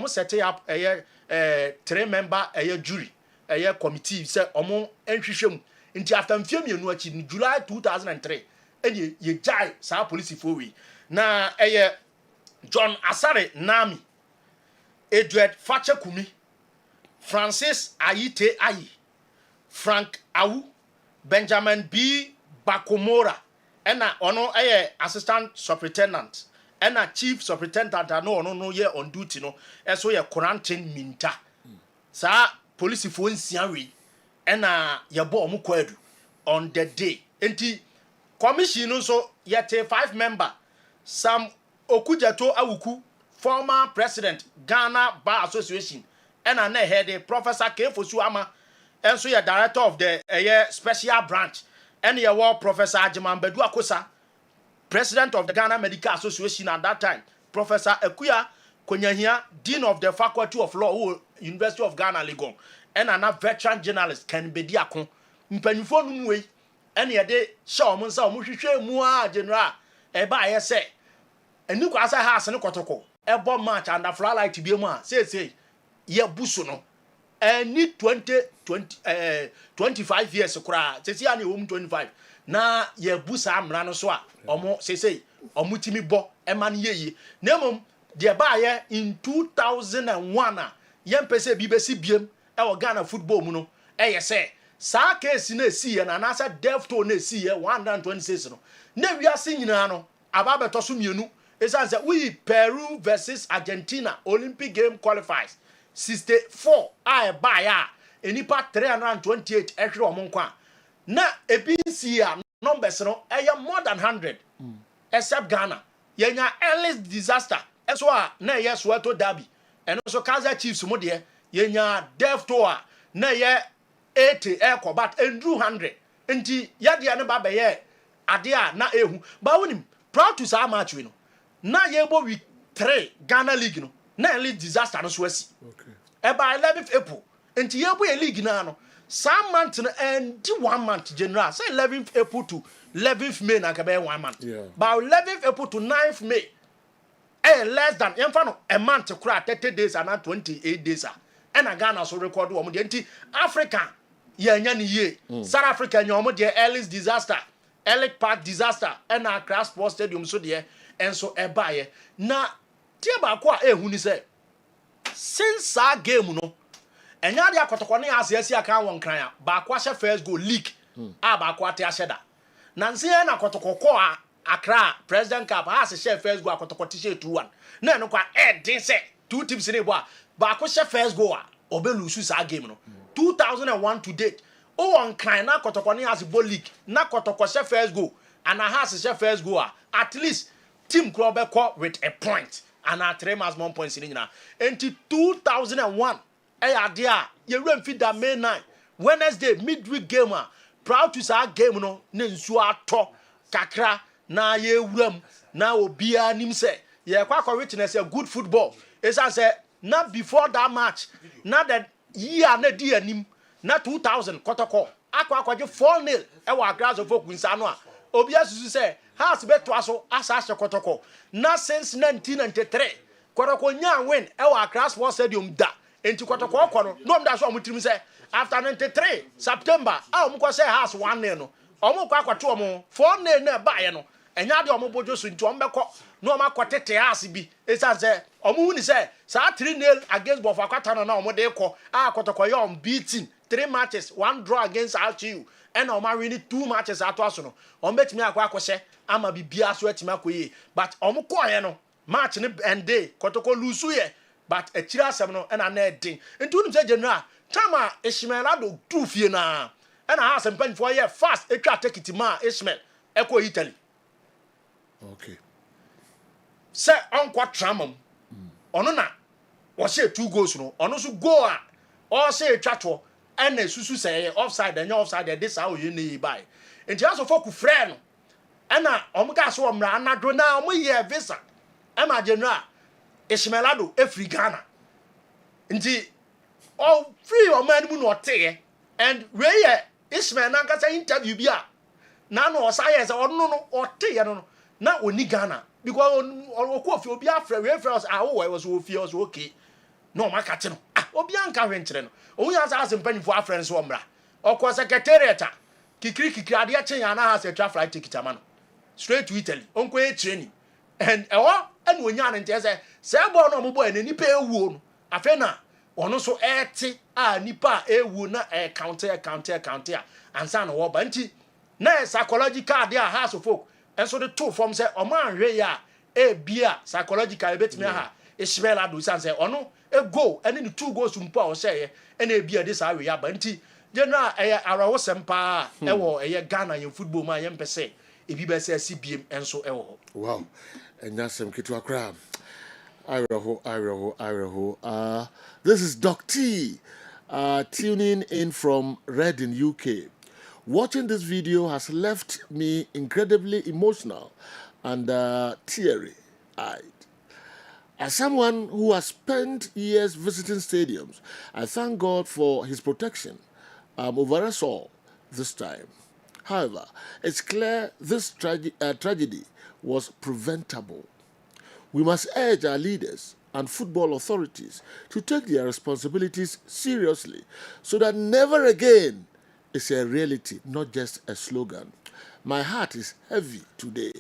set up 3 member jury committee say omo enhwehwem nti after mfiemienu achi ni July 2003 eni ye jai sa police for we na John Asare Nami Edward Fachekumi Francis Ayite Ayi Frank Awu Benjamin B Bakomora ena ono assistant superintendent ena chief superintendent no ye on duty no eso ye quarantine minta sa police fo nsia we ena ye bo omo kwadu on the day enti commission no so yete 5 member Sam Okujato Awuku former president Ghana Bar Association ena na head Professor Kefosu Ama enso ye director of the special branch ena ye war Professor Ajiman Bedu Akosa president of the Ghana Medical Association at that time Professor Ekuya Konyahia dean of the faculty of law University of Ghana Liga and a veteran journalist Ken Bediako mpanifo no we ene ye de sha omo nsa omo hwehwe mu a general e ba ye se eni kwa asa house ne kotoko e bo match and afra light bi mu a say ye busu no eni 25 years kura sesi ani wo 25 na ye busa amra no so a omo say omo timi bo e man yeyi na mom de ba ye in 2001 a ye mpese bi besi biem e wo Ghana football mu no e ye say sa case na esi ye na na sa death toll na esi ye 126 no na wiase nyina no aba beto so mienu esan say we Peru versus Argentina Olympic game qualifies 64 a ba ya enipa 328 ehwe omo nkwa na ebinsi a numbers no more than 100 except Ghana yenya early disaster eso a na ye Soweto derby eno so Kaizer Chiefs mo de yenya death toll na ye 80 combat endru 100 nti yade ne ba be ye ade a na ehu ba wonim proud to say match we no na ye bo week 3 Ghana league no na early disaster no so asi okay by 11th April nti ye bo league na no some month no and 1 month general say 11th April to 11th May na ka be 1 month by 11th April to 9th May less than a month to cry 30 days and 28 days and Ghana so record wo mo de nti Africa ye nya ni ye South Africa nya wo mo de early disaster Elk Park disaster and Accra Sports Stadium so de and so e ba ye na tie ba ko a ehu ni say since our game no enya de akotoko ne ase aka won kran a ba kwa hye first goal league a ba kwa te ahye da na nse na akotoko ko a Accra President Cup has share first goal akotoko te share 2-1 na no kwa din say two teams ne bo a ba ko hye first goal a obelusu sa game no 2001 to date o on kran na akotoko ne has ball league na akotoko hye first goal and a has share first goal at least team club be call with a point and a 3 maximum points in na enti 2001 ade a ye remfi da May 9 Wednesday midweek game proud to say game no na nsu ato kakra na ye wuram na obia nim say ye kwa witness a good football esa say na before that match na that year na di anim na 2000 kotoko akwaje 4-0 e wa Accra so fokunsa no a obi asusu say Hearts beto aso asa kotoko na since 1993 kotoko nya win e wa Accra Sports Stadium da enti kotoko okọ no mda so omutirim say after 93 September a omko say Hearts 1-0 no omko akwato omo 4-0 na ba ye no enya de omo bojo so nti ombekọ no ma kwatete Hearts bi esan say omo hu ni say sa 3-0 against Bofa Kwata no na omo de kọ a kotoko ye unbeaten 3 matches 1 draw against RTU and omo win 2 matches ato aso no omo betimi akwa akose ama bibia so atimi akoye but omo ko ye no match ne ende kotoko lose ye but akira asem no na na edin nti unim say general tama Ishmaelado tu fie na na ha asem pan for ye fast etwa take it ma Ishmael eko Italy okay say onko tramam ono na wo say 2 goals no ono so goal a o say etwa to and susu say offside and offside this how you need buy nti aso for ku frɛ no na omga so omra anado na omoye visa ema general Ishmaelado efri Ghana nti all free o man mu no te and we ye Ishmael na kasa interview bi a na no osaye say ono no ote ye no na oni Ghana because okofi obi afre we friends ah wo was ofi was okay no makate no obi anka hwenkyere no onya sa asempanyfo afre so omra okọ secretariat kikiri ade achen ya na ha se tra flight ticket ama no straight to Italy onko e training and enu onya ne nte se bo no mo boy na nipa ewuo no afa na ono so ete a nipa ewu na counter a ansa na wo ba nti na psychological dey house of folk enso the two from say o man hwe ya e bia psychological betimi ha Ishmaelado san say ono e go ene ni 2 goals mpo a o say ene bia dey sa we ya ba nti general arawo sempa e wo Ghana yen football man yen pese ebi be say CBM enso e wo wow enyasem kitu akra Iroho. This is Doc T tuning in from Reading, UK. Watching this video has left me incredibly emotional and teary-eyed. As someone who has spent years visiting stadiums, I thank God for his protection over us all this time. However, it's clear this tragedy was preventable. We must urge our leaders and football authorities to take their responsibilities seriously so that never again is a reality, not just a slogan. My heart is heavy today.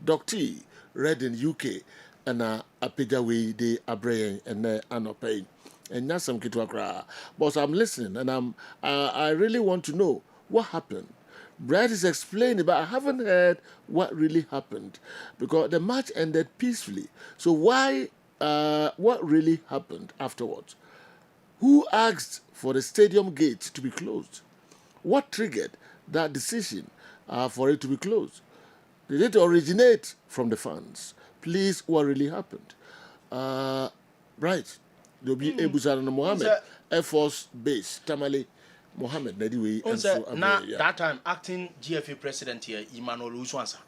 Dr. T, Reading, UK, and Apejawe de Abrayan and Anopain. And that's some kitwakra. But I'm listening and I really want to know what happened. Brad is explaining, but I haven't heard what really happened because the match ended peacefully. So why, what really happened afterwards? Who asked for the stadium gate to be closed? What triggered that decision for it to be closed? Did it originate from the fans? Please, what really happened? Right. There'll be Abu Zaran Mohammed, Air Force Base, Tamale. Mohammed Nadiwe and so that time acting GFA president here Emmanuel Uswansa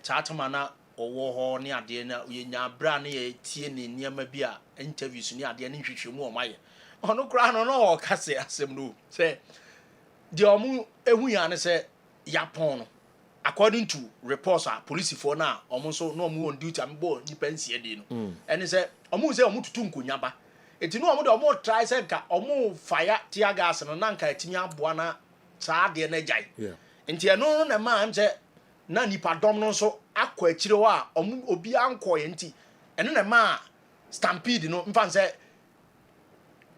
chatamana owo ho ne ade na yenya bra na ye tie ne niam bi a interviews ne ade ne hwehwemu o maye ono kra no no o kase asem no say de omu ehu ya ne say yapon no according to reports police for na omu so no omu on duty am bo nipa nsie de no ene say omu say omu tutu nkonya ba eti no omo de omo try say nka omo fire tear gas no na nka etimi aboa na saa de na jai enti eno na ma am say na nipa dom no so akọ akire ho a omo obi anko ye enti eno na ma stampede no mfa say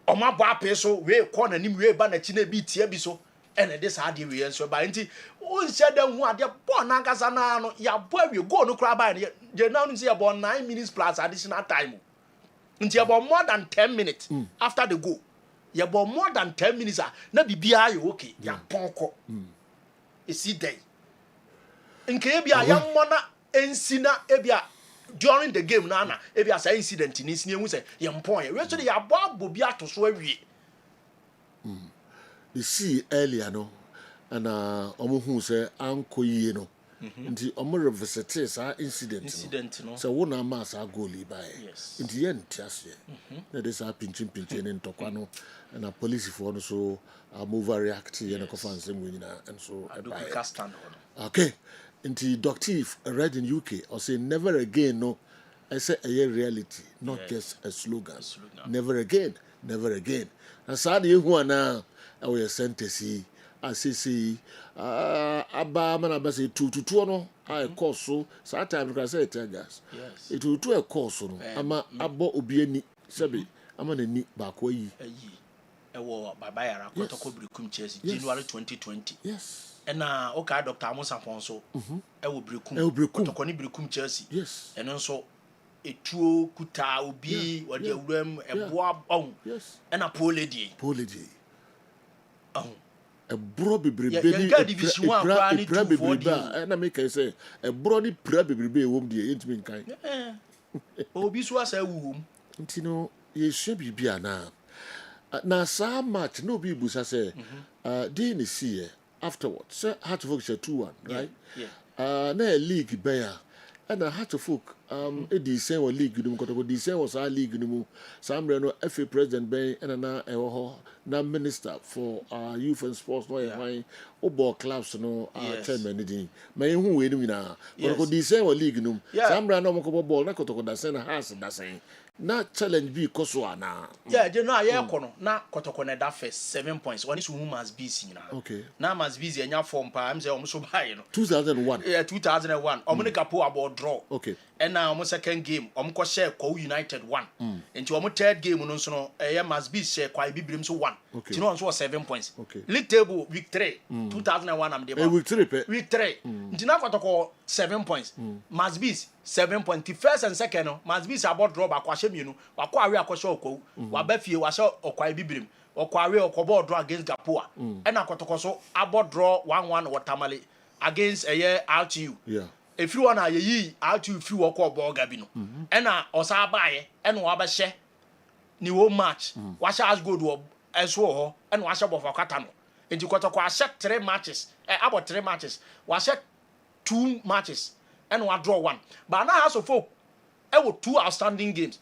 omo abo ape so we kọ na nim we ba na chi na bi tie bi so ene de saa de we enso ba enti o nse da hu ade bo na nkasa na no ya bo awie go no kra ba je na no say about 9 minutes plus additional time. Until about more than 10 minutes after the goal. You about more than 10 minutes. Na bibia you okay. Ya ponko. Isi day. Nke ebia ya mona ensina ebia during the game na ebia sa incident ni sini ehu say ye mpon ye. We so ya abo bi ato so awie. You see earlier no and omo hu say anko yie no. nti omo revisit sa incident no so wona ma sa goal by nti yen tiase na dey sa pinching ne ntokwa no na police for no so overreact yen ko fan sem we nyina and so okay nti doctor read in UK or say never again no I say a reality not just a slogan. Never again and sad you who na we sentence I say aba man aba say 2 no I course so time because say gas it will to a course no ama abo obi ani sabi ama na ni ba ko yi ewo baba yara kotoko brikum Chelsea January 2020 yes ena okay Dr. Amusa Ponso ewo brikum kotoko ni brikum Chelsea yes eno nso etuo kuta obi wode awuram eboa on ena poledi a bro bebrebe ni pra bebrebe na make say a bro ni pra bebrebe wom de entimi nkan obi so asa wuwom ntino ye hwe bibia na sa match no bi busa say dey ni see afterwards say had to focus 2-1 right na league bear and I had to folk the same league no ko the same was our league no samre no FA president ben and na minister for youth and sports no why football clubs no chairman din man hu we no na ko the same league no samre no ko ball na ko da sen house da sen na challenge be koso ana je no aye ko na kotoko na da first 7 points one is must be seen okay na must be enya form pa am say o so buy no 2001 2001 o mo ne kapo about draw okay and now o second game o mo share ko United 1 into o third game no so no must be share kwa bibrim so 1 ti no so 7 points league table week 3 2001 am dey week 3 nti na kotoko 7 points must be 7 points the first and second no must be about draw ba kwa mienu wakwa awe akosho okwo wabafie washo okwa bibrim okwa awe okobo draw against Gapoa na kotokoso abo draw 1-1 watamale against RTU if you wanna yi RTU free work obo gabi no na osa baaye na wabahye ni wo match washa as good wo eso ho na washa bofa kwata no enti kotoko ahye 3 matches about 3 matches washe 2 matches and wa draw 1 but now has of folk ewo 2 outstanding games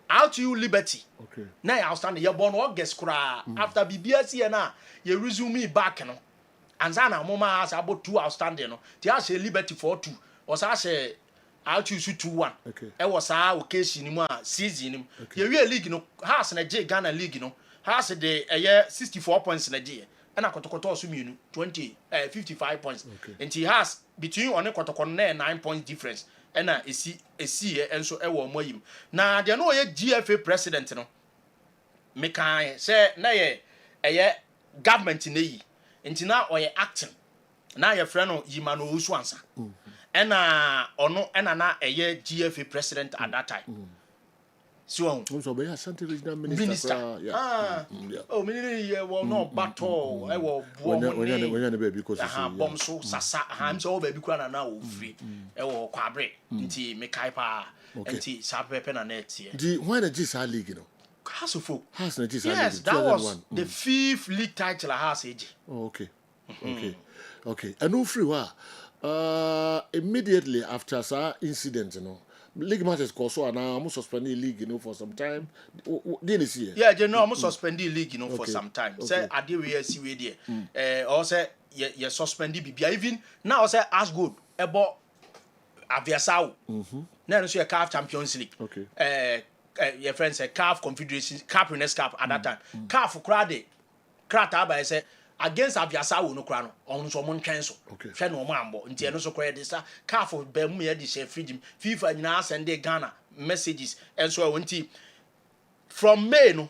RTU Liberty okay na outstanding ye born August kura after BBS na ye resume back no anza na mama has about 2 outstanding no ti has Liberty 4-2 o sa she RTU 2-1 okay e was a occasion ni mu a season ni ye we league no has na J Ghana league no has the 64 points na J and a kotokoto so mienu 55 points and he has between on kotoko na 9 points difference and esi enso e wo moyim na de no ye GFA president no me kan say na ye government na yi enti na oye acting na ye frɛ no Yimano Osu ansa ɛna ɔno ɛna na GFA president at that time so be Asante regional minister oh minister well no battle e wo when baby because bom so sasa am so baby kura na o free e wo kwabre nti me kai pa nti sa pepe na net here the when the GSA league no has of has the GSA league yes that was the 5th league title has age okay and no free immediately after that incident you know league matches go so and I'm suspending league for some time didn't see you know I'm suspending league for some time say ade we see we there or say you suspend bibia even now say as good ebo aviasao na no so CAF Champions League your friend say CAF Confederation CAF Winners' Cup at that time CAF krata ba say against Aviasa no kra no on so mon twen so hwe no mo ambo nti eno so kra de sa CAF ba mu ye de share freedom FIFA nyina send Ghana messages and so nti from May no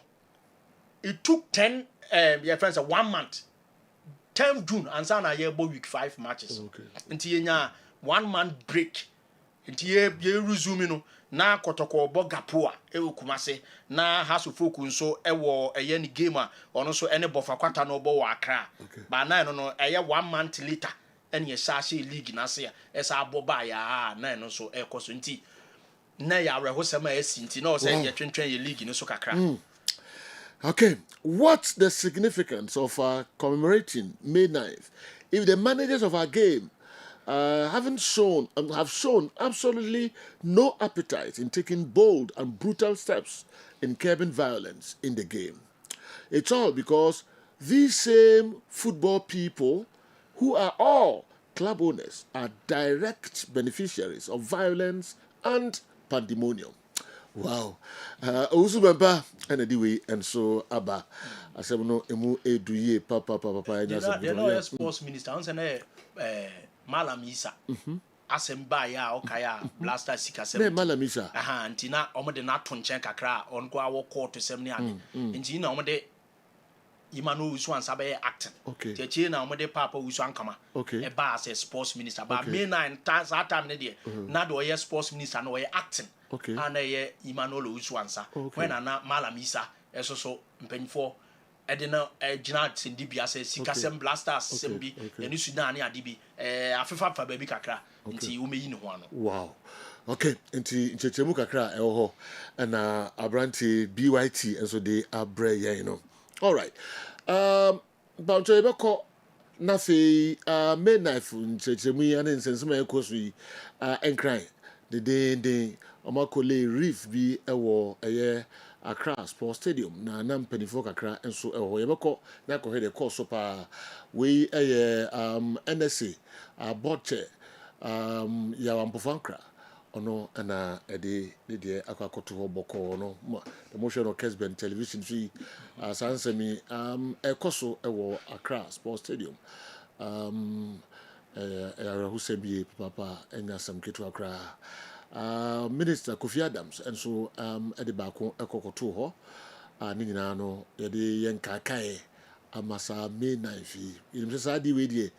it took 10 your friends 1 month 10 June and sana ye bo week 5 matches nti ye nya 1 month break nti ye resume no na kotoko bo Gapoa e Kumase na haso folk nso e wo eye ni game a ono so ene bofa kwata no bo wa Accra ba na no eye 1 month later ene ye sha league na se e sa bo ba ya na no so e koso nti na ya rehosema esi nti na o se ye twentwen ye league no so kakra okay what's the significance of commemorating May 9th if the managers of our game have shown absolutely no appetite in taking bold and brutal steps in curbing violence in the game. It's all because these same football people, who are all club owners, are direct beneficiaries of violence and pandemonium. Wow. Owusu bempa and anyway, and so Abba. I said no emu eduye papa. You know sports minister on say Malam Isa. Asemba ya okaya blaster sika 70. Malam Isa. Aha, ntina omo de na to nchen kakra on go awo court to sem ne ade. Nti na omo de Imanu usu ansa be acting. Okay. Cheche na omo de papa usu ankama. Okay. E ba as sports minister. But me na that time ne de na do ye sports minister no ye acting. Okay. And ye Imanu usu ansa. When na Malam Isa eso so mpanifo edena gina sindibia se sikasem blasters sembi eni sudan ne ade bi afefa fa ba bi kakra nti umeyi ne ho ano. Wow. Okay, nti nchechemu kakra ewo ho na abranti BYT and so they abre you know. All right. But you beko na fe main knife nchechemu ya na nsensema ekoso yi enkran de omakole reef bi ewo eye Accra Sports Stadium na mpanifo kakra enso eho yebeko na ko hede course pa we NSA boche ya wampofankra ono na ede de akwakoto ho boko no the motion of Kessben television fi sansemi ekoso ewo Accra Sports Stadium Husebi papa enyasam ketu Accra Minister Kofi Adams and so ede bako ekokoto ho ni nyina no yede yenkakae amasa May 9th you say di we die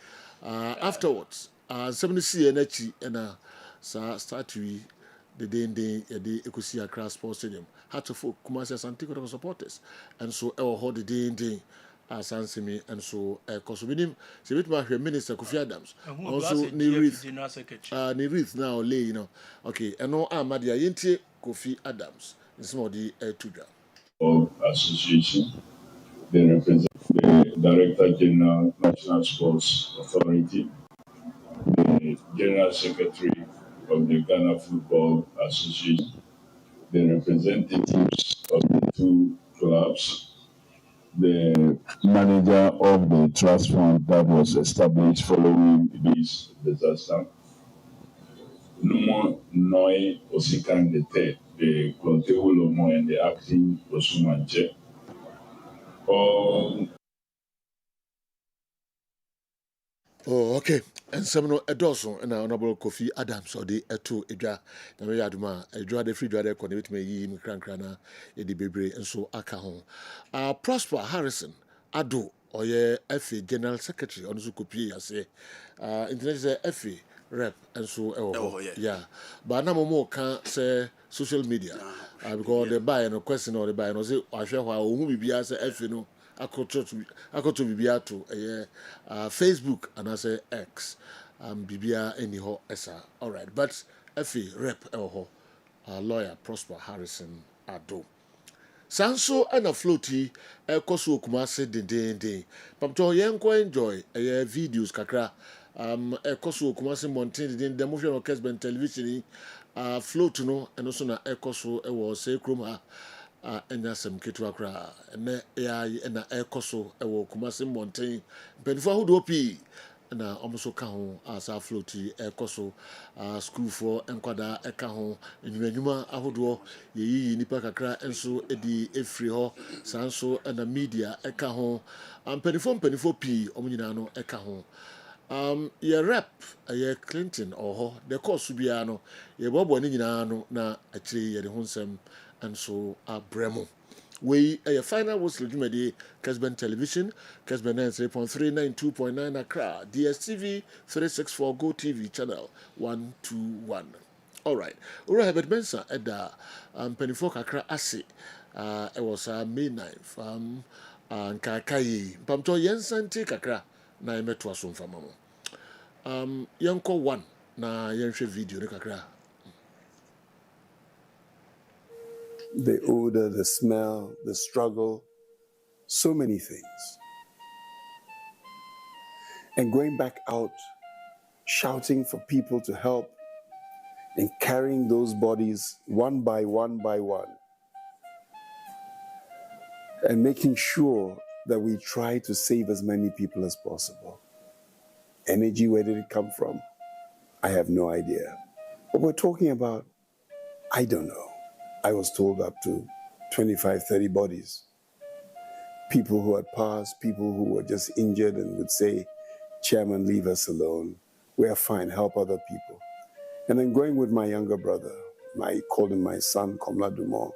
afterwards 70 na chi na start we the day yede ekosi Accra Sports Stadium had to folk Kumasi Asante supporters and so hold the day Sansemi and so Kosubinim Sibit Minister Kofi Adams also Nirith now lay you know okay and no Amadia Yenti Kofi Adams in some of the Tudra of association they represent the Director General National Sports Authority, the General Secretary of the Ghana Football Association, the representatives of the two clubs, the manager of the trust fund that was established following this disaster, Numo Noi Osikan the Clotehulomo and the acting Osumanche. Oh, okay. And some no edoso and honorable Kofi Adams or the eto edwa na we aduma edwa the free dwa connect me yi mkrankrana e de bebre enso aka ho. Prosper Harrison Ado oye FA General Secretary on so kopie ase. International FA rep enso yeah. But na mo kan say social media because the buy no question or the buy no say ahwe ho a ohu bibia say FA no akoto bibia to Facebook and I say X bibia anyhow esa. All right, but FA rep lawyer Prosper Harrison Ado Sanso and a floaty koso Kumasi den pamto yenko enjoy videos kakra koso Kumasi mountain den the motion of Kessben television float no and also na koso was say kroma enya sem ketu akra na na ekoso ewo Kumasi mountain benfo ahodo pi na omoso ka ho asa floaty ekoso school for enkwada eka ho enwanyuma ahodo yeyi nipa kakra enso edi efri ho sanso na media eka ho penifo pi omnyina no eka ho ye rep ye Clinton oho the course bia no ye bobo ni nyina no na akire ye de ho nsem and so Bremo. We a final was legitimate Kessben Television, Kessben 93.3, 92.9 Accra, DSTV 364 Go TV channel 121. All right. Ura Herbert Benson at the Penifok Accra Ase. It was May 9th. And Kakai Pamto Yensanti Kakra na emetwa so mfamamo. Yanko 1 na yenhwe video ne kakra. The odor, the smell, the struggle, so many things. And going back out shouting for people to help, and carrying those bodies one by one, and making sure that we try to save as many people as possible. Energy, where did it come from? I have no idea. What we're talking about, I don't know. I was told up to 25, 30 bodies. People who had passed, people who were just injured and would say, Chairman, leave us alone. We are fine, help other people. And then going with my younger brother, I called him my son, Komla Dumont,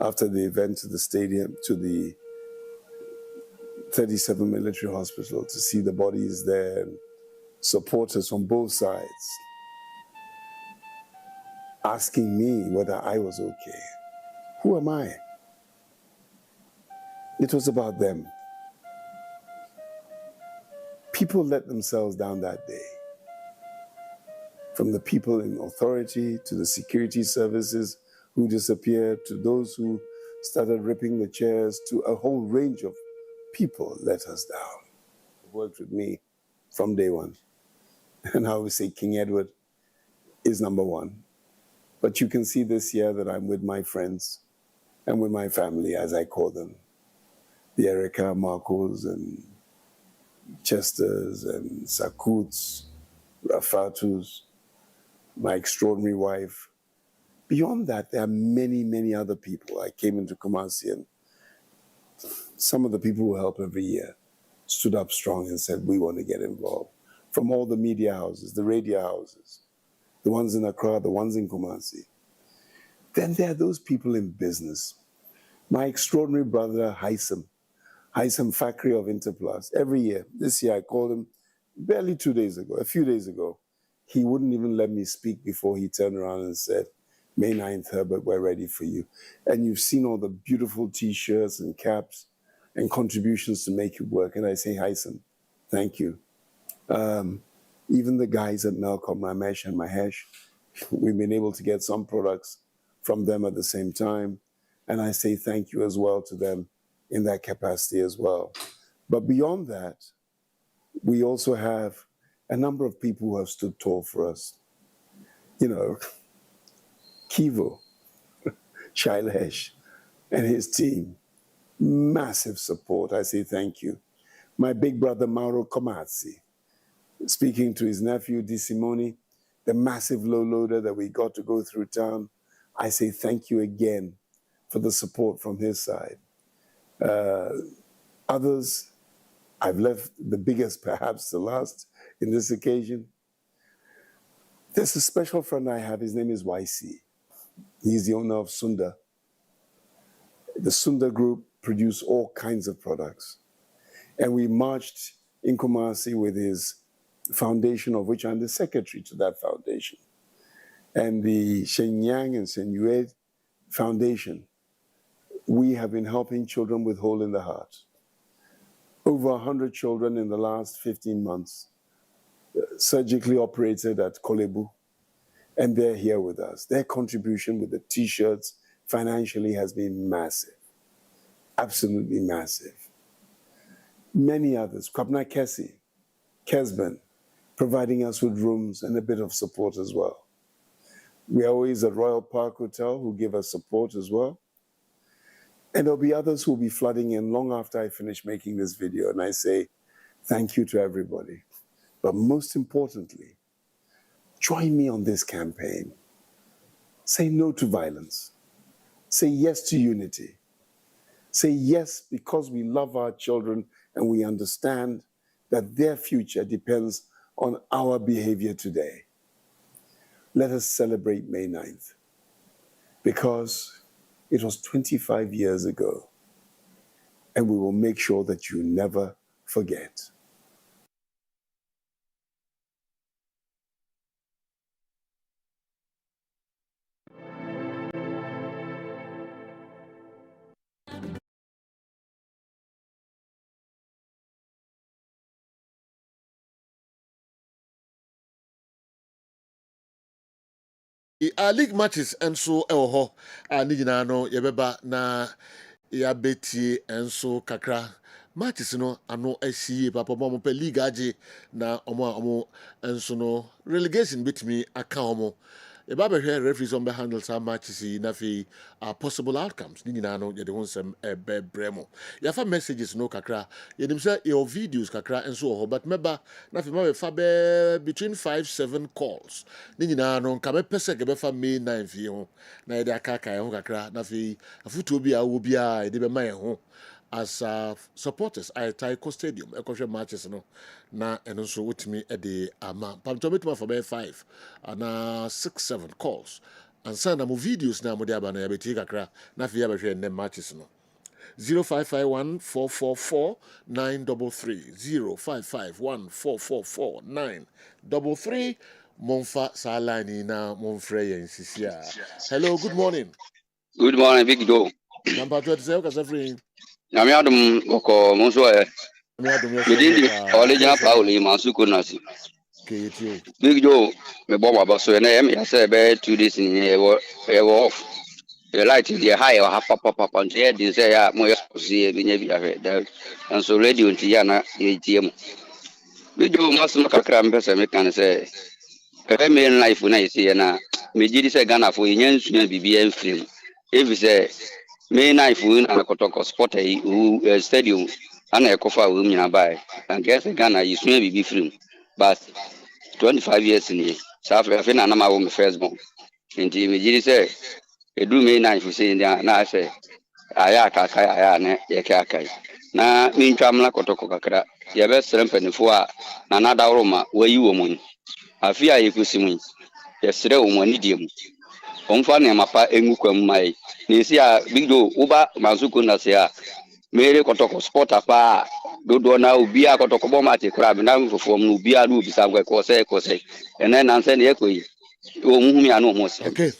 after the event to the stadium, to the 37 military hospital to see the bodies there and supporters on both sides asking me whether I was okay. Who am I? It was about them. People let themselves down that day. From the people in authority to the security services who disappeared to those who started ripping the chairs to a whole range of people let us down. Worked with me from day one. And I always say King Edward is number one. But you can see this year that I'm with my friends and with my family, as I call them. The Erica, Marcos, and Chesters, and Sakuts, Rafatus, my extraordinary wife. Beyond that, there are many, many other people. I came into Kumasi and some of the people who help every year stood up strong and said, we want to get involved. From all the media houses, the radio houses, the ones in Accra, the ones in Kumasi. Then there are those people in business. My extraordinary brother, Haitham Fakri of Interplus. Every year, this year I called him barely 2 days ago, a few days ago. He wouldn't even let me speak before he turned around and said, May 9th, Herbert, we're ready for you. And you've seen all the beautiful T-shirts and caps and contributions to make it work. And I say, Haitham, thank you. Even the guys at Melcom, Ramesh and Mahesh, we've been able to get some products from them at the same time. And I say thank you as well to them in that capacity as well. But beyond that, we also have a number of people who have stood tall for us. You know, Kivo, Shailesh, and his team, massive support. I say thank you. My big brother, Mauro Komatsi, speaking to his nephew, Di Simone, the massive low loader that we got to go through town. I say thank you again for the support from his side. Others, I've left the biggest perhaps the last in this occasion. There's a special friend I have, his name is YC. He's the owner of Sunda. The Sunda Group produce all kinds of products. And we marched in Kumasi with his foundation, of which I'm the secretary to that foundation. And the Shenyang and Senyue Foundation, we have been helping children with hole in the heart. Over 100 children in the last 15 months, surgically operated at Kolebu, and they're here with us. Their contribution with the T-shirts financially has been massive, absolutely massive. Many others, Kwabna Kesi, Kessben, providing us with rooms and a bit of support as well. We are always at Royal Park Hotel who give us support as well. And there'll be others who will be flooding in long after I finish making this video. And I say, thank you to everybody. But most importantly, join me on this campaign. Say no to violence. Say yes to unity. Say yes because we love our children and we understand that their future depends on our behavior today. Let us celebrate May 9th because it was 25 years ago, and we will make sure that you never forget. League matches nso ɛwɔ hɔ a ne nyinaa no yɛbɛba na yɛabɛtie nso kakra matches no ano asie papa mo pe Liga age na omo enso no relegation bitimi aka omo e ba be hwe referees on be handle some matches na fi possible outcomes ni nyina no ye de honsem be bremo ya fa messages no kakra ye dim say your videos kakra enso ho but meba na fi ma be fa be between 5-7 calls ni nyina no nka be pese ge be fa May 9 fi ho na ye de akaka ho kakra na fi afuto bi a wo bi a ye de be ma ye ho as supporters at Taiko Stadium, a matches no na and also with me at the ama. Pamtomit for 5 and 6-7 calls. And send them videos now, Mudiaba, and Abetika cra, na fi abe and matches no. 0551 444 933 0551 444 933 Monfa Salani na Monfrey and Sisia. Hello, good morning. Good morning, Big Joe. Number 27 I'm out of Monso. Within the original Pauli, Masuko Nasi. Big Joe, the bomb about so and I said 2 days in a off. The light is the high or half pop on the head, say, more see a and so radio in Tiana, ATM. Big Joe must look a cram person, I can say. A main life when I see na me did say Ghana for Indian BBM film. If you say May knife win and a Kotoko spot a stadium and a cofa women nearby and guess Ghana is maybe be film. But 25 years in here, South African and my own first born. And me did say a do May knife say na I say ayaka ayane yakakai. Na mean tramla Kotoko kakra, your best rempany for another Roma where you woman. I fear you could see me. Yesterday, one idiom. Omfane mapa engukwam mai. Nisi a Big Joe uba mazuko na sea. Mere kotoko sport apa dodo na ubia kotoko boma te krab na mfofo mu ubia do bisa ngwe kose. Ene na nse ne ekoyi. O muhumi anu mo se. Okay.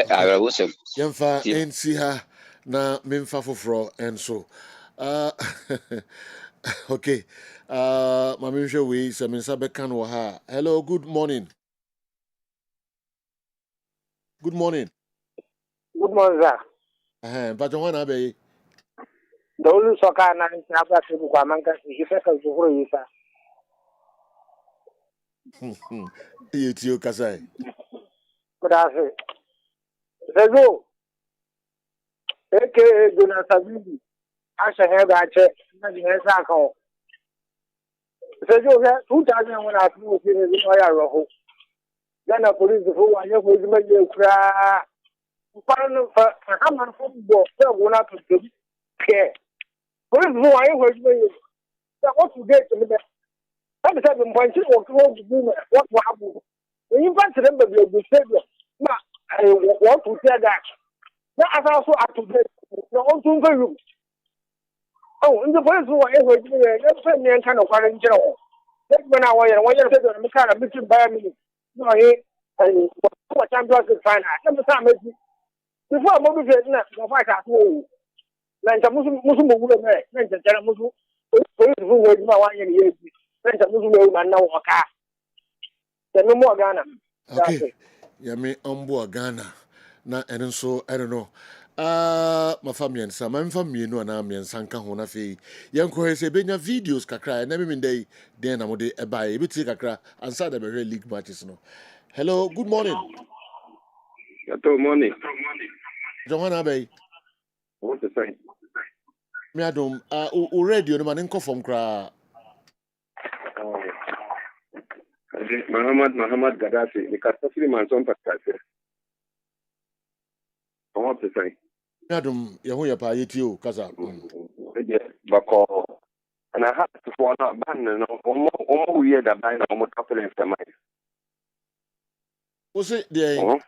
I was him. Yamfa NC ha na memfa foforo enso. Okay. Mami hwe we se mensa be kan wo ha. Hello, good morning. Good morning. Good morning, sir. But one abe. The only soccer na naba to kwa manga si fesa zuhuru yisa. Yetio kasai. Good afternoon. Sego. Eke Dona Sabibi. Asha heba che na di hesa ko. Sego ya 2001 atu fi ni oya roho. Ghana police fo wa ye ko izuma ye kra. Mfano fa hama fo bo se wona to do ke. Police fo wa ye ko izuma ye. That what to get to me. That is the point of the woman. What happened? When you find them, you say, what to say that? That is also up to date. No one to go. Oh, in the first one, I heard you kind of foreign general. That's when I want to say that I'm kind of missing by me. No, and what I'm going to find out. Every time before I'm moving to the fight at home. Like a Muslim woman, like a Muslim. Police who were my 1 year. Like a Muslim woman now, the no more Ghana. Okay. Yami Ombo Ghana. Na and so I don't know. My family and some family no na me and sanka hona fi. Yanko se benya videos kakra na me day then amode e buy e ti kakra answer the very league matches no. Hello, good morning. Good morning. Johanna Bay. What to say? Me adom o radio no man nko from kra. Muhammad Gaddafi, the Kastafili Manson Pascal. What to say? Me adom ye ho ye pa yetio kasa. Bako. And I have to follow up ban no omo we da ban omo topple in my. What's it there?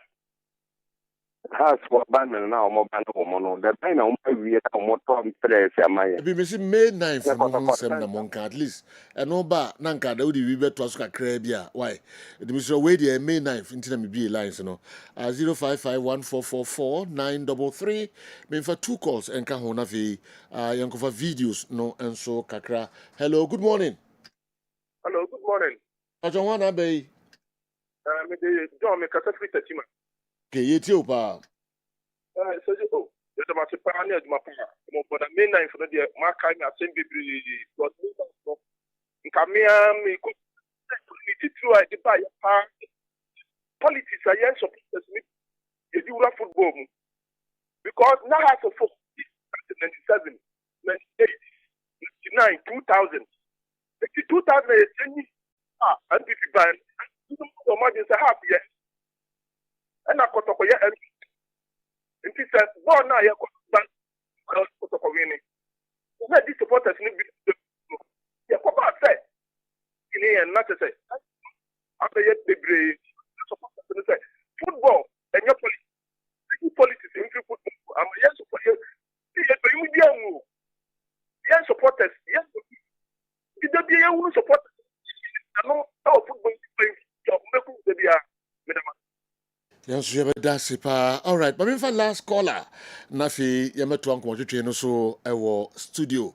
Has for ban now omo ban omo no. The ban omo we da omo topple in my. Be me see May 9th no sem na monka at least. E no ba na nka da we be to aso kakra bia. Why? The Mr. we dey May 9th intina me be lines no. 0551444933. Me for 2 calls enka ho na fi yanko for videos no enso kakra. Hello, good morning. Hello, good morning. Ajon wana be. Me dey John me kasa free tetima. Okay, yetio pa. So There's a massive pioneer of my power. For the main line for the Markai, I send baby was in Kamia, me could through I buy a part. Politics are yes, supporters me. The Euro football. Because now I have 97, 98, 99, 2000. 2000 is and if you buy so much is a half year. And I got to go and it says, born now, you're going to go in. Where these supporters need to be. Yeah, Papa said, in here, not to say, after yet, the brave supporters say, football and your politics in football. I'm yes for you. Yes, supporters, yes, did there be a support? I know how football is playing. Yes, you have a dashy pa. All right, but for last caller, Nafi Yamato Uncle Train also our studio.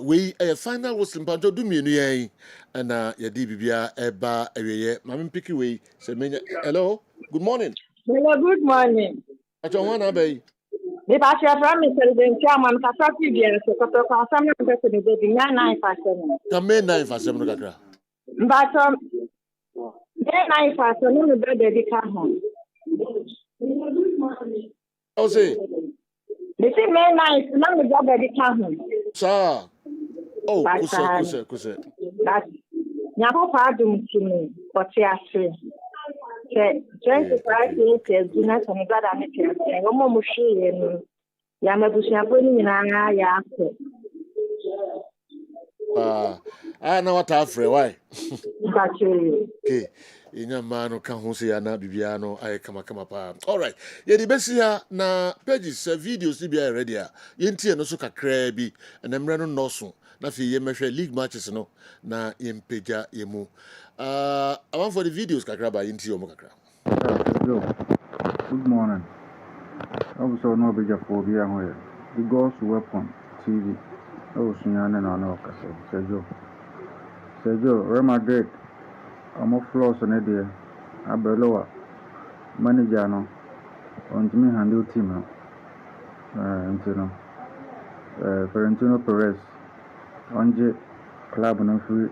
We a final was Limpanto do me and Yadibia Eba Area. Mammy Picky way. Hello, good morning. Hello, good morning. I don't want to be. The Pastor from President Chairman Kasaki, so some of the baby 9%. Come in 9%. But 9% in the bed they come home. I'll say. The same man, none of the come home. Sir. Oh, Kusa. But Yabo pardon to me, but she has 25 years, do not and God and it. And one machine, Yamabushi, putting in an eye. I know what I've read. Why? Okay. In your man who can say, Anna Bibiano, I come up. All right. Yeah, the best here na pages, videos, to be ready. Yenti and also crabby, and I'm running no soon. Nafi Yemesh league matches, no, na Yempeja Yemu. I want for the videos, Kakraba, Yenti Omokakra. Good morning. I was so no bigger phobia where the Ghost Weapon TV. Oh, Sian and Anoka, Sergio, Real Madrid. I'm a floss on idea. A below manager no on me handle team. Florentino Perez on J club no free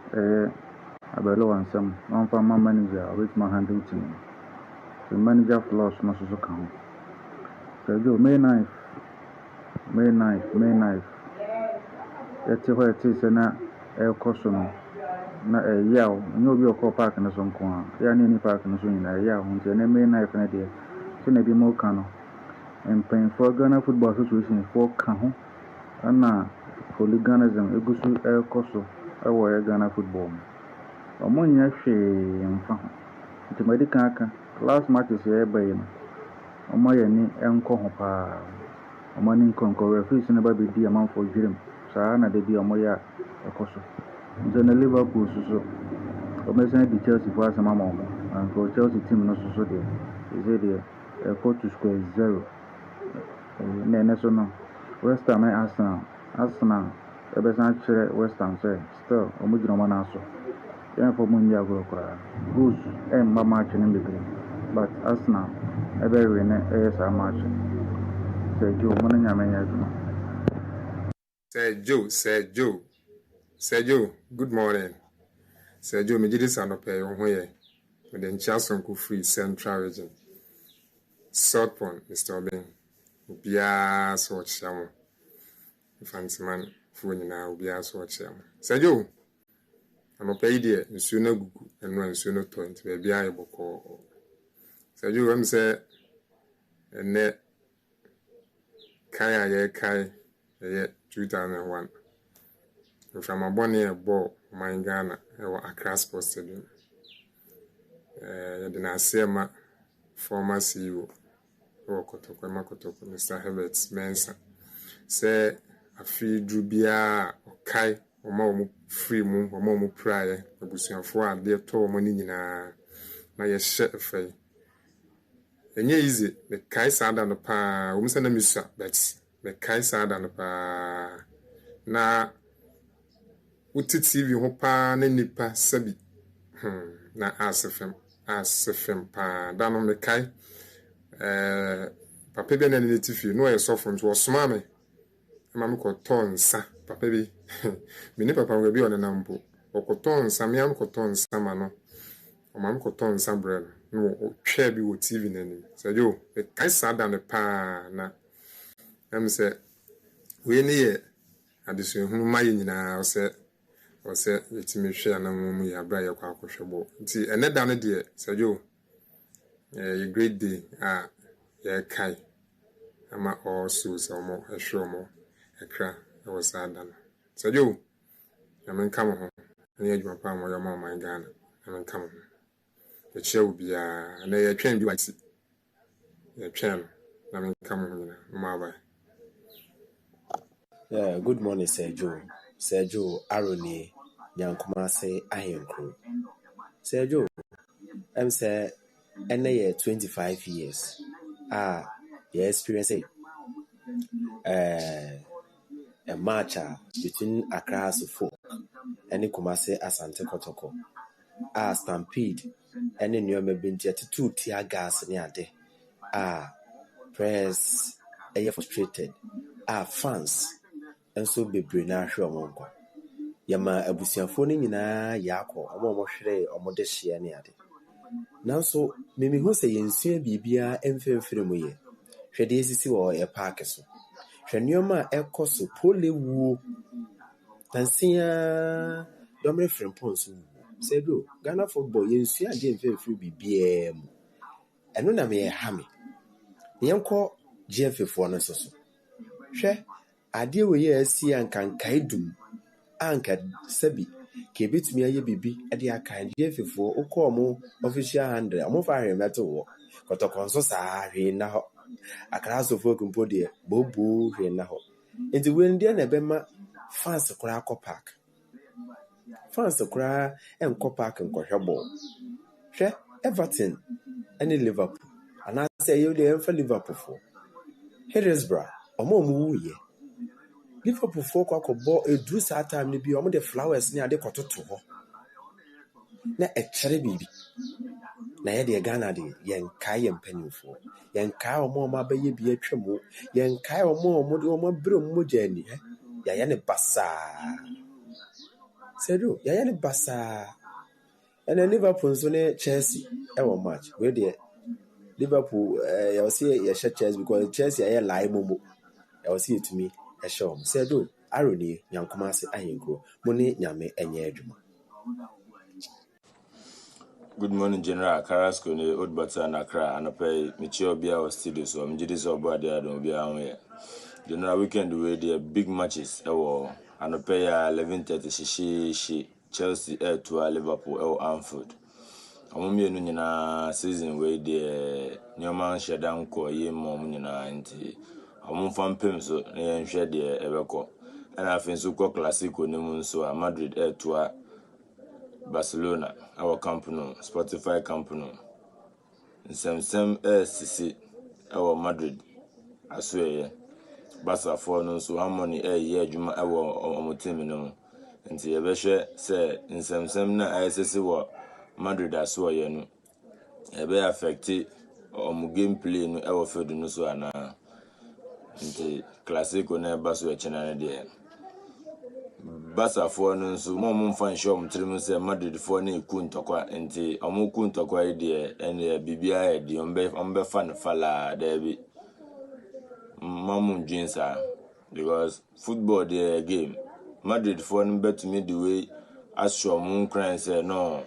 a below and some one for my manager with my handle team. The manager floss must also count. Sergio, May 9th. That's where it is and a caution. Na yaw nyo bi okọ park na so nko a ya ni park na so nyina yaw nti na me knife na de so na bi mo ka no empen for Ghana Football Association for ka ho na hooliganism egusu ekoso ewo ya Ghana football omo nya hwe mfa ho nti madi kan aka last matches ya ebe no omo ya ni enko ho pa omo ni nkonko referees na ba bi di amanfo dwirem saa na de bi omo ya ekoso. The Liverpool so the Chelsea for some amount and for Chelsea team no so there. Is it a 4-0? No. West Ham Arsenal. Ebesan West Ham say still Omujino Manaso. Then for Mundia go goose and match in the game. But Arsenal every ASR match. Say Joe Monanya. Sergio, good morning. Sergio, me did sound up here with the Chasunku Free Central Region. South Point, Mr. Obin. Bia so chamo. Fancy man, phone now, Bia so chamo. Sergio, I'm a paid here, Monsieur No Gugu, and one Monsieur No 20, maybe I will call. Sergio, I'm say, and net Kaya Kai, 2001. From a 1 year ball, my Ghana, or Accra Sports Stadium. Then I see my former CEO, Mr. Herbert Mensa, say a fee Drubia or Kai or more free moon or more prior, a bushing for dear toll money in a my shirt of fay. And ye easy, the Kai sound on the pa, almost an amisa, but the Kai sound on the pa. Na Uti TV hopa ne nipa sabi na asfem pa dano me kai papa bi na ne tifi no e sofo nso osoma me ma me koto nsa papa bi me ne papa ngo bi on na mpo okoto nsa me am koto nsa ma no o ma me koto nsa brel no o twa bi wo TV na ni se jo e kai sa da ne pa na am se we ne ye adesu hunu ma ye nyina o se yetimi hwe na mu ya bra ye kwa akohwebo nti ene da ne de se jo a great day ya kai ama also some ashomo ekra e was adan so yo na men come ho na ye dwuma pa mo yo ma man Ghana na men come ho e chew bia na ye twen bi wati ye twen na men come ho na ma ba. Yeah, good morning, Sergio. Sergio Aroni Yankuma say Ahenkro. Sergio, I'm say NA 25 years. You experience a match between Accra Folk and Kumase Asante Kotoko. Stampede and then you may be two tear gas near there. Press frustrated. Fans and so be brina shwamonko. Yama abusiafo ni nyina yako omo hwere omo de hye ne ade. Nanso mimi ho se yensua bibia emfemfere mu ye. Hwede esisi wo e park so. Hwenioma ekoso polewu. Tansia domre frempons wu. Sedo Ghana football yensua de emfemfere bibia mu. Eno na me ha me. Yenko GFF no so. Hwe ade we ye asi ankankai dum. Anka sabi ke betumi aye bibi e de aka GFF okomo official 100 amo fa hwe meto wo kotokonso sa hwe na ho Accra Folk mpo de bobo hwe na ho enti wen de na bema fans kura akọ park fans kura enko park enko hwebo hwe Everton and Liverpool ana say you dey for Liverpool for Hillsborough omo wuye Liverpool folk akọbọ edu saa time ni bi omo de flowers ni ade kototo ho na ekere bibi na ye de Ghana de yen kai empanifo yen kai omo abaye bi atwam yen kai omo de omo bre omo jani ya ye ne basa sedo ya ye ne basa and Liverpool so ne Chelsea e wo match we de Liverpool ya see ye Chelsea because Chelsea ya lie momo ya see it to me show said do Aroni Yankuma say Ahenkro money nyame enye adwuma. Good morning, General Clásico ne Old Batan Accra and pay Michio Bia was studio so I'm just about there don't be on General weekend we there big matches and pay 11:30 she Chelsea to Liverpool Anfield. Amumi enu nyina season we there nyoma shedan ko ye mom nyina nti amumfa mpem so na ye nhwe de ebekọ ana afin so ko Clásico ne mu so a Madrid to Barcelona our Camp Nou Spotify Camp Nou nsem sisi our Madrid asweye Barca for no so harmony ye adwuma our team no nti ye behwe se nsem na sisi wo Madrid asweye no ebe affect gameplay no ewo field no so ana nti Clásico na baso echena ne de Barca for no so mom fan show trim say Madrid for na eku ntokwa nti omoku ntokwa de ene bibia e de ombe fan fala da bi mamun jinsa because football the game Madrid for no bet me the way as show mun cry say no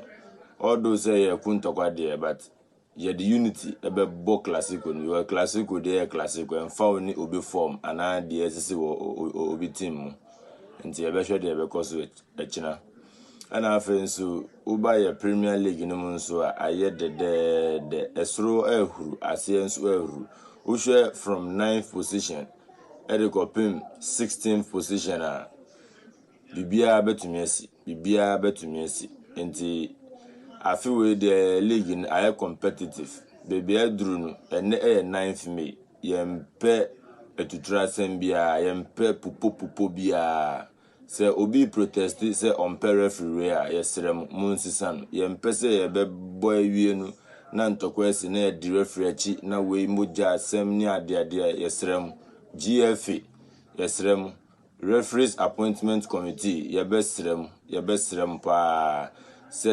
all those say eku ntokwa de but yeah, the unity ebe bo Clásico ni we Clásico dey Clásico en fa oni obi form ana dey sisi obi team nti ebe hwe dey ebe cause echina ana afen so uba ye Premier League no mun so aye de esro ehuru ase enso ehuru uhwe from 9th position edekopim 16th position bibia betumi asi nti I feel with the league in are competitive. Baby Adrunu and 9th May. Yempe etutra sembia, yempe pupo bia. Say obi protesti say on referee yesterday Monsisan. Yempe say yebe boy wienu na ntokwesi na di referee chi na we moja asem ni ade yesrem GFA yesrem referees appointment committee yebesrem pa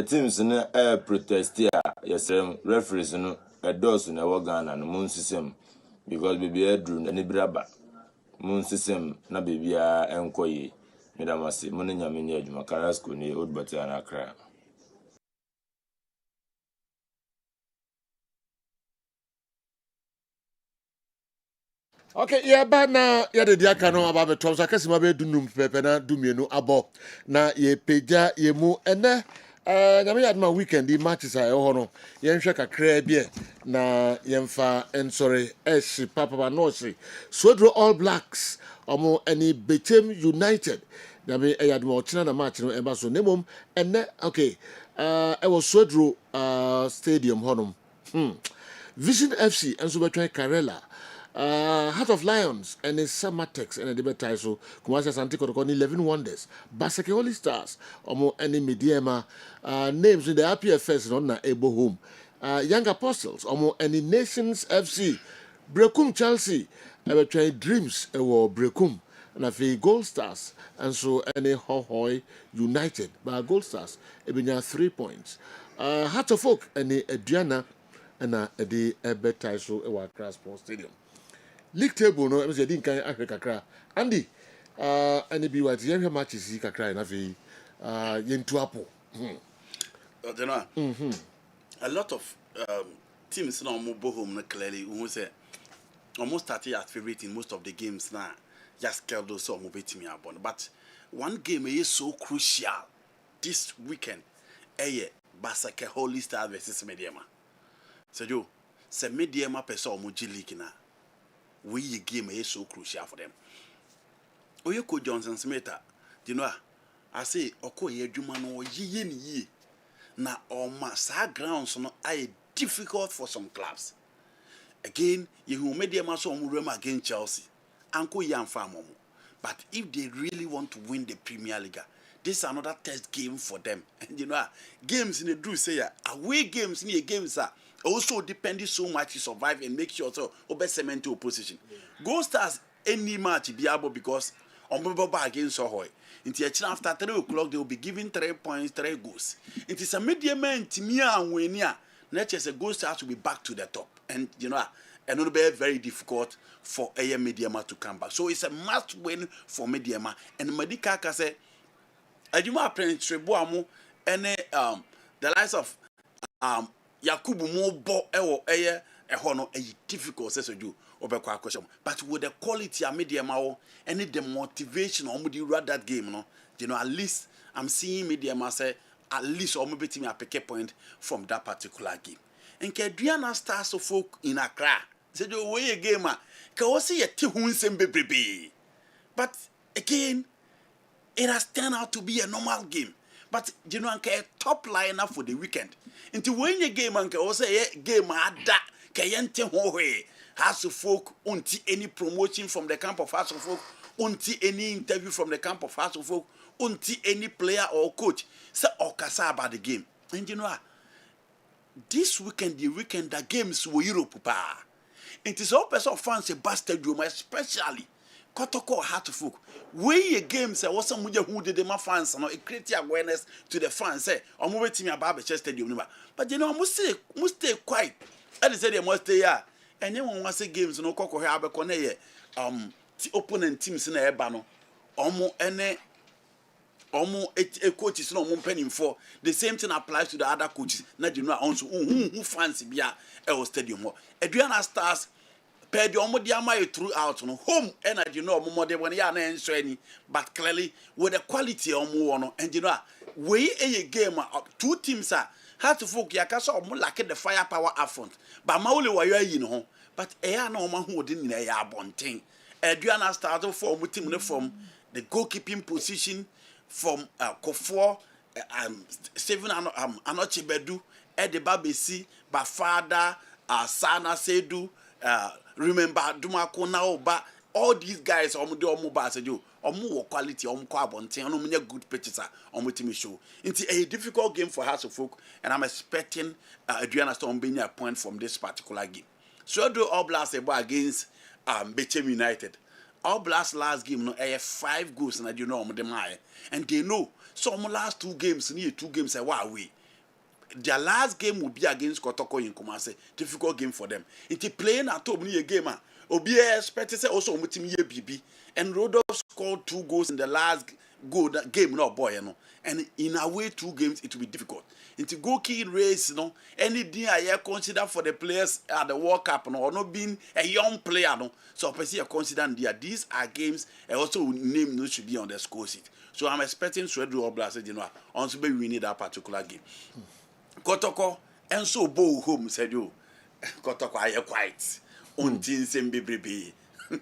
teams na protest ya yesrem referees no edos na wo Ghana no mun system because baby edru na ni braba mun system na baby a enkoyi medamase mun nyame ni adwuma Clásico ni old bata na Accra. Okay, yeah, but na ya de dia kano aba betom so akasi ma be dunum pepe na dumienu abo na ye peja ye mu ene nyame yad ma weekend di matches a ho no ye nhwe kakra bie na ye mfa ensore eshi papa no shi Swedro All Blacks omo eni Bechem United nyame yad ma ochina na match no eba so nemom ene okay e was Swedro stadium honom Vision FC enso betwen Karela Heart of Lions and his Samatex and a debate title. Kumasi Asante Kotoko 11 Wonders. Basake Holy Stars. Omo any Mediema names in the RPFS on na Ebo Home. Young Apostles. Omo any Nations FC. Brekum Chelsea. Ever try Dreams ewo Brekum. And a Gold Stars. And so any Hohoi United. But Gold Stars. Ebinya 3 points. Heart of Oak any Adriana. And a debate title ewa Accra Sports Stadium. League table no emeje din kan ahwe kakra Andy any be what ye matches yi kakra na fe yentu apo a lot of teams now move home clearly who say almost started as favorite in most of the games now just scale those so move team abon but one game is so crucial this weekend Basake Holy Star versus Mediema so you say Mediema person omo League na we game is so crucial for them. Oyeko Johnson Smith, you know, I say Okoye Juma no ye na oma sa grounds no are difficult for some clubs. Again, you who made them so against Chelsea. Uncle Yan Farmo. But if they really want to win the Premier League, this is another test game for them. And you know, games in the do say away games in the games are also depending so much to survive and make sure so obey cement to opposition. Gold Stars any match be able because on against Sohoy. After 3 o'clock they will be giving 3 points, 3 goals. It is a medium man to me and when a Gold Stars to be back to the top. And you know, and it'll be very difficult for a Mediama to come back. So it's a must win for Mediama. And Medika say Ajuma Prince Treboamu and the likes of Yakubu Mobo a hono a difficult says you over question. But with the quality of Mediama and the motivation or would you run that game, no? You know, at least I'm seeing Mediama say at least or maybe me a pick a point from that particular game. And Kedriana Stars of folk in Accra. Said you way a gamer. Can we see a Tihun baby? But again, it has turned out to be a normal game. But you know, a top lineup for the weekend. Into when you game and can say a game that Kayente Hohe has to folk unti any promotion from the camp of House of Folk, unti any interview from the camp of House of Folk, unti any player or coach. Say Okasa about the game. And you know this weekend, the weekend, the games were Europe. It is all person fans a bastard room, especially Kotoko Heart of Folk. Where games, there was some who did the fans, and it created awareness to the fans. Say, I'm moving to me about the stadium. But you know, I must stay quiet. I said, they must stay here. And then when I say games, no Coco have a corner, opponent teams in a banner, almost any. A coach is not penning for the same thing applies to the other coaches. Not you know also who fancy be a stadium. Adriana Stars paid the Omodiama throughout on home and you know more than 1 year and any, but clearly with the quality of more and you know we a game 2 teams are hard to folk yakasa or more like the firepower up front. But Mauli were you know, but a no man who didn't a bonting. Adriana Stars for team from the goalkeeping position. From Kofor, Seven Anochi Bedu, Edeba Besi, Bafada, Sana Sedu, remember Dumako Naoba, all these guys, Omudo Muba Sedu, omo quality omo kwa bonten omo nya good pitches omo team show it's a difficult game for Hearts of Oak and I'm expecting Adriana Storm being a point from this particular game. So do All Blacks against Bechem United. All Blacks last game no 5 goals and you know and they know some last 2 games near 2 games away. Their last game will be against Kotoko in Kumase. Difficult game for them. It's playing at home near game. Obi expected say also team ye BB and Rodolph scored 2 goals in the last game no boy no. And in a way 2 games it will be difficult. Into go key race no anything I consider for the players at the World Cup no or not being a young player no. So I consider these are games and also name no should be on the score sheet. So I'm expecting Sweden All Blacks on to be winning that particular game. Kotoko and so bow home said you Kotoko are quiet until same baby.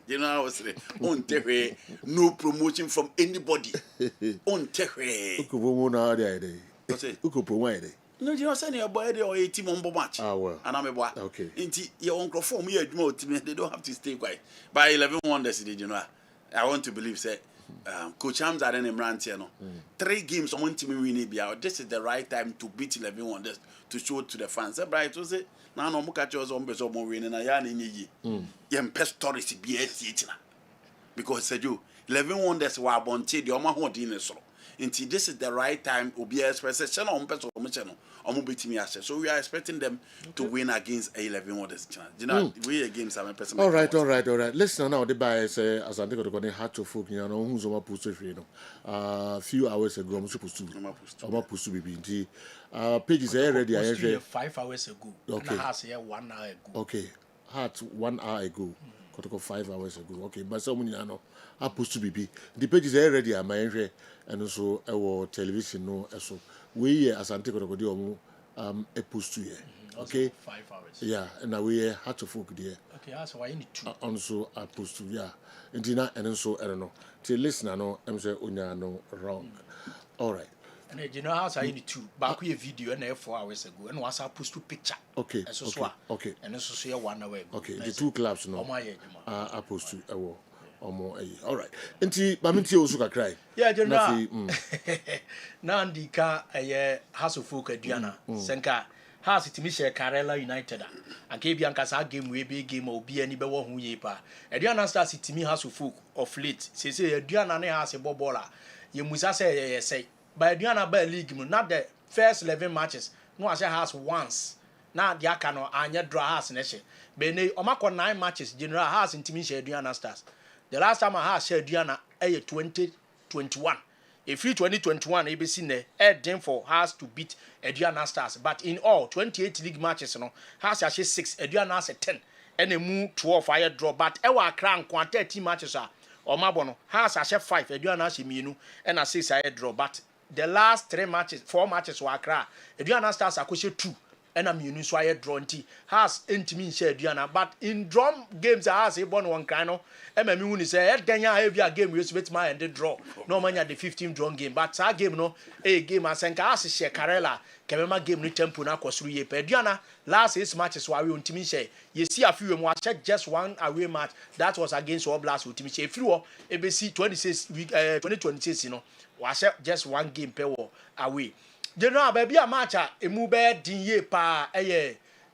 You know, I was saying, no promotion from anybody. On Terre. No, you are saying about or a team on match. And I'm a boy. Okay. Into your uncle for me, they don't have to stay quiet. By 11 wonders, did you know? I want to believe, say, Coach Hams are in Rantiano. 3 games, I want to win it. This is the right time to beat 11 wonders to show to the fans. Bright was it? Now, no more catchers on Bezo Morin and I am in ye. Yem pest stories be a teacher. Because said you, 11 wonders were born till the Omaha dinner so. Until this is the right time, will be a expression on Peso Channel or Mobitimi. So we are expecting them to win against 11 wonders. You know, we against our person. All right. Listen now, the buy say as I think of Hearts of Oak, you know, who's over Pusto, a few hours ago, I'm supposed to be pages are ready. 5 hours ago. Okay. Hearts here 1 hour ago. Okay. Hearts 1 hour ago. 5 hours ago. Okay, but someone you know, I'm supposed to be. The pages are ready. I'm and also our television no so we as I take a post here. Okay. 5 hours. Yeah, and now we had to focus there. Okay, that's why you need 2. Also a post to yeah. And also I don't know. To listen no, I'm say onya no wrong. All right. And you know how I need 2. Back with a video and 4 hours ago and was I post to picture. Okay. Okay. And also say 1 hour ago. Okay. The 2 clubs no. I post to all right. Enti Baminti Osuka cry. Yeah, General. Now Ndika House of Folk Adriana. Senka House it Michelle Carella United. And Kebianca's game we be game or be any bewo who yepa. Adriana starts it me House of Folk of late. Say Adriana has a bobola. You must say by Adriana by league not the first 11 matches. No I say has once. Now the Akano Anya draw has neshe. Bene Omako 9 matches General has intimisha Adriana stars. The last time I had said Diana 2021. If you 2021 ABC ne for has to beat Adriana Stars. But in all 28 league matches no has actually 6 Adriana has 10 and a move 12 fire draw but ewa crank 13 matches or mabono has actually 5 Adriana has minu and a 6 fire draw but the last 4 matches were cra Adriana Stars are 2 and I'm using so I draw has intimate share Diana but in drum games has a born one kind of MMU say Kenya heavy game we with my and the draw no man at the 15 drawn game but our game no a game as and as share Carella Kemema game no tempo na kwasuru ye pe Diana last 6 matches were we intimate share you see a few more check just 1 away match that was against All Blacks intimate share free ABC 26 week 2026 you know was just 1 game per away. General baby a match a move dinye pa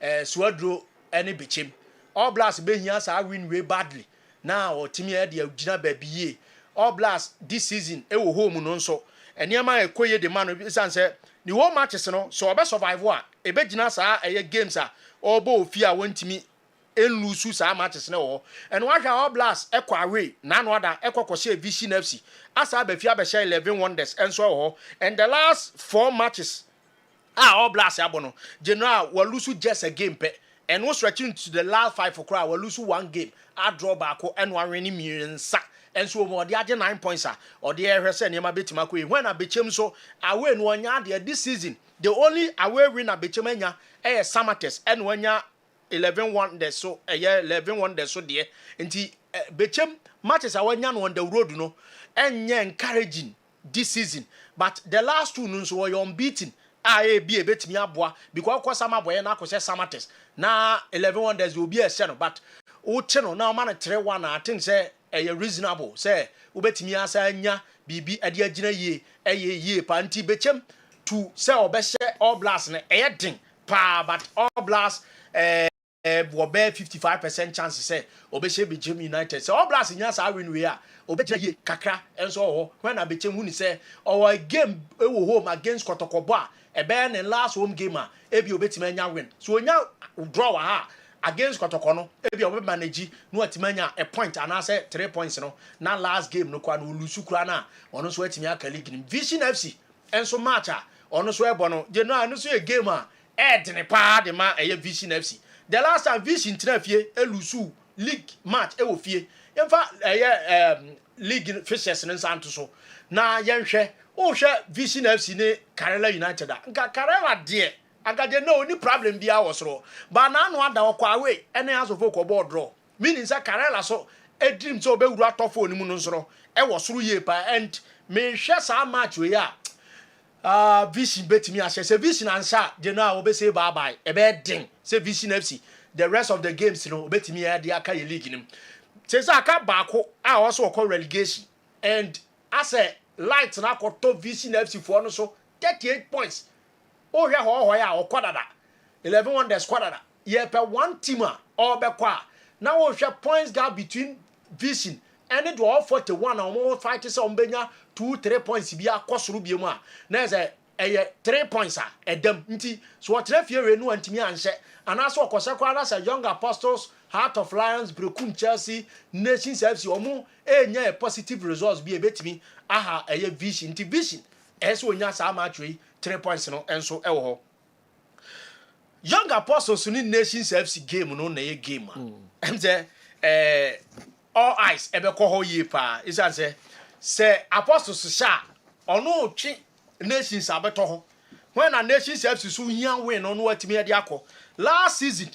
Swadro any bichim. All Blacks be here sa win way badly. Now or Timmy Eddie Gina baby ye. All Blacks this season e wo home no so. And near my koye the man say the whole matches no so be survive wa. E be gina sa games all bo fear want me en lose sa matches no. And what All Blacks ekwa away na no other ekwa kwose Vision FC. As I be 11 wonders and so and the last 4 matches All Blacks abono General will lose just a game pe and was stretching to the last 5 for crowd will lose 1 game I draw back and 1 winning millions and so more the 9 points or the area say near my betimako when I became so away no one this season the only away winner betimenya Samates and when ya 11 wonders so 11 wonders so dear nti bechem matches awanya no on the road no and encouraging this season but the last 2 no so were unbeaten be a bit me aboa because kwa sama boy na kwese Samates na 11 wonders will be a channel but o channel now man 3-1 I think say reasonable say obetimi asa nya bibi ade agina yie ye panti bechem to say obehye all blast na den but all blast will bear 55% chance say obehye bechem United so all blast nya sa win we a obegina ye kakra enso ho when na bechem hu ni say our game e wo home against Kotokobo a ebe ne last home game a ebi obetimi anya win so onya draw ha against Kotoko no ebi obe manage no atimanya a point and I say 3 points no na last game no kwa no lusu kura na ono so atimi aka league nim Vision FC enso match a ono so ebo no je no anu so a game a edne pa de ma eye Vision FC the last time Vision tena fie elusu league match e wo fie emfa eye league fixtures no santo so na yenhwe o hwe Vision FC ne Karela United a nka Karela de agade no ni problem bia wosoro ba na anu ada okwa we ene asofo ko board draw meaning say Karela so a dream so be wura tofo ni mu no nsoro e wosoro ye pa and me hwe sa match we ya Vision betimi ahye say Vision ansa de no a obe say bye bye e be den say Vision FC the rest of the games no betimi ya de aka ye league nim say aka ba ko a also ko relegation and as a light na ko to Vision FC for no so 38 points. Oh yeah, ya okodada 11 on the squadada ye per one team or be kwa now we share points gap between Vision and it all 41 almost fight is on benya 2-3 points bi akosoro bi mu a na say 3 points a dem nti so what ref here no antimi anhye and also okosakwa na say Young Apostles, Heart of Lions, Brekum Chelsea, Nations FC omo enya positive results bi ebetimi aha Vision nti Vision eso onya sa match we 3 points no enso ewo ho Young Apostles ni Nations FC game no na ye game say all eyes ebe ko ho ye pa isa say Apostles sha ono twi Nations abeto ho when na Nations FC so hia win no watimi e de akọ last season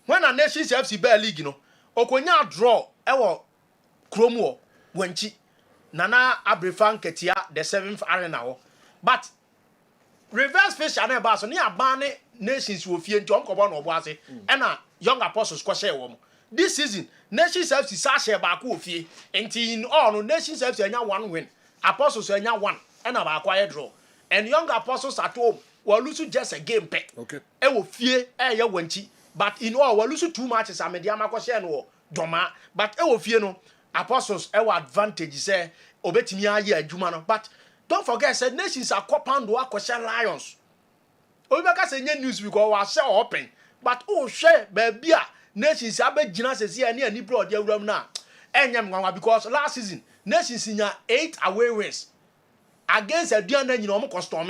when na Nations FC be league no okonya draw ewo kromo wanchi nana abrefan ketia the 7th arena ho but reverse fish and a bass on near Barney Nations will fear John Cobon or Boise and Young Apostles question woman. This season, Nations FC Sasha Baku fee, and in all Nations FC and one win, Apostles and one, and a quiet draw. And Young Apostles at home were losing just a game pet. Okay. I will fear a year wenchi, but in all, we're losing 2 matches. I'm a Diamacosian or Doma, but I will fear no Apostles, our advantage say, Obetimia ye Jumano, but. Don't forget, said Nations are copando question Lions. Obeka say news because we sell open. But oh share baby Nations abe gina say any bro dey ram na. Enyam nwa because last season Nations in 8 away wins against Aduana nyina omo custom.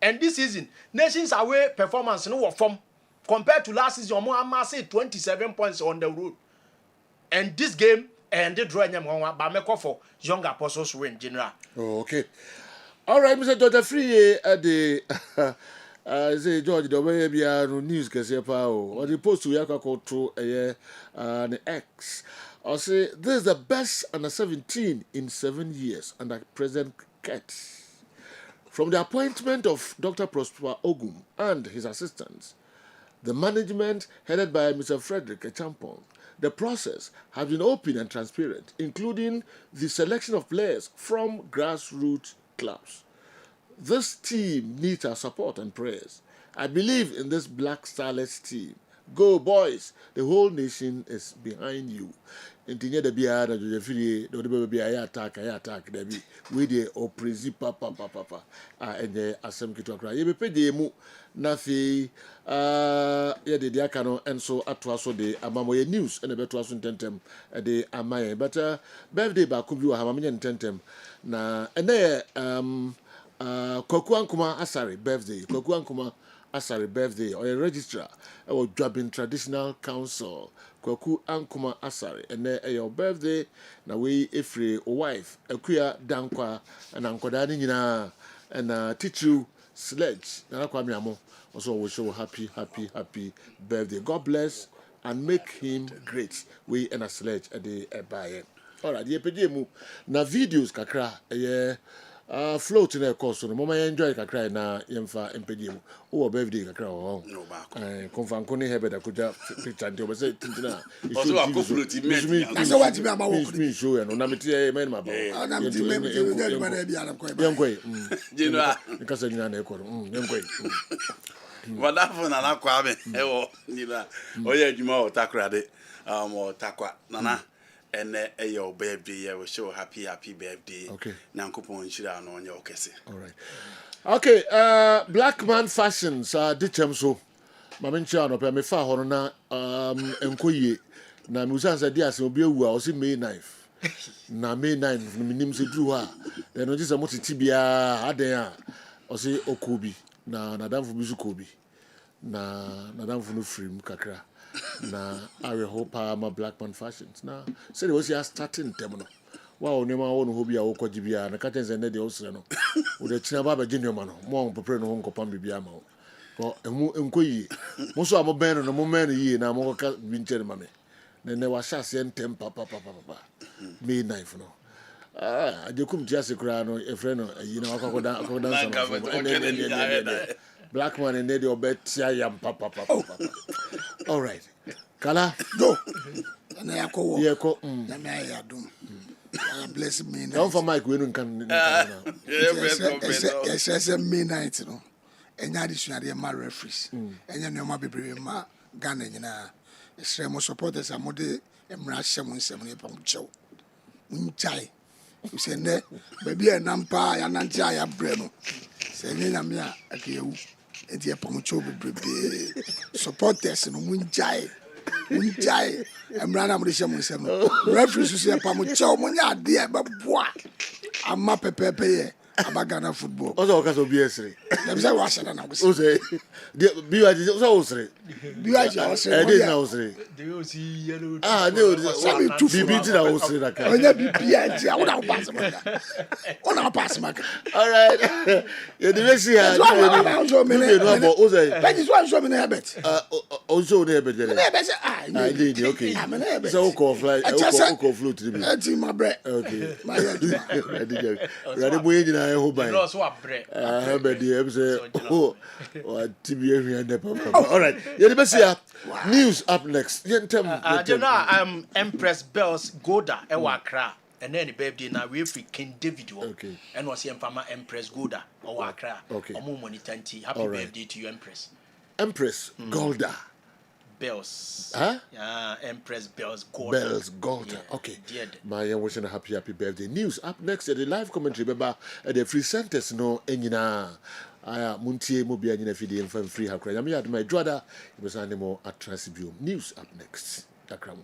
And this season Nations away performance no form compared to last season omo amass 27 points on the road. And this game and they draw enyam nwa ba make for Young Apostles win general. Oh, okay. All right, Mr. Dr. Free at the say George the way be news kese pa o or the post we akọ to an X or say this is the best under 17 in 7 years under President Ket. From the appointment of Dr. Prosper Ogum and his assistants, the management headed by Mr. Frederick Echampong, the process has been open and transparent, including the selection of players from grassroots clubs. This team needs our support and prayers. I believe in this Black Starlets team. Go boys, the whole nation is behind you. Intinya de biya da jefiri do de be ya attack da bi we dey oprezi papa enye asem kitu akra ye be pede mu na fi ye de dia ka no enso ato aso de amamoye news ene beto aso ntentem de amaye but birthday ba ko bi wa ha mamenye ntentem na ene Kwaku Ankuma Asare birthday or a registrar or Dwabin Traditional Council Kwaku Ankuma Asare and your birthday na we ifre wife akuya dankwa and ankodani nyina and teach you sledge na kwa miamo also we show happy birthday. God bless and make him great. We and a sledge at the buy. All right, ye pede mu na videos kakra float in a course no mama enjoy kakra na yemfa empediem o birthday kakra o no ba ko konfa nkoni hebe da kuja picture nti o say tintina so wa ko float me na so what me ama wo me show ya no na meti men ma ba na meti me get ba na bia na ko ba yenkoi jino nkasa nyina na ekoro yenkoi wonderful na kwa me ewo nina oye adwuma o takrade o takwa nana ene eyo birthday we show happy birthday nankopon shira no onye okese all right okay black man fashions dichem so mamencha no pe me fa ho na enkoye na musa say dia se obi ewu a o si May 9 na May 9 no minim se dru ha then no just motiti bia aden a o si okobi na nadamfo bisu kobi na nadamfo no frame kakra na awe ho pa ma black man fashions na say they was ya starting them no wow ne ma wonu ho bia wo kwaji bia na ka tense ne de o sere no o de china ba genio ma no mo on popre no ho nkopam bia ma ko emu enkoyi mo so amobeno no mo men yi na mo ka binchere ma me ne wa shase entem papa May 9 no ajekum ti asekura no e frɛ no yi na akokoda black man and they obetia yam papa all right kala go na yakwo na me ayadum bless me don't for Mike we no kan yes May 9 no enya additional ma referees enya no ma bebrebe ma Ghana nyina esre mo supporters amode emra hye mo nsem ne pam chew unchai se ne baby enampa ya nanti ya bre no se nyanya me a akewu enti e pam chew bebrebe supporters no munchai emra na mo hye mo nsem no referees se pam chew mo nya ade e beboa ama pepepe ye Abagana football. Also, because of BS3. Let me say, what's that? I say, BYG also. BYG also. I didn't know. They will see yellow. No, BBT also. Oh, yeah, BYG. I want to pass my car. Oh, now pass my car. All right. You didn't see how. I'm so many. That is why I'm so many habits. Also, the habit. I did. Okay. So, call fly. Call float to the beach. That's in my bread. Okay. My head. I did. I hope I lost what bread. I have a dear oh, TBA and the papa. All right, news up next. Empress Bells Goda Ewakra, and then the baby now we King David. Okay, and was here from Empress Goda or Accra. Okay, happy birthday to you, Empress. Empress Golda. Bells. Huh? Empress Bells Golda. Bells Golda. Yeah. Okay. My wishing a happy birthday. News up next at the live commentary. Remember at the free centers no enyina. Aya muntie mo bia nyina fidi emfa free hakra. Yami ad my brother. It was animal at Transibune. News up next. Akram.